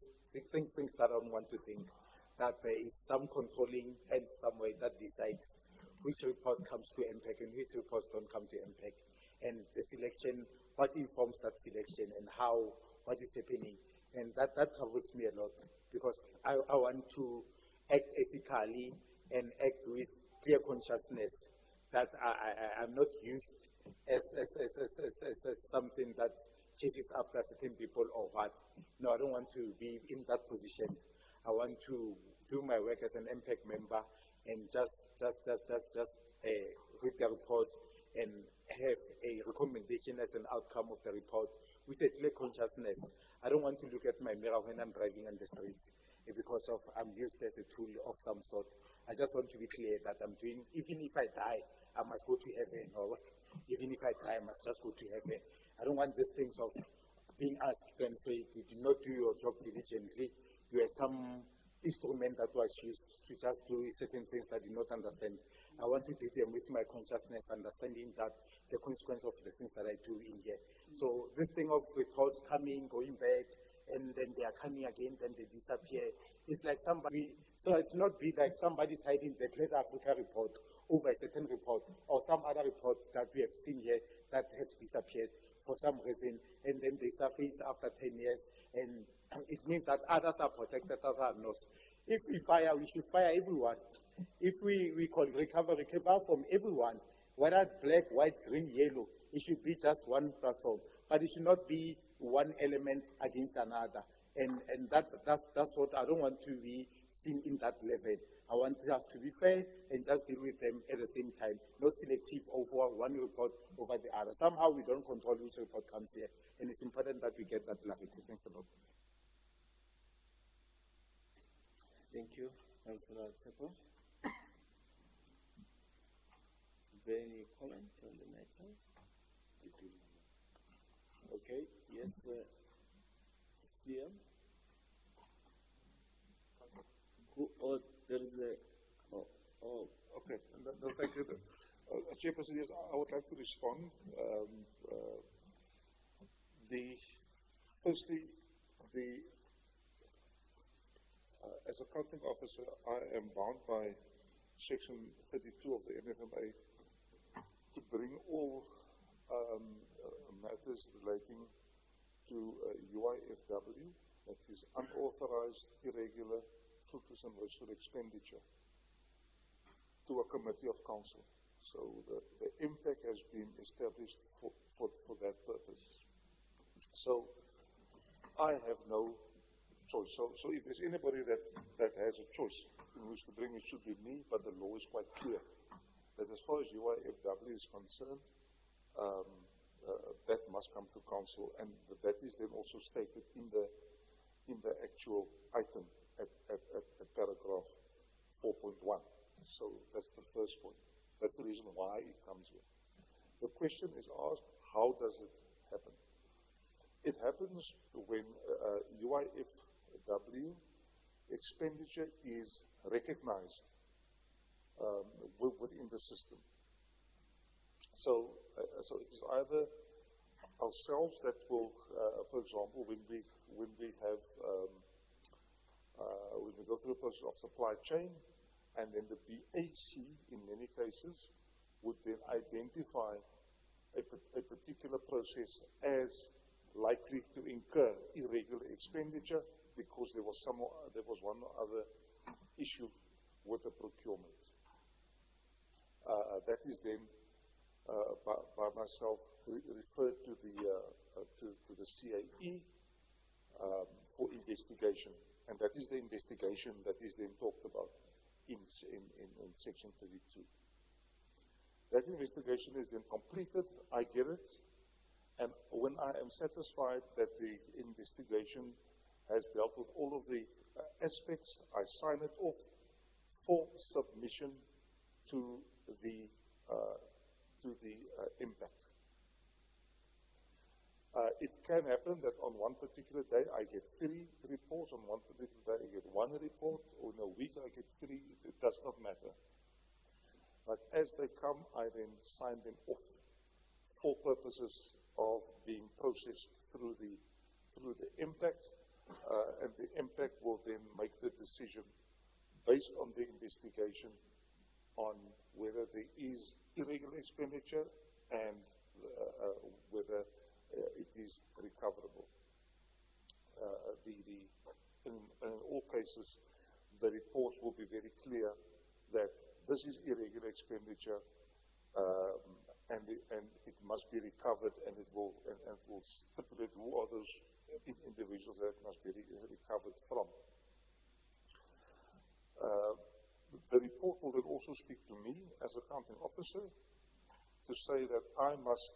things that I don't want to think. That there is some controlling and some way that decides which report comes to MPEC and which reports don't come to MPEC. And the selection, what informs that selection and how, what is happening. And that troubles me a lot because I want to act ethically and act with clear consciousness that I'm not used as something that chases after certain people or what. No, I don't want to be in that position. I want to do my work as an MPEC member and just read the report and have a recommendation as an outcome of the report with a clear consciousness. I don't want to look at my mirror when I'm driving on the streets because I'm used as a tool of some sort. I just want to be clear that I'm doing, even if I die, I must go to heaven, or even if I die, I must just go to heaven. I don't want these things of being asked and say, did you not do your job diligently? You have some instrument that was used to just do certain things that I did not understand. I want to do them with my consciousness, understanding that the consequence of the things that I do in here. So this thing of reports coming, going back, and then they are coming again, then they disappear. It's like somebody, so it's not be like somebody's hiding the Great Africa report over a certain report or some other report that we have seen here that have disappeared for some reason, and then they surface after 10 years, and it means that others are protected, others are not. If we fire, we should fire everyone. If we can recover from everyone, whether black, white, green, yellow, it should be just one platform. But it should not be one element against another. And that's what I don't want to be seen in that level. I want us to be fair and just deal with them at the same time, not selective over one report over the other. Somehow we don't control which report comes here, and it's important that we get that clarity. Thanks a lot. Thank you, Councillor Tsepo. Is there any comment on the matter? Okay, yes, CM. Oh, there is a, Okay, no, thank you. Chairperson, yes, I would like to respond. Firstly, as a accounting officer, I am bound by Section 32 of the NFMA to bring all matters relating to UIFW, that is unauthorized, irregular, fruitless and wasteful expenditure, to a committee of council. So the impact has been established for that purpose. So I have no choice. So if there's anybody that has a choice in which to bring, it should be me, but the law is quite clear that as far as UIFW is concerned, that must come to council, and that is then also stated in the actual item at paragraph 4.1. So that's the first point. That's the reason why it comes here. The question is asked, how does it happen? It happens when UIFW expenditure is recognized within the system. So it is either ourselves that will, for example, when we go through a process of supply chain, and then the BAC, in many cases, would then identify a particular process as likely to incur irregular expenditure because there was one or other issue with the procurement. That is then by myself referred to the CAE for investigation, and that is the investigation that is then talked about in Section 32. That investigation is then completed, I get it, and when I am satisfied that the investigation has dealt with all of the aspects, I sign it off for submission to the impact. It can happen that on one particular day I get 3 reports, on one particular day I get 1 report, or in a week I get 3, it does not matter. But as they come, I then sign them off for purposes of being processed through the impact, and the impact will then make the decision based on the investigation on whether there is irregular expenditure and whether it is recoverable. In all cases, the reports will be very clear that this is irregular expenditure, and it must be recovered, and it will stipulate who are those individuals that it must be recovered from. The report will then also speak to me as accounting officer to say that I must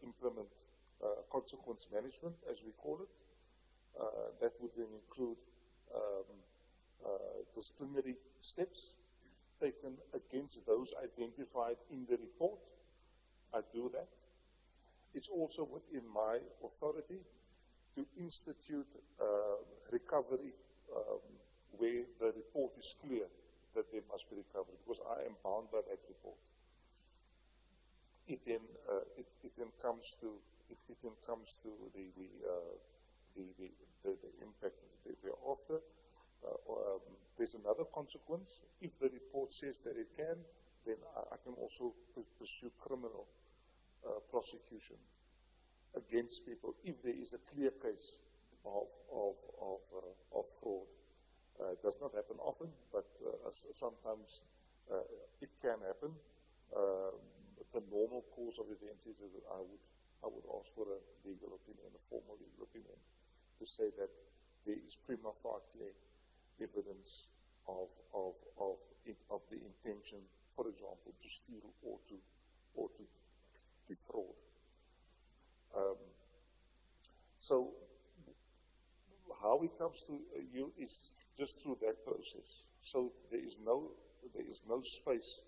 implement consequence management, as we call it. That would then include disciplinary steps taken against those identified in the report. I do that. It's also within my authority to institute recovery where the report is clear that there must be recovery, because I am bound by that report. It then comes to the impact thereafter. There's another consequence. If the report says that it can, then I can also pursue criminal prosecution against people if there is a clear case of fraud. It does not happen often, but sometimes it can happen. The normal course of events is that I would ask for a legal opinion, a formal legal opinion, to say that there is prima facie evidence of the intention, for example, to steal or to defraud. So how it comes to you is just through that process. So there is no space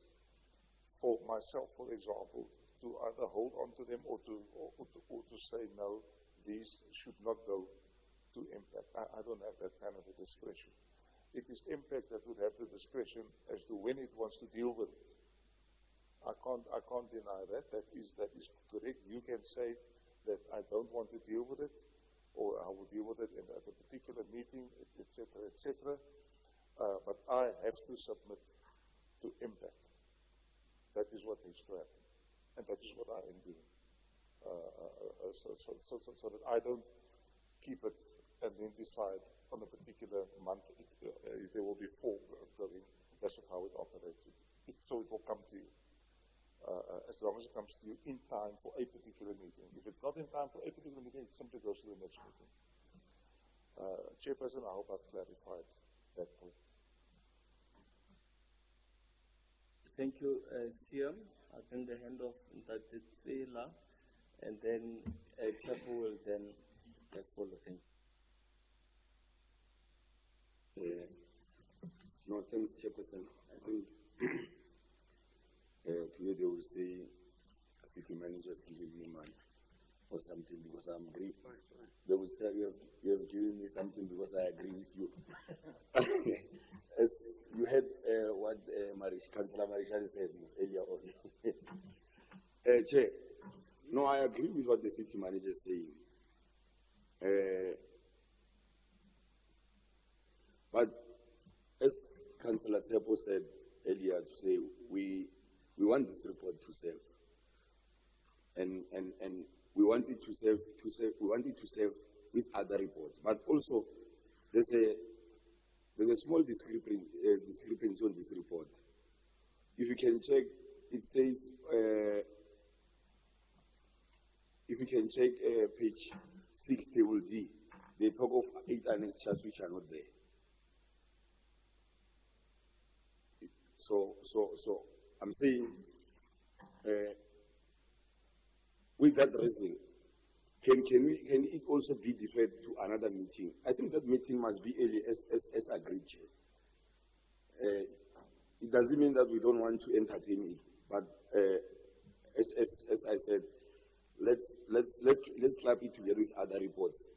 for myself, for example, to either hold on to them or to say no, these should not go to impact. I don't have that kind of a discretion. It is impact that would have the discretion as to when it wants to deal with it. I can't deny that. That is correct. You can say that I don't want to deal with it, or I will deal with it at a particular meeting, etc., etc. But I have to submit to impact. That is what needs to happen, and that is what I am doing. So that I don't keep it and then decide on a particular month if there will be 4 going. That's how it operates. So it will come to you. As long as it comes to you in time for a particular meeting. If it's not in time for a particular meeting, it simply goes to the next meeting. Chairperson, I hope I've clarified that point. Thank you, Siam. I think the hand of Ntatetsela, and then Tapu will then follow. Thank you. No, thanks, Chairperson. I think today they will say a city manager is giving me money or something because I'm brief. They will say you have given me something because I agree with you. As you heard what Councillor Marishani said earlier on. Chair, no, I agree with what the city manager is saying. But as Councillor Tsepo said earlier, to say we want this report to serve, and we want it to serve. We want it to serve with other reports, but also there's a small discrepancy on this report. If you can check, it says if you can check page 6, table D, they talk of 8 annexures which are not there. So I'm saying, with that reason, can it also be deferred to another meeting? I think that meeting must be early as agreed, Chair. It doesn't mean that we don't want to entertain it, but as I said, let's club it together with other reports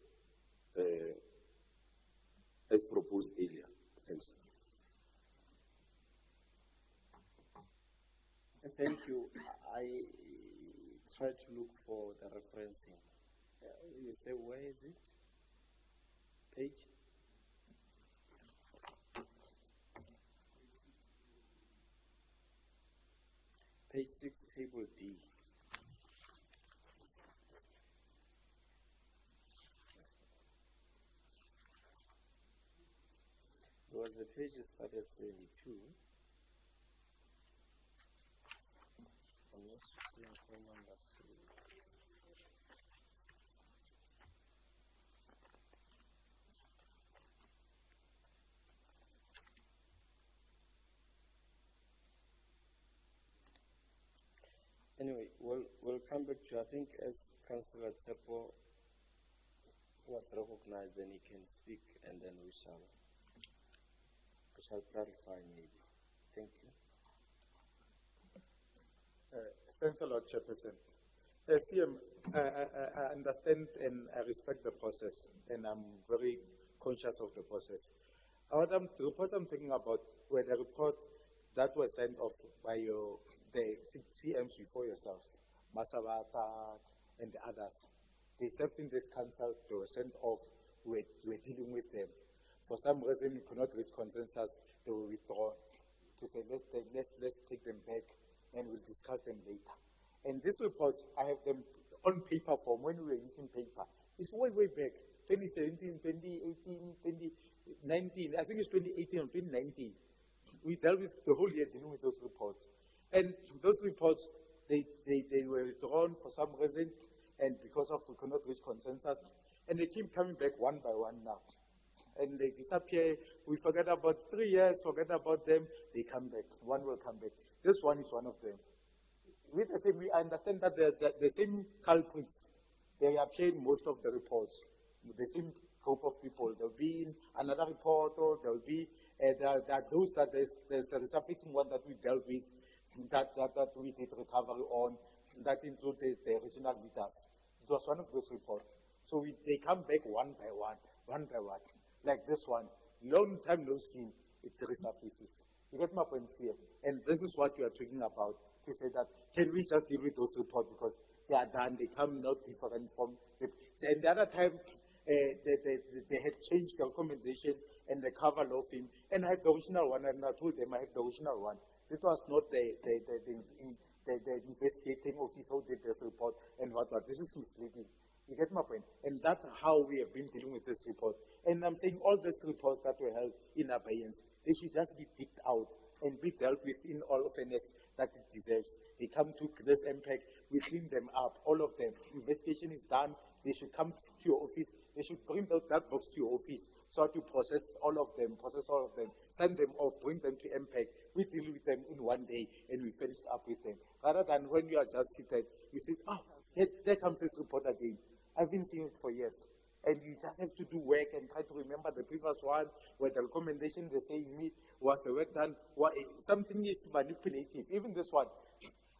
as proposed earlier. Thanks. Thank you. I tried to look for the referencing. You say, where is it? Page? Page 6, table D. Because the page started at 72. Unless you see a home industry. Anyway, we'll come back to, I think, as Councillor Tsepo was recognized, then he can speak, and then we shall clarify maybe. Thank you. Thanks a lot, Chairperson. CM, I understand and I respect the process, and I'm very conscious of the process. The report I'm thinking about were the report that was sent off by the CMs before yourselves, Masabata and the others. They served in this council, they were sent off, we're dealing with them. For some reason, we could not reach consensus, they were withdrawn. To say, let's take them back and we'll discuss them later. And this report, I have them on paper form when we were using paper. It's way back, 2017, 2018, 2019, I think it's 2018 or 2019. We dealt with the whole year dealing with those reports. And those reports, they were withdrawn for some reason, and because of we could not reach consensus, and they keep coming back one by one now. And they disappear, we forget about 3 years, forget about them, they come back, one will come back. This one is one of them. With the same, we understand that the same culprits, they appear in most of the reports, the same group of people. There will be in another report, or there will be those that there's the resurfacing one that we dealt with, that we did recovery on, that included the regional leaders. It was one of those reports. So they come back one by one, like this one. Long time no seen, it resurfaces. You get my point here? And this is what we are talking about, to say that, can we just deal with those reports because they are done, they come not different from and the other time, they had changed the recommendation and the cover law thing, and I had the original one, and I told them I had the original one. It was not the investigating officer who did this report and whatnot. This is misleading. You get my point? And that's how we have been dealing with this report. And I'm saying all these reports that were held in abeyance, they should just be picked out and be dealt with in all fairness that it deserves. They come to this impact, we clean them up, all of them. Investigation is done, they should come to your office, they should bring that box to your office, so to process all of them, send them off, bring them to impact. We deal with them in one day and we finish up with them. Rather than when you are just seated, you say, oh, there comes this report again. I've been seeing it for years. And you just have to do work and try to remember the previous one, where the recommendation they say you meet was the work done. Something is manipulative. Even this one,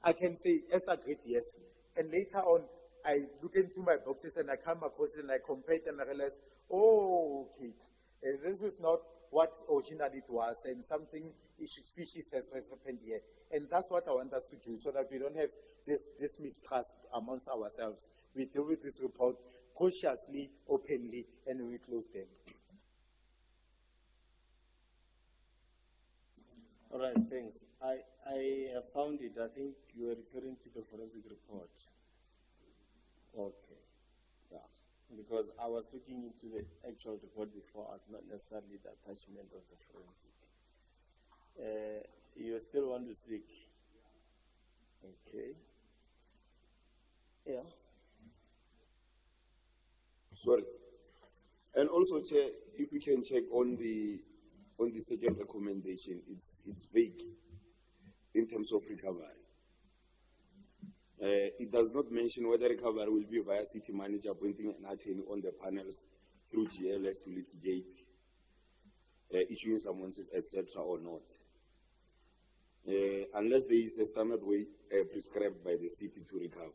I can say, as agreed, yes. And later on, I look into my boxes and I come across it and I compare it and I realize, oh, okay, this is not what originally it was, and something fishy has happened here. And that's what I want us to do, so that we don't have this mistrust amongst ourselves. We deal with this report cautiously, openly, and we close them. All right, thanks. I have found it. I think you are referring to the forensic report. Okay. Yeah. Because I was looking into the actual report before us, not necessarily the attachment of the forensic. You still want to speak? Okay. Yeah. Sorry. And also, Chair, if you can check on the second recommendation, it's vague. in terms of recovery. It does not mention whether recovery will be via city manager appointing an attorney on the panels through GLS to litigate, issuing summonses, etc., or not. Unless there is a standard way prescribed by the city to recover.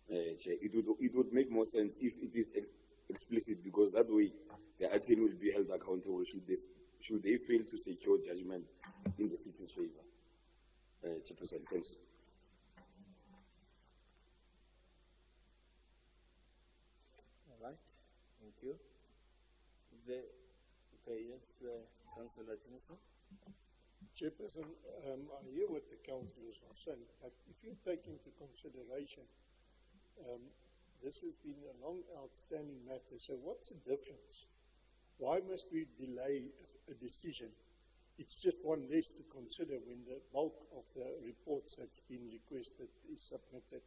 It would make more sense if it is explicit, because that way the attorney will be held accountable should they fail to secure judgment in the city's favor. Chairperson, thanks. All right, thank you. Yes, Councillor Tennyson. Chairperson, I hear what the councillors are saying, but if you take into consideration, this has been a long outstanding matter, so what's the difference? Why must we delay a decision? It's just one less to consider when the bulk of the reports that's been requested is submitted.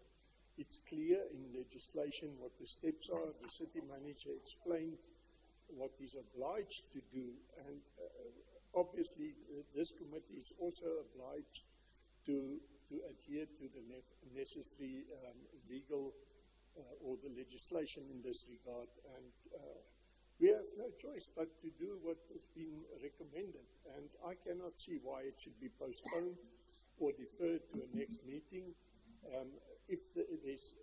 It's clear in legislation what the steps are. The city manager explained what he's obliged to do, and obviously this committee is also obliged to adhere to the necessary legal or the legislation in this regard, and we have no choice but to do what has been recommended, and I cannot see why it should be postponed or deferred to a next meeting. If there's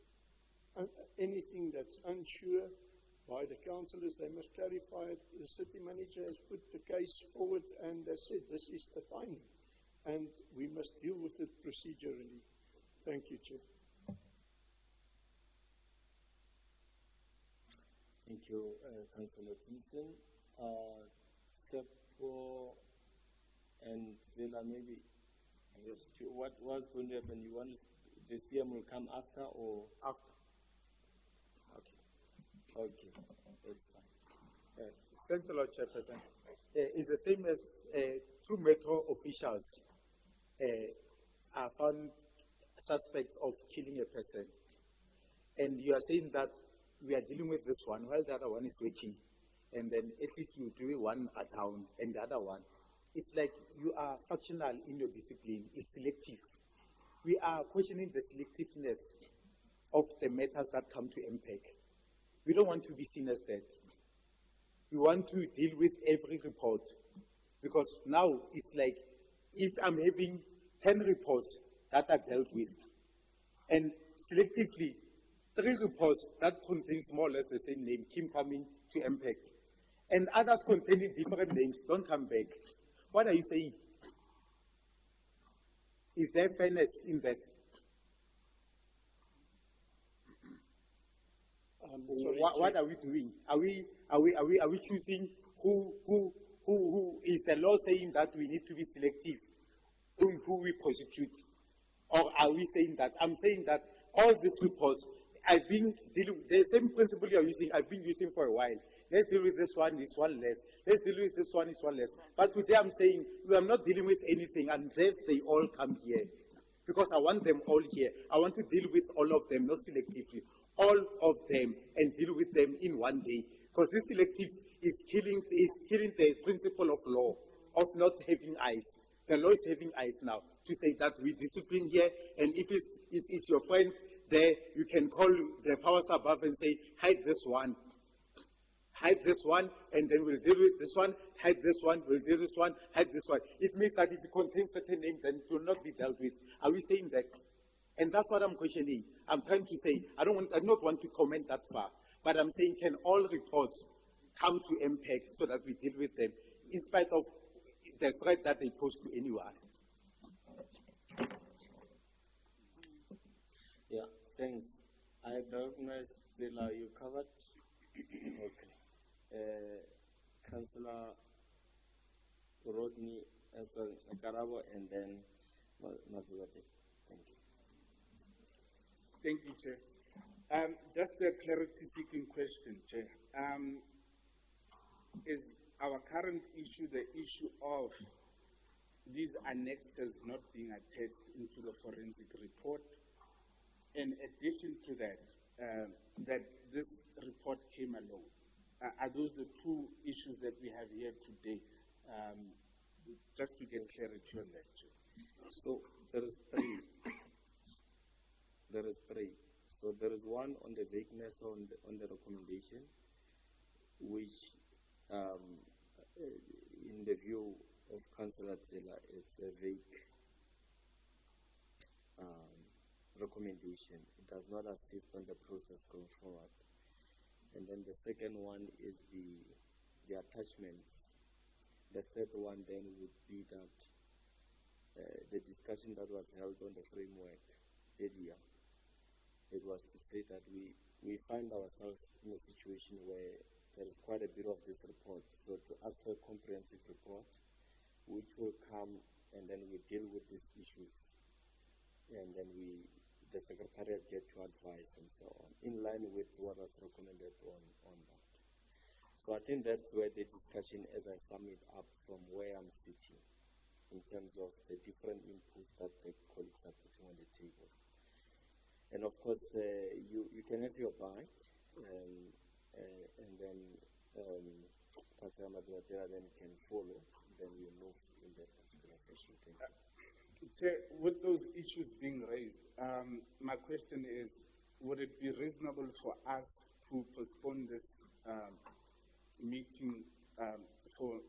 anything that's unsure by the councillors, they must clarify it. The city manager has put the case forward and has said this is the finding, and we must deal with it procedurally. Thank you, Chair. Thank you, Councillor Tennyson. Sepo and Zela, maybe. Yes. What's going to happen? You want the CM will come after or after? Okay, that's fine. Thanks a lot, Chairperson. It's the same as two metro officials are found suspects of killing a person. And you are saying that we are dealing with this one while the other one is working. And then at least you do one down and the other one. It's like you are functional in your discipline. It's selective. We are questioning the selectiveness of the matters that come to MPEC. We don't want to be seen as that. We want to deal with every report, because now it's like if I'm having 10 reports that are dealt with, and selectively 3 reports that contains more or less the same name keep coming to MPEC, and others containing different names don't come back. What are you saying? Is there fairness in that? What are we doing? Are we choosing who is the law saying that we need to be selective in who we prosecute? Or are we saying that? I'm saying that all these reports, I've been dealing with the same principle you're using, I've been using for a while. Let's deal with this one, it's one less. Let's deal with this one, it's one less. But today I'm saying we are not dealing with anything unless they all come here. Because I want them all here. I want to deal with all of them, not selectively. All of them, and deal with them in one day. Because this selective is killing the principle of law, of not having eyes. The law is having eyes now to say that we discipline here, and if it's your friend there, you can call the powers above and say, hide this one, and then we'll deal with this one, hide this one, we'll deal with this one, hide this one. It means that if it contains certain names, then it will not be dealt with. Are we saying that? And that's what I'm questioning. I'm trying to say, I don't want to comment that far, but I'm saying, can all reports come to MPEC so that we deal with them, in spite of the threat that they pose to anyone? Yeah, thanks. I recognize Dela, you covered. Okay. Councillor Rodney as a Karabo, and then Mazuwate. Thank you. Thank you, Chair. Just a clarity-seeking question, Chair. Is our current issue the issue of these annexes not being attached into the forensic report? In addition to that, that this report came along, are those the two issues that we have here today? Just to get clarity on that, Chair. So there is three. There is three. So there is one on the vagueness on the recommendation, which in the view of Councillor Tsela is a vague recommendation. It does not assist on the process going forward. And then the second one is the attachments. The third one then would be that the discussion that was held on the framework earlier, it was to say that we find ourselves in a situation where there is quite a bit of this report. So to ask for a comprehensive report, which will come and then we deal with these issues, and then the Secretariat get to advise and so on, in line with what was recommended on that. So I think that's where the discussion, as I sum it up from where I'm sitting, in terms of the different input that the colleagues are putting on the table. And of course, you can have your bite, and then Councillor Mazwatela then can follow, then we move in that particular fashion. Thank you. With those issues being raised, my question is, would it be reasonable for us to postpone this meeting for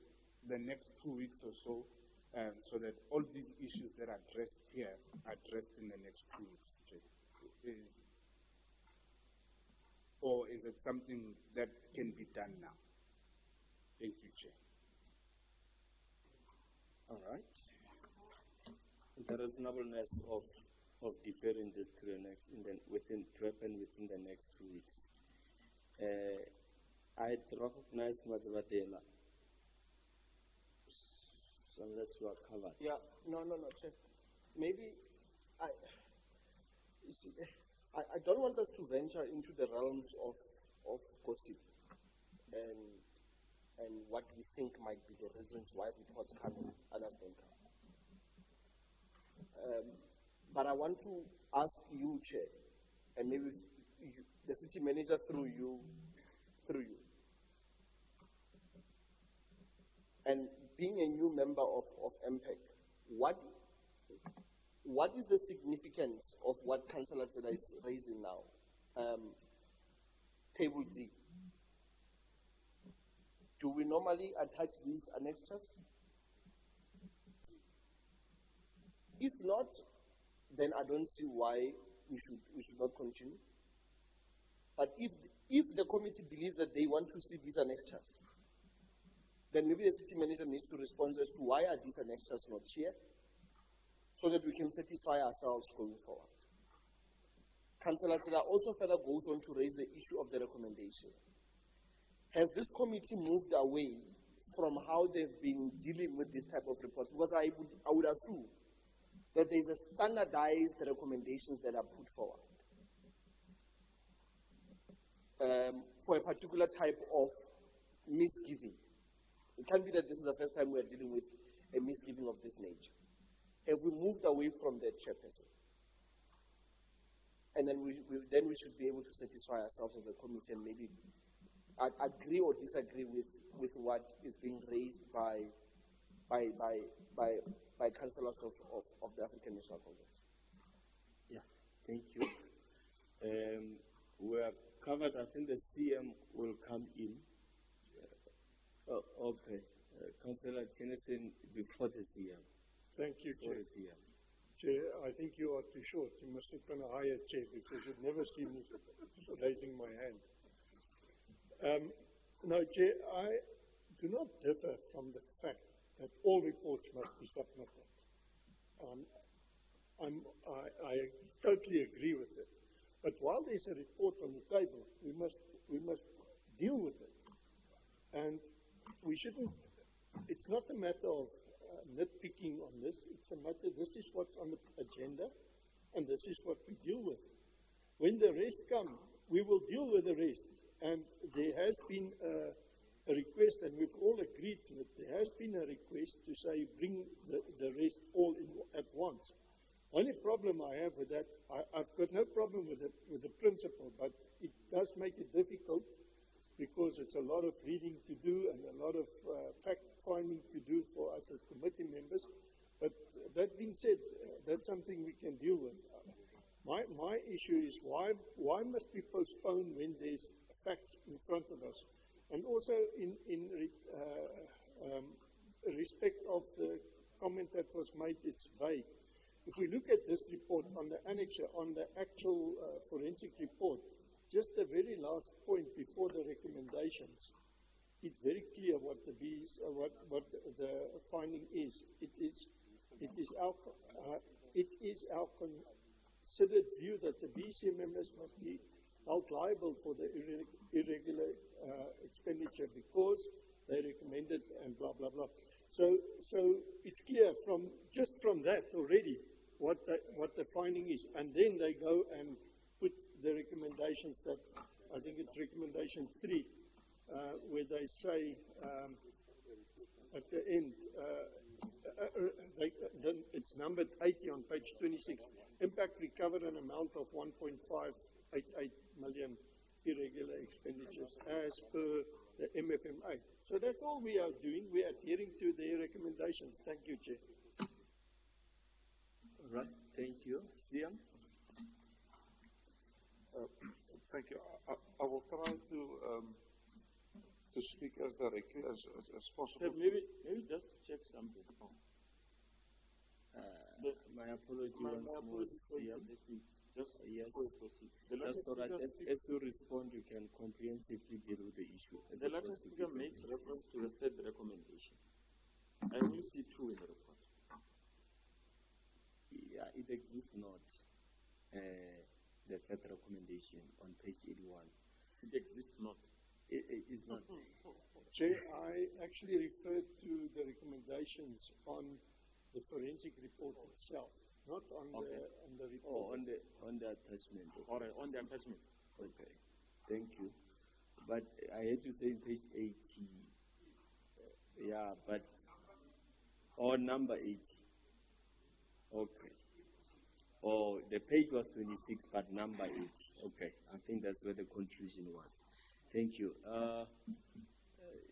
the next 2 weeks or so, so that all these issues that are addressed here are addressed in the next 2 weeks? Or is it something that can be done now? Thank you, Chair. All right. The reasonableness of deferring this to the next, to happen within the next 2 weeks. I recognize Mazwatela, so unless you are covered. Yeah, no, Chair. Maybe you see, I don't want us to venture into the realms of gossip and what we think might be the reasons why reports come and others don't come. But I want to ask you, Chair, and maybe the city manager through you, and being a new member of MPEC, what is the significance of what Councillor Tsela is raising now? Table D. Do we normally attach these annexures? If not, then I don't see why we should not continue. But if the committee believes that they want to see these annexures, then maybe the city manager needs to respond as to why are these annexures not here, so that we can satisfy ourselves going forward. Councillor Tsela also further goes on to raise the issue of the recommendation. Has this committee moved away from how they've been dealing with this type of reports? Because I would assume that there is a standardized recommendations that are put forward for a particular type of misgiving. It can't be that this is the first time we are dealing with a misgiving of this nature. Have we moved away from that, Chairperson? And then we should be able to satisfy ourselves as a committee and maybe agree or disagree with what is being raised by councillors of the African National Congress. Yeah, thank you. We are covered. I think the CM will come in. Okay. Councillor Tennyson before the CM. Thank you, Chair. CM. Chair, I think you are too short. You must sit on a higher chair because you've never seen me raising my hand. No, Chair, I do not differ from the fact that all reports must be submitted. I totally agree with it. But while there's a report on the table, we must deal with it. And we shouldn't, it's not a matter of nitpicking on this. It's a matter, this is what's on the agenda, and this is what we deal with. When the rest come, we will deal with the rest. And there has been a request, and we've all agreed to it. There has been a request to say bring the rest all in at once. Only problem I have with that, I've got no problem with the principle, but it does make it difficult because it's a lot of reading to do and a lot of fact-finding to do for us as committee members. But that being said, that's something we can deal with. My issue is why must we postpone when there's facts in front of us? And also in respect of the comment that was made, it's vague. If we look at this report on the annexure, on the actual forensic report, just the very last point before the recommendations, it's very clear what the finding is. It is our considered view that the BC members must be held liable for the irregular expenditure because they recommended and blah blah blah. So it's clear just from that already what the finding is, and then they go and put the recommendations that I think it's recommendation 3, where they say at the end, then it's numbered 80 on page 26. Impact recovered an amount of 1.588 million irregular expenditures as per the MFMA. So that's all we are doing. We are adhering to their recommendations. Thank you, Chair. All right. Thank you. Siam? Thank you. I will try to speak as directly as possible. Maybe just to check something. My apology once more, Siam. Just yes. Just so that as you respond, you can comprehensively deal with the issue. The letter speaker makes reference to the third recommendation. I only see 2 in the report. Yeah, it exists not. The third recommendation on page 81. It exists not. It is not. Chair, I actually referred to the recommendations on the forensic report itself, not on the report. Oh, on the attachment. All right, on the attachment. Okay, thank you. But I had to say page 80. Yeah, but number 80. Okay. Oh, the page was 26, but number 80. Okay, I think that's where the confusion was. Thank you.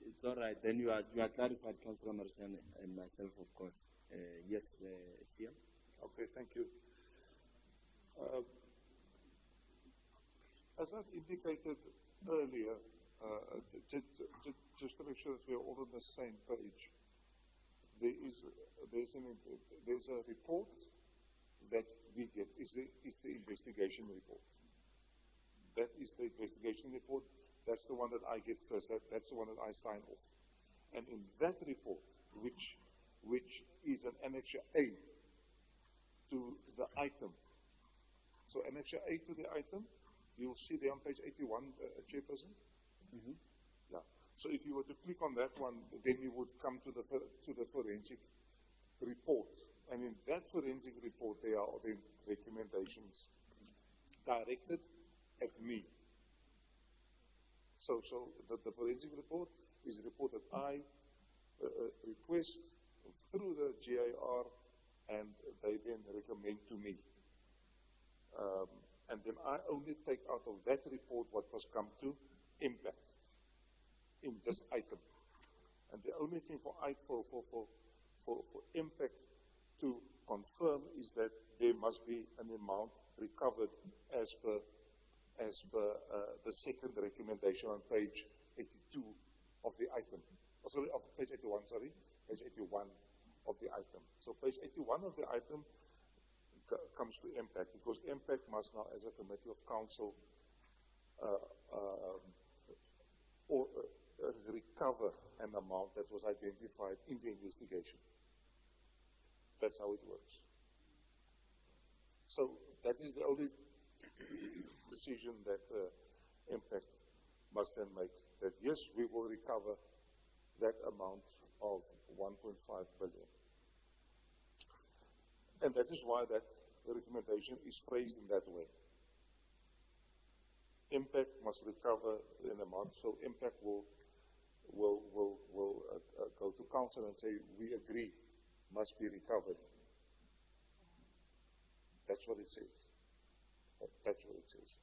It's all right. Then you are clarified, Councillor Marchane and myself, of course. Yes, Siam? Okay, thank you. As I've indicated earlier, just to make sure that we are all on the same page, there's a report that we get is the investigation report. That is the investigation report. That's the one that I get first. That's the one that I sign off. And in that report, which is an annexure A to the item. So annexure A to the item, you'll see there on page 81, Chairperson. Mm-hmm. Yeah. So if you were to click on that one, then you would come to the forensic report. And in that forensic report, there are the recommendations directed at me. So the forensic report is a report that I request through the GIR, and they then recommend to me. And then I only take out of that report what must come to impact in this item. And the only thing for impact to confirm is that there must be an amount recovered as per the second recommendation on page 82 of the item. Oh, sorry, of page 81, page 81 of the item. So page 81 of the item comes to impact, because impact must now, as a committee of council, recover an amount that was identified in the investigation. That's how it works. So that is the only decision that impact must then make, that yes, we will recover that amount of 1.5 billion. And that is why that recommendation is phrased in that way. Impact must recover an amount, so impact will go to council and say, we agree, must be recovered. That's what it says. That's what it says.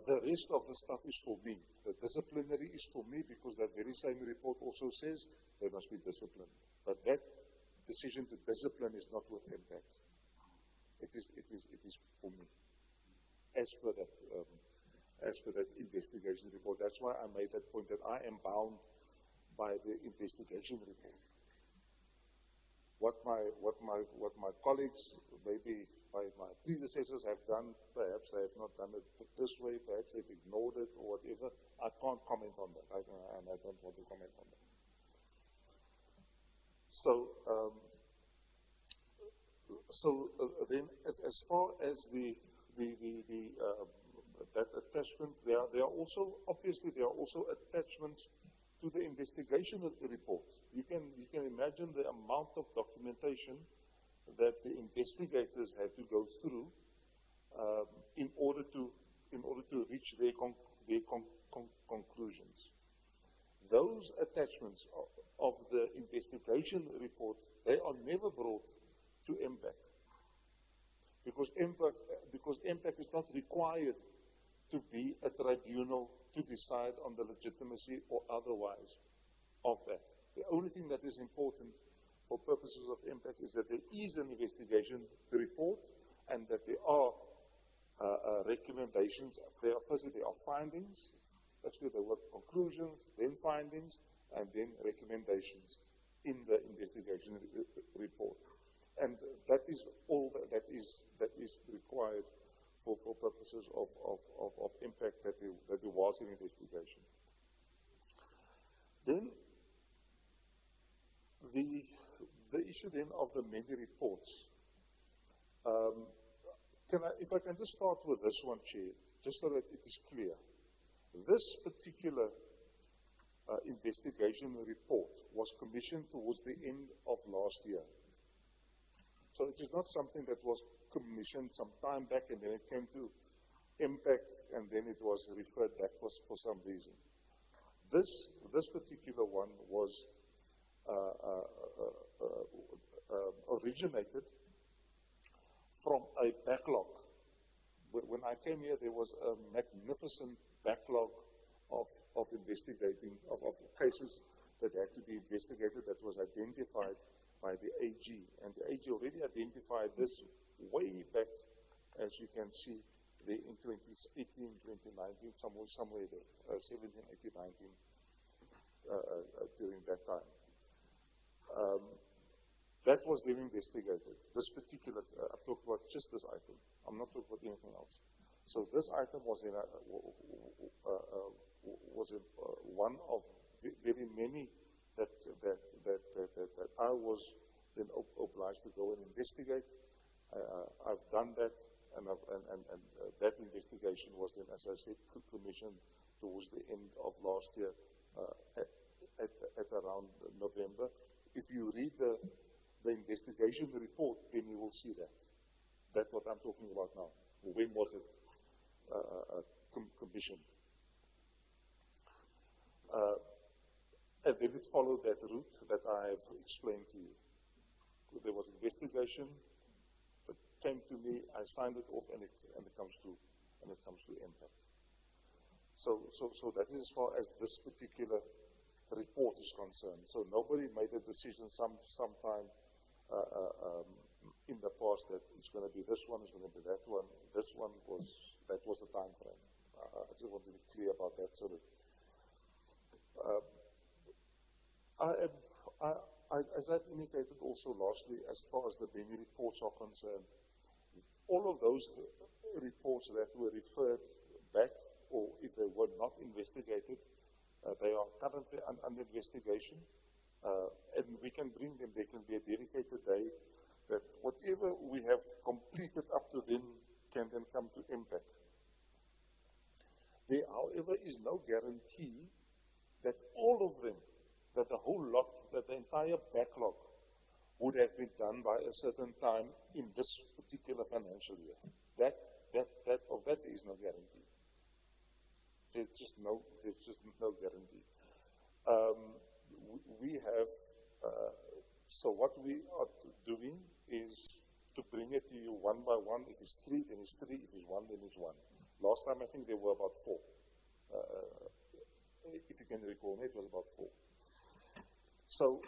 The rest of the stuff is for me. The disciplinary is for me, because that very same report also says there must be discipline. But that decision to discipline is not with impact. It is for me, as per that investigation report. That's why I made that point that I am bound by the investigation report. What my colleagues, maybe my predecessors have done, perhaps they have not done it this way, perhaps they've ignored it or whatever. I can't comment on that, and I don't want to comment on that. So then, as far as that attachment, there are also attachments to the investigation report. You can imagine the amount of documentation that the investigators had to go through in order to reach their conclusions. Those attachments of the investigation report, they are never brought to MPAC, because MPAC is not required to be a tribunal to decide on the legitimacy or otherwise of that. The only thing that is important for purposes of MPAC is that there is an investigation report and that there are recommendations. Firstly, there are findings. Actually, there were conclusions, then findings, and then recommendations in the investigation report. And that is all that is required for purposes of impact, that there was an investigation. Then the issue then of the many reports. If I can just start with this one, Chair, just so that it is clear. This particular investigation report was commissioned towards the end of last year. So it is not something that was commissioned some time back and then it came to impact and then it was referred back for some reason. This particular one was originated from a backlog. When I came here, there was a magnificent backlog of investigating, of cases that had to be investigated, that was identified by the AG. And the AG already identified this way back, as you can see, there in 2018, 2019, somewhere there, 17, 18, 19, during that time. That was then investigated. This particular, I'm talking about just this item. I'm not talking about anything else. So this item was in one of very many that I was then obliged to go and investigate. I've done that, and that investigation was then, as I said, commissioned towards the end of last year, at around November. If you read the investigation report, then you will see that. That's what I'm talking about now. When was it commissioned? And then it followed that route that I have explained to you. There was investigation, it came to me, I signed it off, and it comes to impact. So that is as far as this particular report is concerned. So nobody made a decision sometime in the past that it's going to be this one, it's going to be that one. That was the time frame. I just want to be clear about that. So that as I've indicated also lastly, as far as the Benny reports are concerned, all of those reports that were referred back, or if they were not investigated, they are currently under investigation, and we can bring them. There can be a dedicated day that whatever we have completed up to then can then come to impact. There, however, is no guarantee that all of them, that the whole lot, that the entire backlog would have been done by a certain time in this particular financial year. That there is no guarantee. There's just no guarantee. We have, so what we are doing is to bring it to you one by one. If it's 3, then it's 3. If it's 1, then it's 1. Last time I think there were about 4. If you can recall, it was about 4. So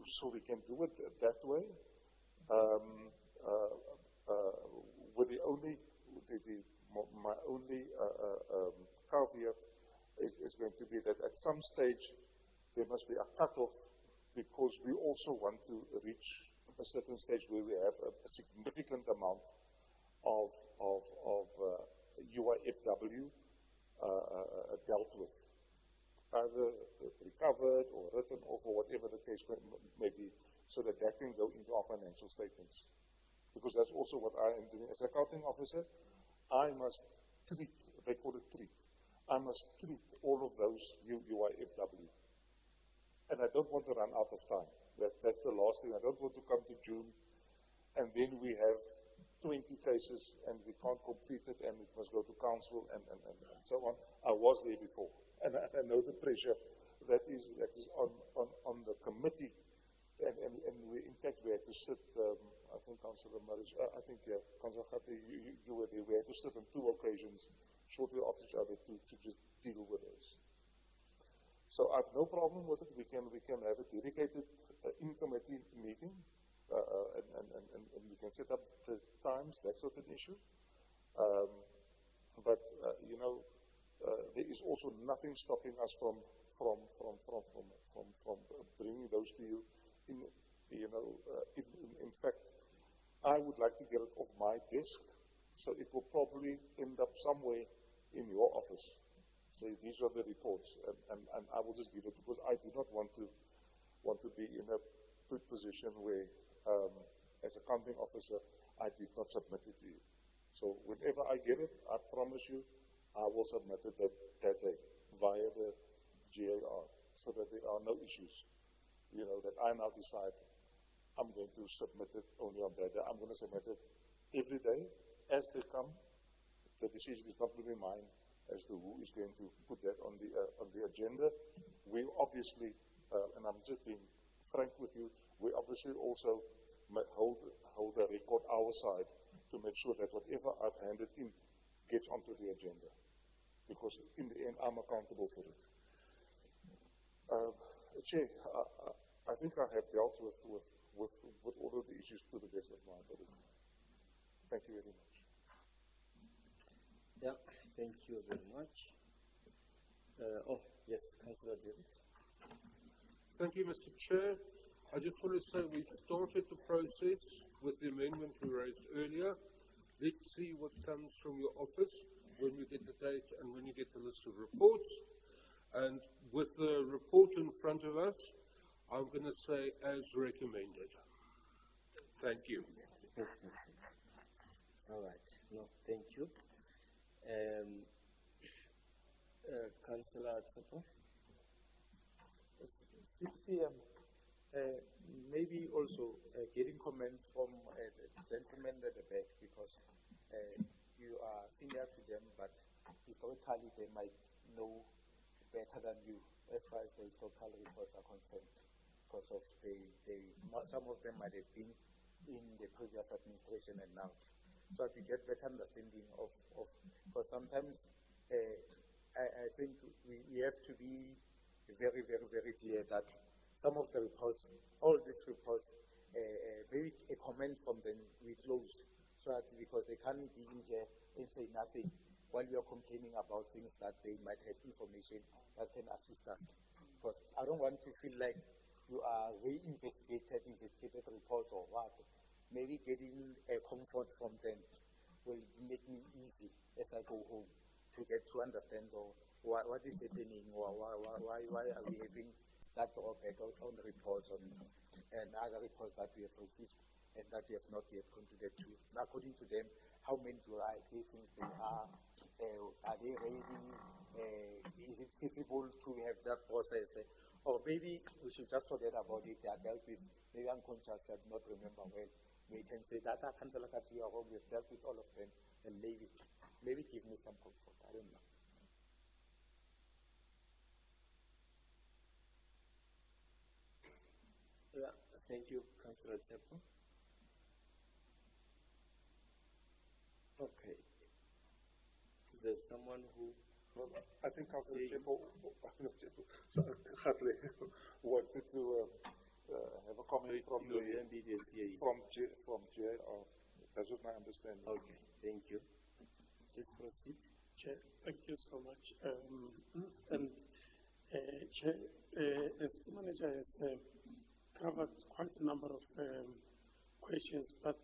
so we can do it that way. With my only caveat is going to be that at some stage there must be a cutoff, because we also want to reach a certain stage where we have a significant amount of UIFW dealt with, either recovered or written off or whatever the case may be, so that can go into our financial statements. Because that's also what I am doing. As an accounting officer, I must treat, they call it treat, I must treat all of those UIFW. And I don't want to run out of time. That's the last thing. I don't want to come to June and then we have 20 cases and we can't complete it and it must go to council and so on. I was there before, and I know the pressure that is on the committee. And we, in fact, we had to sit, I think Councillor Marish, Councillor Gatti, you were there. We had to sit on 2 occasions shortly after each other to just deal with those. So I have no problem with it. We can have a dedicated in-committee meeting, and we can set up the times. That's not an issue. But there is also nothing stopping us from bringing those to you. In fact, I would like to get it off my desk, so it will probably end up somewhere in your office. So these are the reports, and I will just give it, because I do not want to be in a good position where, as a accounting officer, I did not submit it to you. So whenever I get it, I promise you, I will submit it that day via the GAR, so that there are no issues. That I now decide I'm going to submit it only on that day. I'm going to submit it every day as they come. The decision is not going to be mine as to who is going to put that on the agenda. We obviously, and I'm just being frank with you, we obviously also hold a record our side to make sure that whatever I've handed in gets onto the agenda, because in the end I'm accountable for it. Chair, I think I have dealt with all of the issues to the best of my ability. Thank you very much. Yeah, thank you very much. Yes, Councillor David. Thank you, Mr. Chair. I just want to say we've started the process with the amendment we raised earlier. Let's see what comes from your office when you get the date and when you get the list of reports. And with the report in front of us, I'm going to say as recommended. Thank you. All right. No, thank you. Councillor Tsepo. Maybe also getting comments from the gentlemen at the back, because you are senior to them, but historically they might know better than you as far as the historical reports are concerned, because of some of them might have been in the previous administration and now. So to get better understanding of because sometimes I think we have to be very, very, very clear that some of the reports, all these reports, maybe a comment from them we close, so that because they can't be in here and say nothing while we are complaining about things that they might have information that can assist us. Because I don't want to feel like you are investigated reports or what. Maybe getting a comfort from them will make me easy as I go home to get to understand what is happening, or why are we having that drawback on the reports and other reports that we have received and that we have not yet contributed to. According to them, how many do they think they are? Are they ready? Is it feasible to have that process? Or maybe we should just forget about it. They are dealt with. Maybe unconscious and not remember well. We can say that Councillor Kati, we have dealt with all of them, and maybe give me some comfort. I don't know. Yeah, thank you, Councillor Tsepo. Okay. Is there someone who? I think Councillor Tsepo wanted to have a comment from You will then be the CAE. from Chair, or that was my understanding. Okay, thank you. Let's proceed. Chair, thank you so much. Chair, the city manager has covered quite a number of questions, but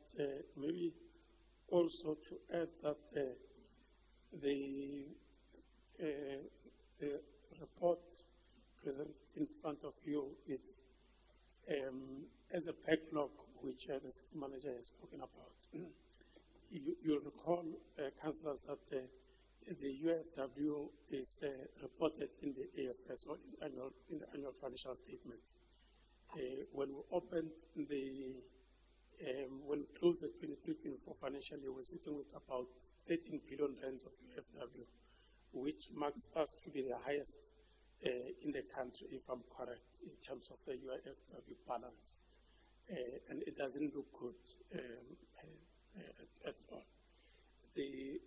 maybe also to add that the report presented in front of you is as a backlog which the city manager has spoken about. You'll recall, councillors, that the UFW is reported in the AFS or in the annual financial statements. When we opened when we closed the 23-24 financial year, we're sitting with about 13 billion rands of UFW, which marks us to be the highest in the country, if I'm correct, in terms of the UFW balance. And it doesn't look good at all. The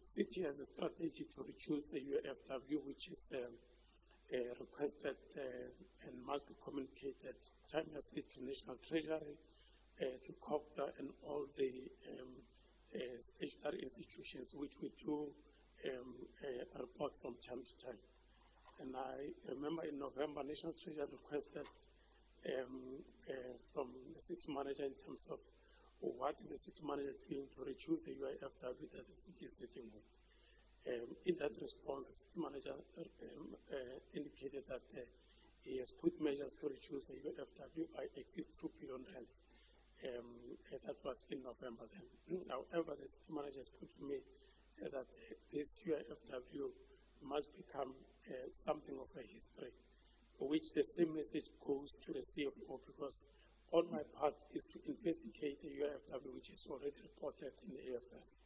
city has a strategy to reduce the UFW, which is requested and must be communicated timelessly to National Treasury, to COPTA and all the statutory institutions, which we do report from time to time. And I remember in November, National Treasury requested from the city manager in terms of what is the city manager doing to reduce the UFW that the city is sitting with. In that response, the city manager indicated that he has put measures to reduce the UFW by at least 2 billion rands. That was in November then. However, the city manager has put to me that this UFW must become something of a history, which the same message goes to the CFO, because on my part is to investigate the UFW, which is already reported in the AFS.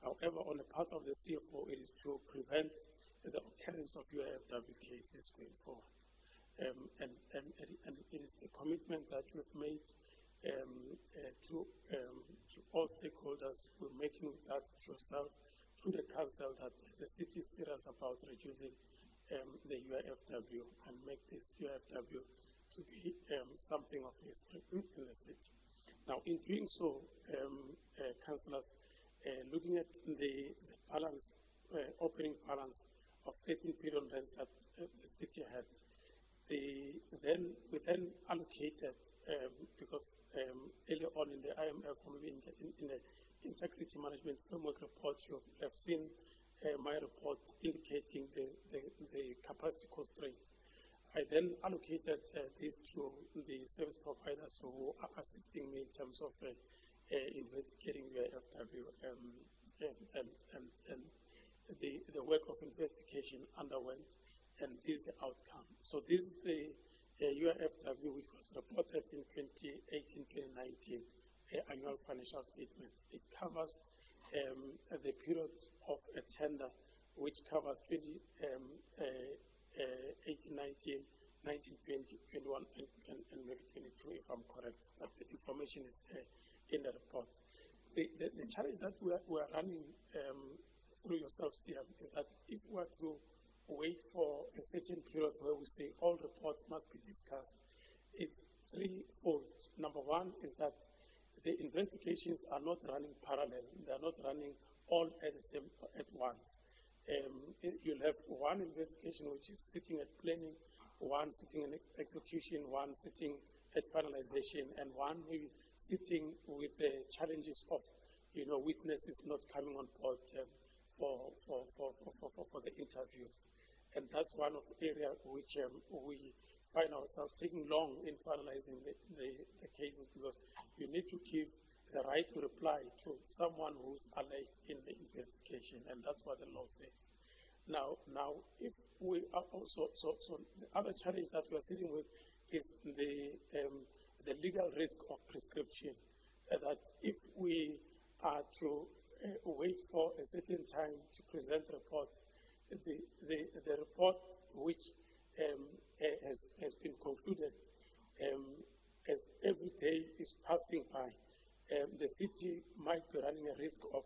However, on the part of the CFO, it is to prevent the occurrence of UFW cases going forward. And it is the commitment that we've made to all stakeholders. We're making that to yourself, to the council, that the city is serious about reducing the UFW and make this UFW to be something of history in the city. Now, in doing so, councillors, looking at the balance, opening balance of 13 billion rands that the city had, we then allocated, because earlier on in the IMF, maybe in the Integrity Management Framework report, you have seen my report indicating the capacity constraints. I then allocated these to the service providers who are assisting me in terms of investigating UFW, and the work of investigation underwent, and this is the outcome. So this is the UFW which was reported in 2018-2019 annual financial statements. It covers the period of a tender which covers 18-19, 19-20, 21, and maybe 22, if I'm correct. But the information is in the report. The challenge that we are running through yourselves here is that if we are to wait for a certain period where we say all reports must be discussed, it's threefold. Number one is that the investigations are not running parallel. They are not running all at once. You'll have one investigation which is sitting at planning, one sitting in execution, one sitting at finalization, and one maybe sitting with the challenges of, witnesses not coming on board for the interviews. And that's one of the areas which we find ourselves taking long in finalizing the cases, because you need to give the right to reply to someone who's alleged in the investigation, and that's what the law says. Now, if we are also, so the other challenge that we are sitting with is the legal risk of prescription, that if we are to wait for a certain time to present reports, the report which has been concluded, as every day is passing by, the city might be running a risk of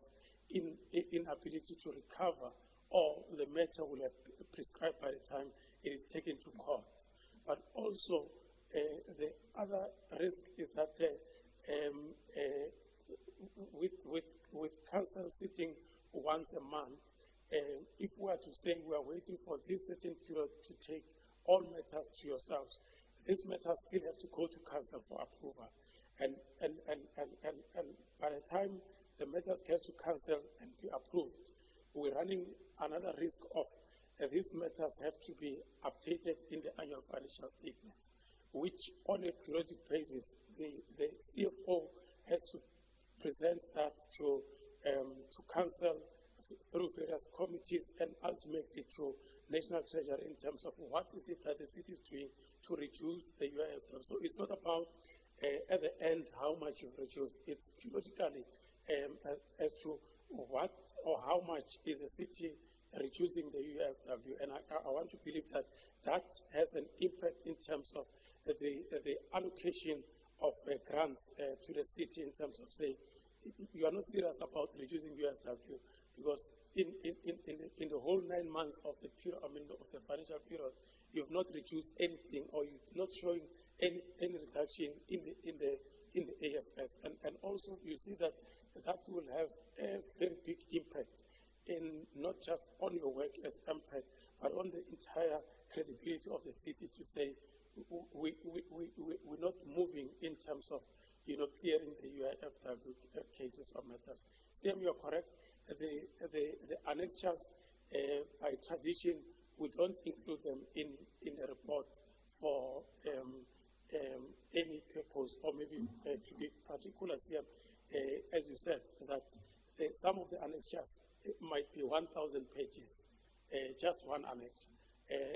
inability to recover, or the matter will have prescribed by the time it is taken to court. But also, The other risk is that with council sitting once a month, if we are to say we are waiting for this certain period to take all matters to yourselves, these matters still have to go to council for approval. And by the time the matters get to council and be approved, we're running another risk of these matters have to be updated in the annual financial statements, which on a periodic basis, the CFO has to present that to council through various committees and ultimately to National Treasury in terms of what is it that the city is doing to reduce the UIF term. So it's not about at the end how much you've reduced. It's periodically as to what or how much is the city reducing the UFW. And I want to believe that that has an impact in terms of the allocation of grants to the city in terms of saying, you are not serious about reducing UFW because in the whole 9 months of the period, of the financial period, you have not reduced anything or you're not showing any reduction in the AFS. And also you see that will have a very big impact in not just on your work as MPEC, but on the entire credibility of the city to say we're not moving in terms of clearing the UIFW cases or matters. Sam, you're correct. The annexures, by tradition, we don't include them in the report for any purpose, or maybe to be particular, Sam, as you said, that some of the annexures might be 1,000 pages, just one annex.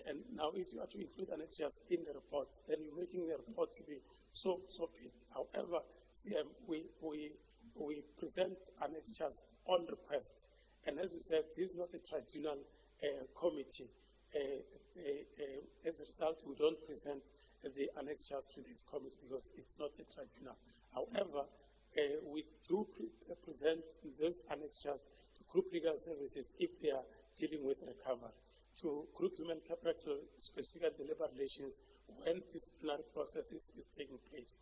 And now if you are to include annexures in the report, then you're making the report to be so big. However, CM, we present annexures on request. And as you said, this is not a tribunal committee. As a result, we don't present the annexures to this committee because it's not a tribunal. However, we do present those annexures to group legal services if they are dealing with recovery, to group human capital, specifically the labor relations, when disciplinary processes is taking place.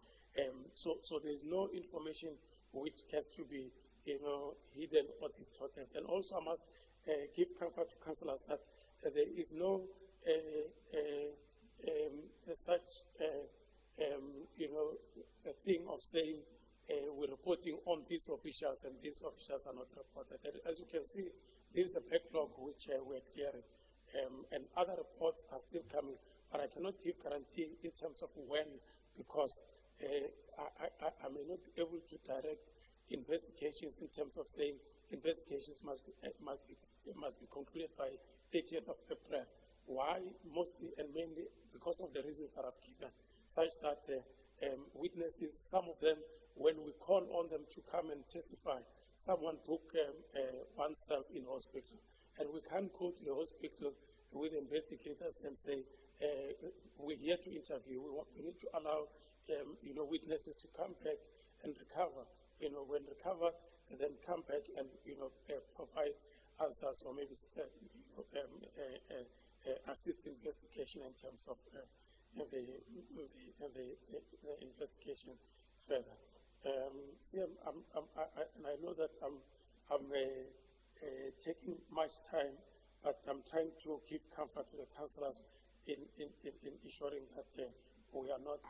So there's no information which has to be hidden or distorted. And also I must give comfort to councillors that there is no such a thing of saying we're reporting on these officials and these officials are not reported. And as you can see, there is a backlog which we're clearing, and other reports are still coming, but I cannot give guarantee in terms of when, because I may not be able to direct investigations in terms of saying investigations must be concluded by 30th of April. Why? Mostly and mainly because of the reasons that I've given, such that witnesses, some of them, when we call on them to come and testify, someone book oneself in hospital, and we can't go to the hospital with investigators and say, we're here to interview. We need to allow witnesses to come back and recover. When recovered, then come back and provide answers or maybe assist investigation in terms of the investigation further. See, and I know that I'm taking much time, but I'm trying to give comfort to the councillors in ensuring that we are not.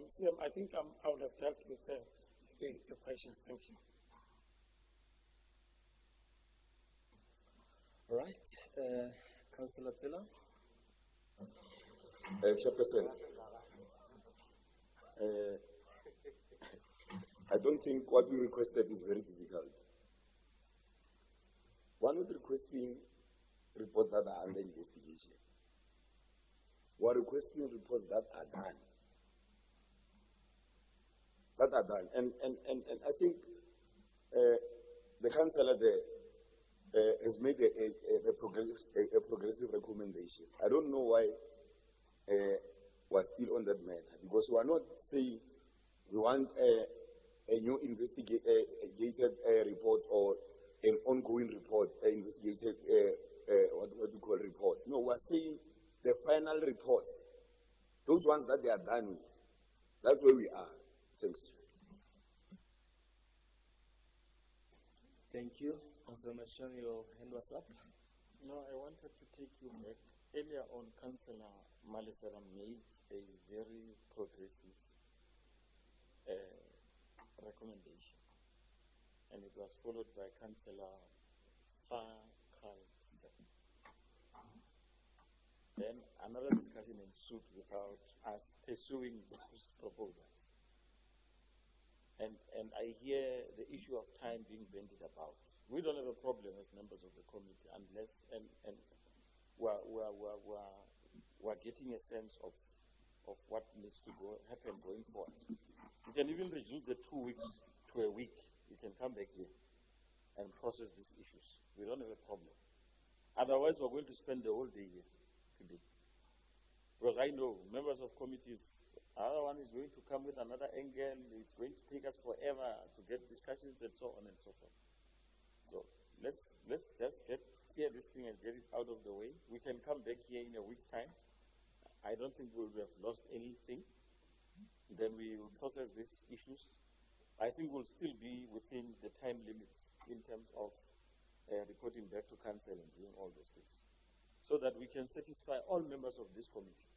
Sam, I think I would have dealt with the questions. Thank you. All right, Councillor Zilla. Chairperson, I don't think what we requested is very difficult. We're not requesting reports that are under investigation. We're requesting reports that are done. And I think the councillor there has made a progressive recommendation. I don't know why we're still on that matter, because we are not saying we want a new investigated report or an ongoing report, investigative, what you call reports. No, we're saying the final reports, those ones that they are done with. That's where we are. Thanks. Thank you. Councillor Mashon, your hand was up. No, I wanted to take you back. Earlier on, Councillor Malisera made a very progressive recommendation, and it was followed by Councillor Fakalse. Then another discussion ensued without us pursuing those proposals. And I hear the issue of time being bandied about. We don't have a problem as members of the committee unless, and we're getting a sense of what needs to happen going forward. You can even reduce the 2 weeks to a week. You can come back here and process these issues. We don't have a problem. Otherwise, we're going to spend the whole day here today. Because I know members of committees, another one is going to come with another angle. It's going to take us forever to get discussions and so on and so forth. So let's just clear this thing and get it out of the way. We can come back here in a week's time. I don't think we will have lost anything. Then we will process these issues. I think we'll still be within the time limits in terms of reporting back to council and doing all those things, so that we can satisfy all members of this committee.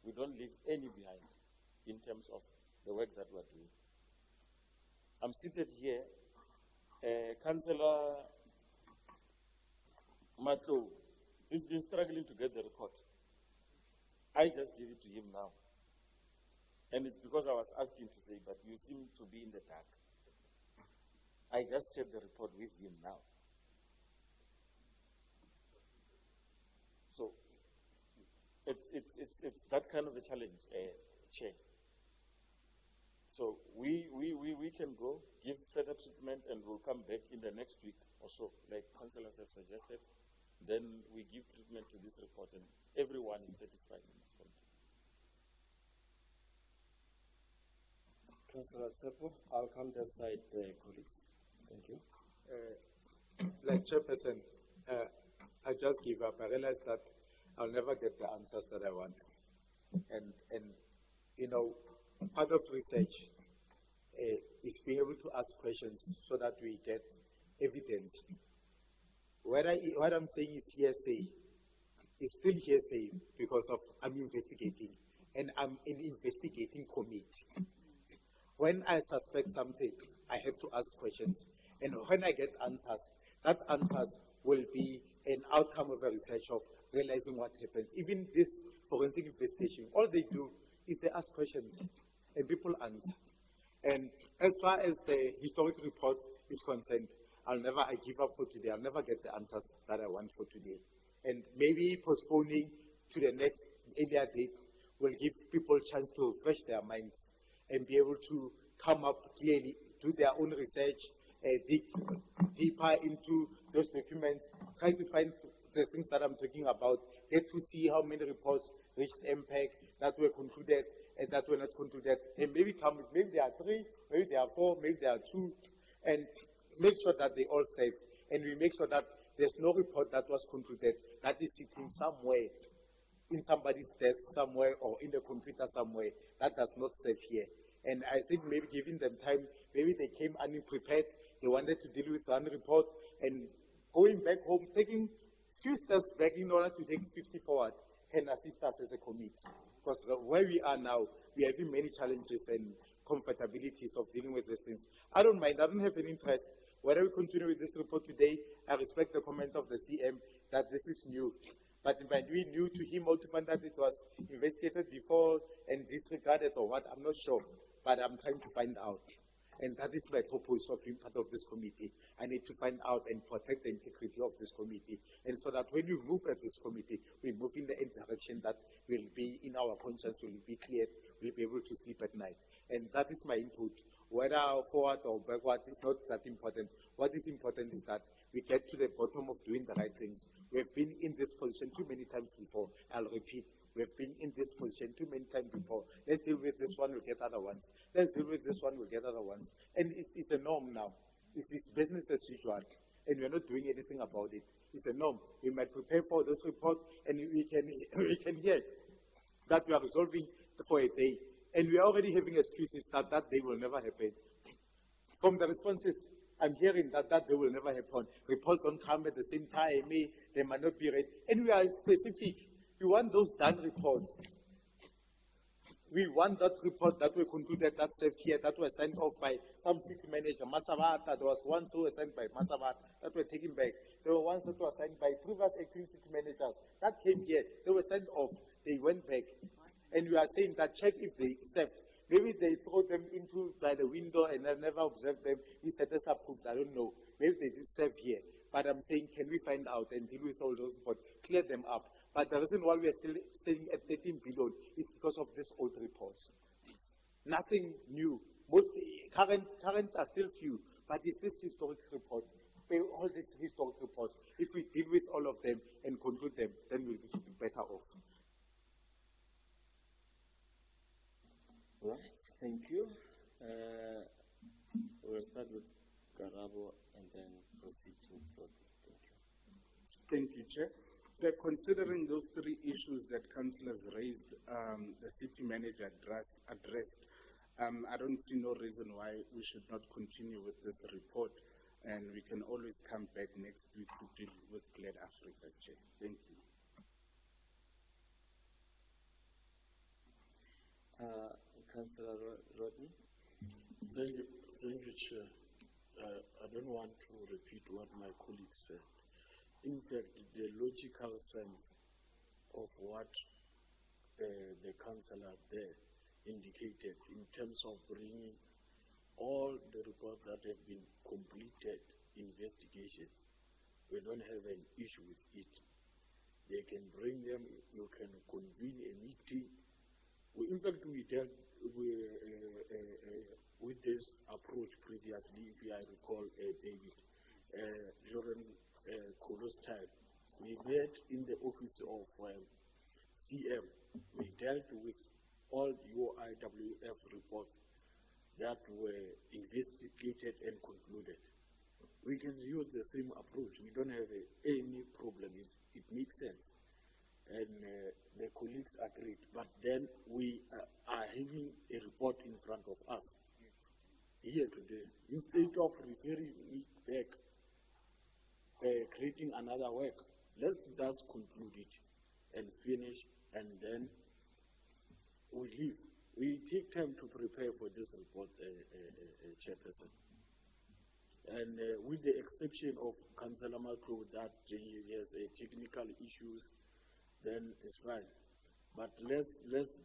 We don't leave any behind in terms of the work that we're doing. I'm seated here. Councillor Matlo, he's been struggling to get the report. I just give it to him now. And it's because I was asking to say, but you seem to be in the dark. I just shared the report with him now. So it's that kind of a challenge, Chair. So we can go, give further treatment, and we'll come back in the next week or so, like councillors have suggested. Then we give treatment to this report, and everyone is satisfied in this committee. Councillor Tsepo, I'll come to the side, colleagues. Thank you. Like Chairperson, I just give up. I realize that I'll never get the answers that I want. And you know, part of research is being able to ask questions so that we get evidence. What I'm saying is hearsay. It's still hearsay because of I'm investigating, and I'm an investigating committee. When I suspect something, I have to ask questions. And when I get answers, that answers will be an outcome of a research of realizing what happens. Even this forensic investigation, all they do is they ask questions and people answer. And as far as the historic report is concerned, I give up for today. I'll never get the answers that I want for today. And maybe postponing to the next earlier date will give people a chance to refresh their minds and be able to come up clearly, do their own research, dig deeper into those documents, try to find the things that I'm talking about, get to see how many reports reached MPEC that were concluded and that were not concluded, and maybe there are 3, maybe there are 4, maybe there are 2, and make sure that they all save, and we make sure that there's no report that was concluded that is sitting somewhere in somebody's desk somewhere or in the computer somewhere that does not save here. And I think maybe giving them time, maybe they came unprepared, they wanted to deal with one report, and going back home, taking few steps back in order to take 50 forward can assist us as a committee. Because where we are now, we are having many challenges and comfortabilities of dealing with these things. I don't mind, I don't have any interest. Whether we continue with this report today, I respect the comment of the CM that this is new. But it might be new to him or to find that it was investigated before and disregarded or what, I'm not sure. But I'm trying to find out. And that is my purpose of being part of this committee. I need to find out and protect the integrity of this committee. And so that when we move at this committee, we move in the direction that will be in our conscience, will be clear, we'll be able to sleep at night. And that is my input. Whether forward or backward is not that important. What is important is that we get to the bottom of doing the right things. We have been in this position too many times before. I'll repeat. We have been in this position too many times before. Let's deal with this one, we'll get other ones. Let's deal with this one, we'll get other ones. And it's a norm now. It's business as usual. and we're not doing anything about it. It's a norm. We might prepare for this report, and we can hear that we are resolving for a day. And we are already having excuses that that day will never happen. From the responses, I'm hearing that that day will never happen. Reports don't come at the same time. They might not be read. And we are specific. We want those done reports. We want that report that we concluded that safe here, that was signed off by some city manager, Masavata. There was ones who were signed by Masavata that were taken back. There were ones that were signed by previous acting city managers that came here. They were signed off. They went back. And we are saying that check if they served. Maybe they throw them into by the window and I never observed them. We said this approved. I don't know. Maybe they did serve here. But I'm saying, can we find out and deal with all those reports, clear them up? But the reason why we are still staying at 13 billion is because of these old reports. Nothing new. Most current are still few, but it's this historic report. All these historic reports, if we deal with all of them and conclude them, then we'll be better off. Right, thank you. We'll start with Garabo and then proceed to Rodney. Thank you. Thank you, Chair. So considering those three issues that councillors raised, the city manager addressed, I don't see no reason why we should not continue with this report, and we can always come back next week to deal with Glad Africa's Chair. Thank you. Councillor Rodney. Thank you, Chair. I don't want to repeat what my colleagues said. In fact, the logical sense of what the councillor there indicated in terms of bringing all the reports that have been completed investigations, we don't have an issue with it. They can bring them, you can convene a meeting. In fact, we dealt with this approach previously, if I recall, David, during Kolo's time. We met in the office of CM. We dealt with all UIWF reports that were investigated and concluded. We can use the same approach. We don't have any problem. It makes sense. And the colleagues agreed. But then we are having a report in front of us here today. Instead of referring it back, creating another work, let's just conclude it and finish, and then we leave. We take time to prepare for this report, Chairperson. And with the exception of Councillor Malco that he has technical issues, then it's fine. But let's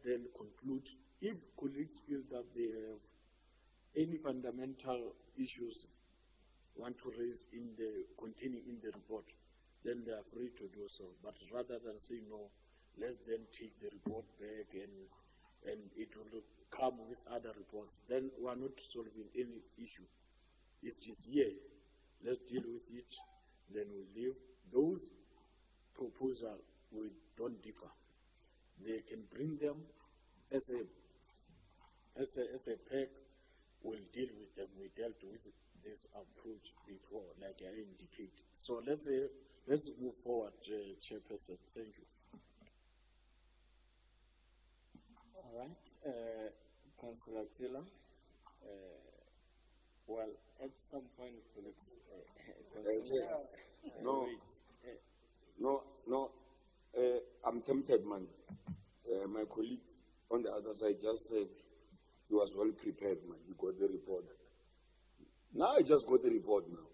then conclude. If colleagues feel that they have any fundamental issues want to raise containing in the report, then they are free to do so. But rather than say no, let's then take the report back and it will come with other reports. Then we are not solving any issue. It's just here. Let's deal with it. Then we leave. Those proposals, we don't differ. They can bring them as a pack. We'll deal with them. We dealt with this approach before, like I indicate. So let's move forward, Chairperson. Thank you. All right, Councillor Tsila. Well, at some point, colleagues, I'm tempted, man. My colleague on the other side just said he was well prepared, man. He got the report. Now I just got the report now.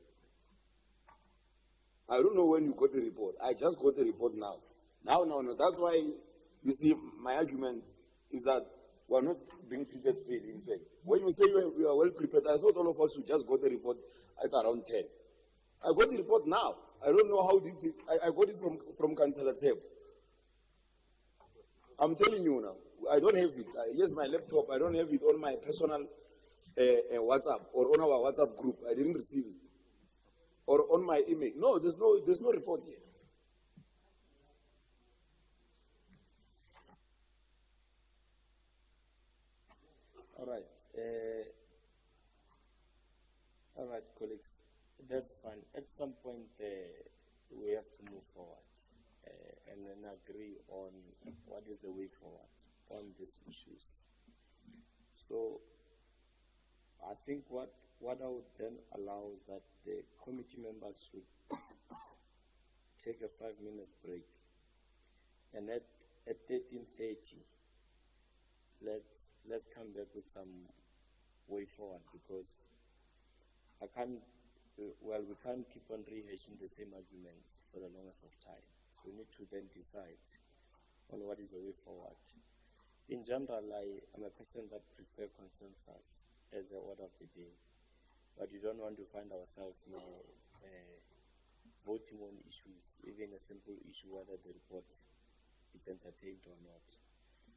I don't know when you got the report. I just got the report now. Now. That's why, you see, my argument is that we're not being treated fairly, in fact. When you say we are well prepared, I thought all of us should just got the report at around 10. I got the report now. I don't know how did it. I got it from Councillor Teb. I'm telling you now. I don't have it. Here's my laptop. I don't have it on my personal WhatsApp or on our WhatsApp group. I didn't receive it. Or on my email. No, there's no report here. All right, colleagues. That's fine. At some point, we have to move forward and then agree on what is the way forward on these issues. So, I think what I would then allow is that the committee members should take a 5 minutes break, and at 13:30, let's come back with some way forward, because I can't. We can't keep on rehashing the same arguments for the longest of time. So we need to then decide on what is the way forward. In general, I am a person that prefers consensus as the order of the day, but you don't want to find ourselves now voting on issues, even a simple issue whether the report is entertained or not.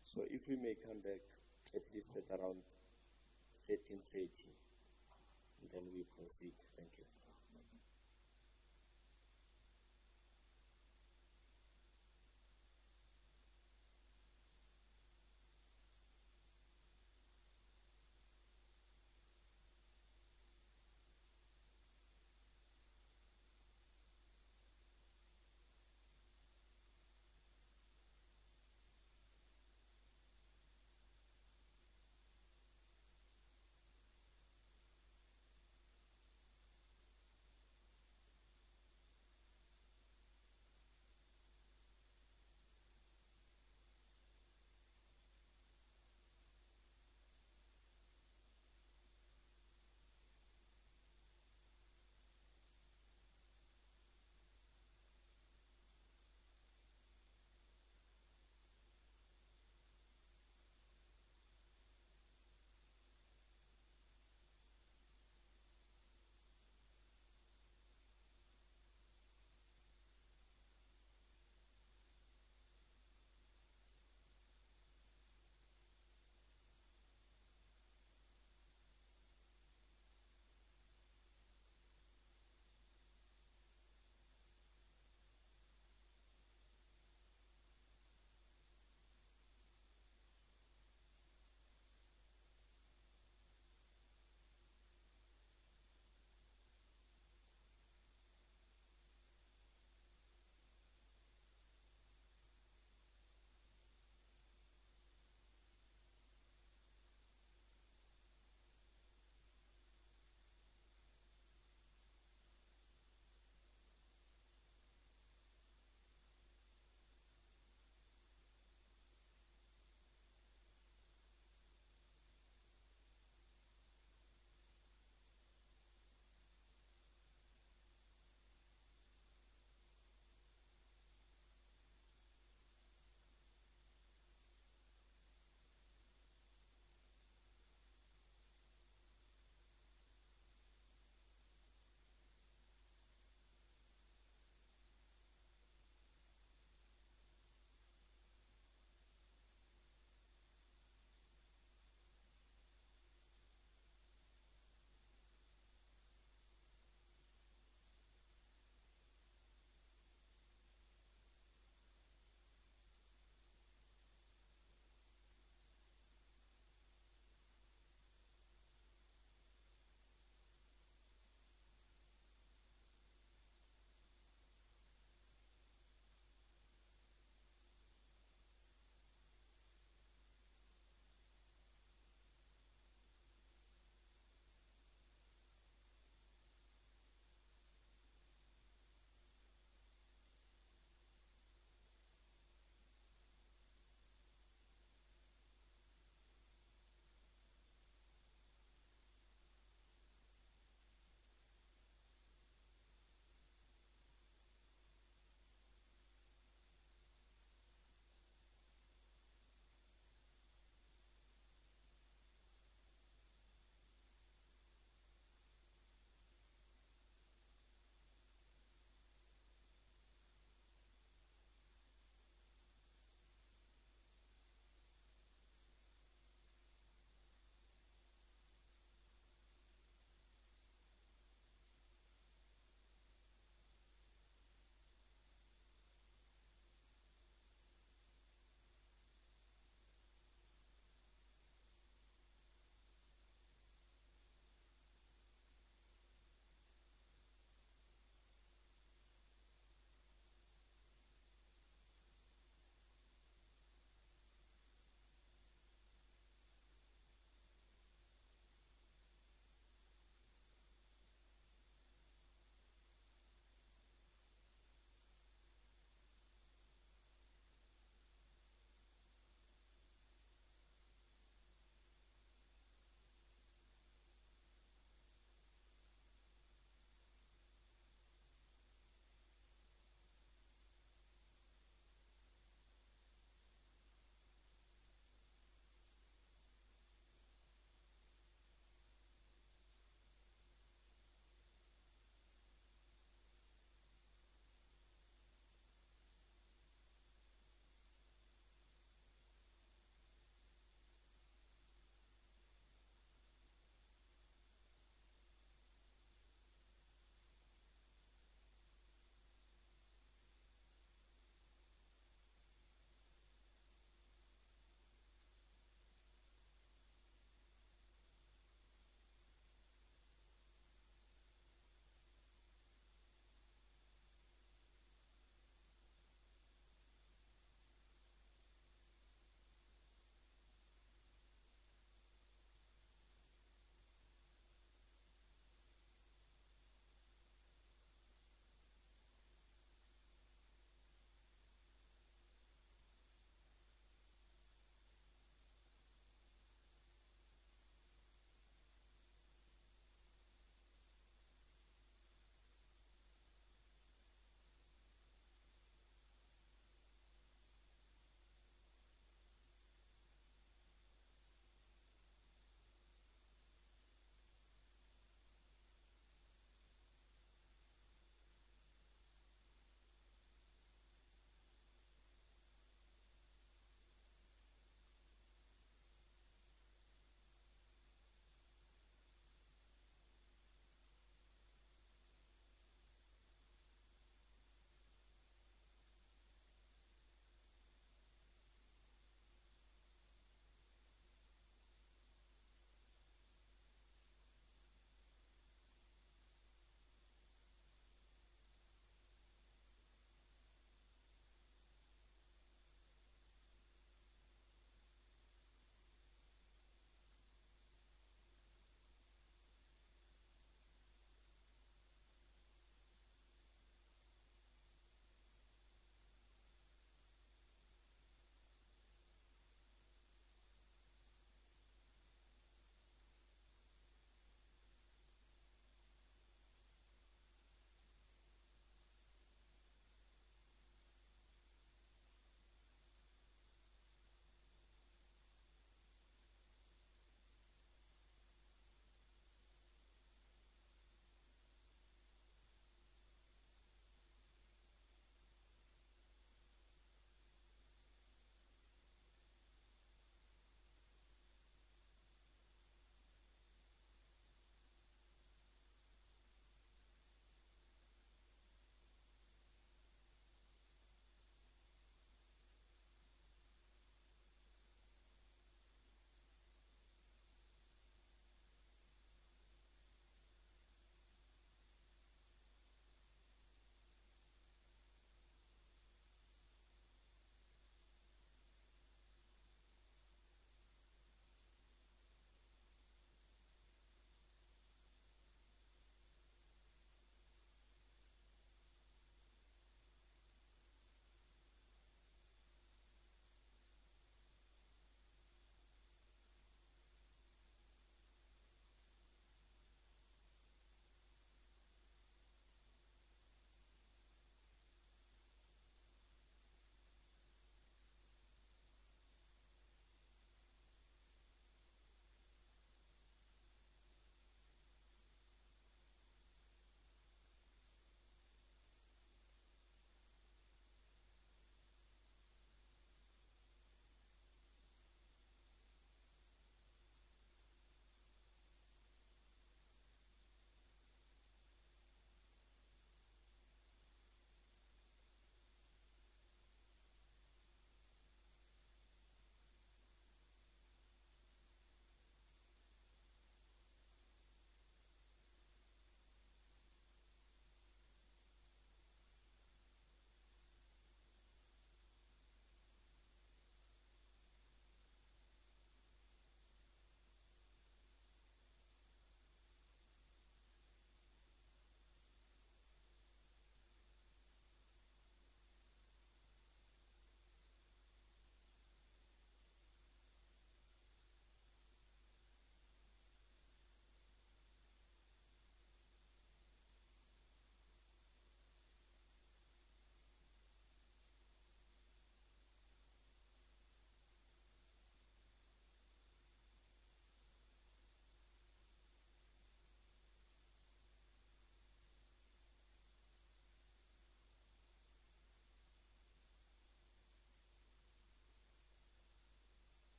So if we may come back at least at around 13:30, then we proceed. Thank you.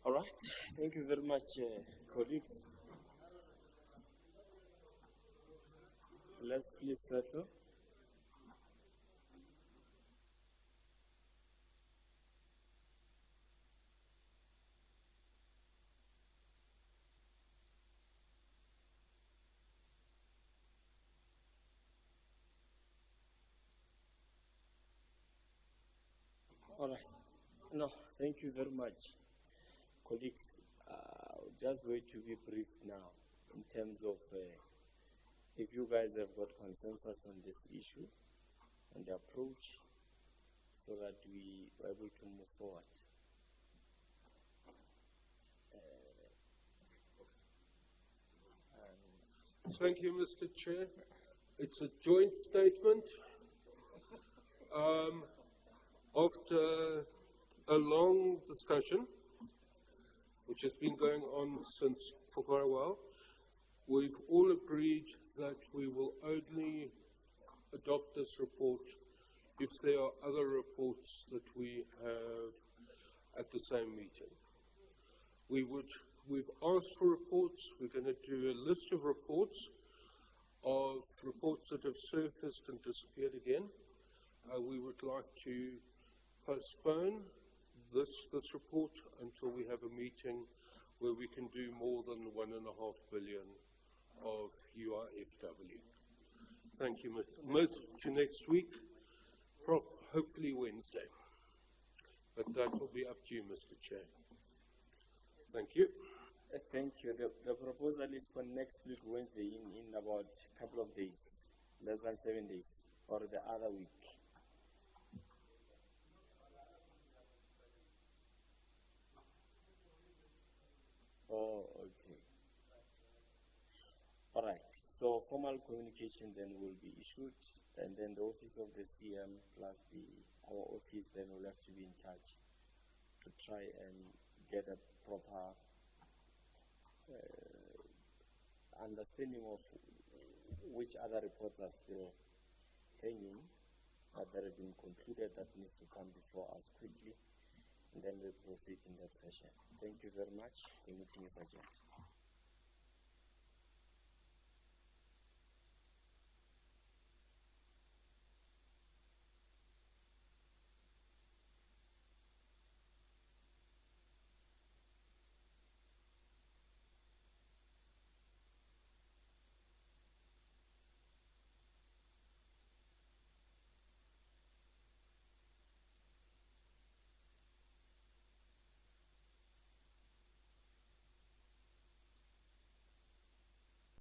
All right, thank you very much, colleagues. Let's please settle. All right. No, thank you very much. Colleagues, just wait to be briefed now in terms of if you guys have got consensus on this issue and the approach so that we are able to move forward. Thank you, Mr. Chair. It's a joint statement. After a long discussion, which has been going on for quite a while, we've all agreed that we will only adopt this report if there are other reports that we have at the same meeting. We've asked for reports. We're going to do a list of reports that have surfaced and disappeared again. We would like to postpone this report until we have a meeting where we can do more than 1.5 billion of UIFW. Thank you. Move to next week, hopefully Wednesday. But that will be up to you, Mr. Chair. Thank you. Thank you. The proposal is for next week, Wednesday, in about a couple of days, less than 7 days, or the other week. Oh, okay. All right. So formal communication then will be issued, and then the office of the CM plus our office then will have to be in touch to try and get a proper understanding of which other reports are still hanging that have been concluded that needs to come before us quickly, and then we proceed in that fashion. Thank you very much. The meeting is adjourned.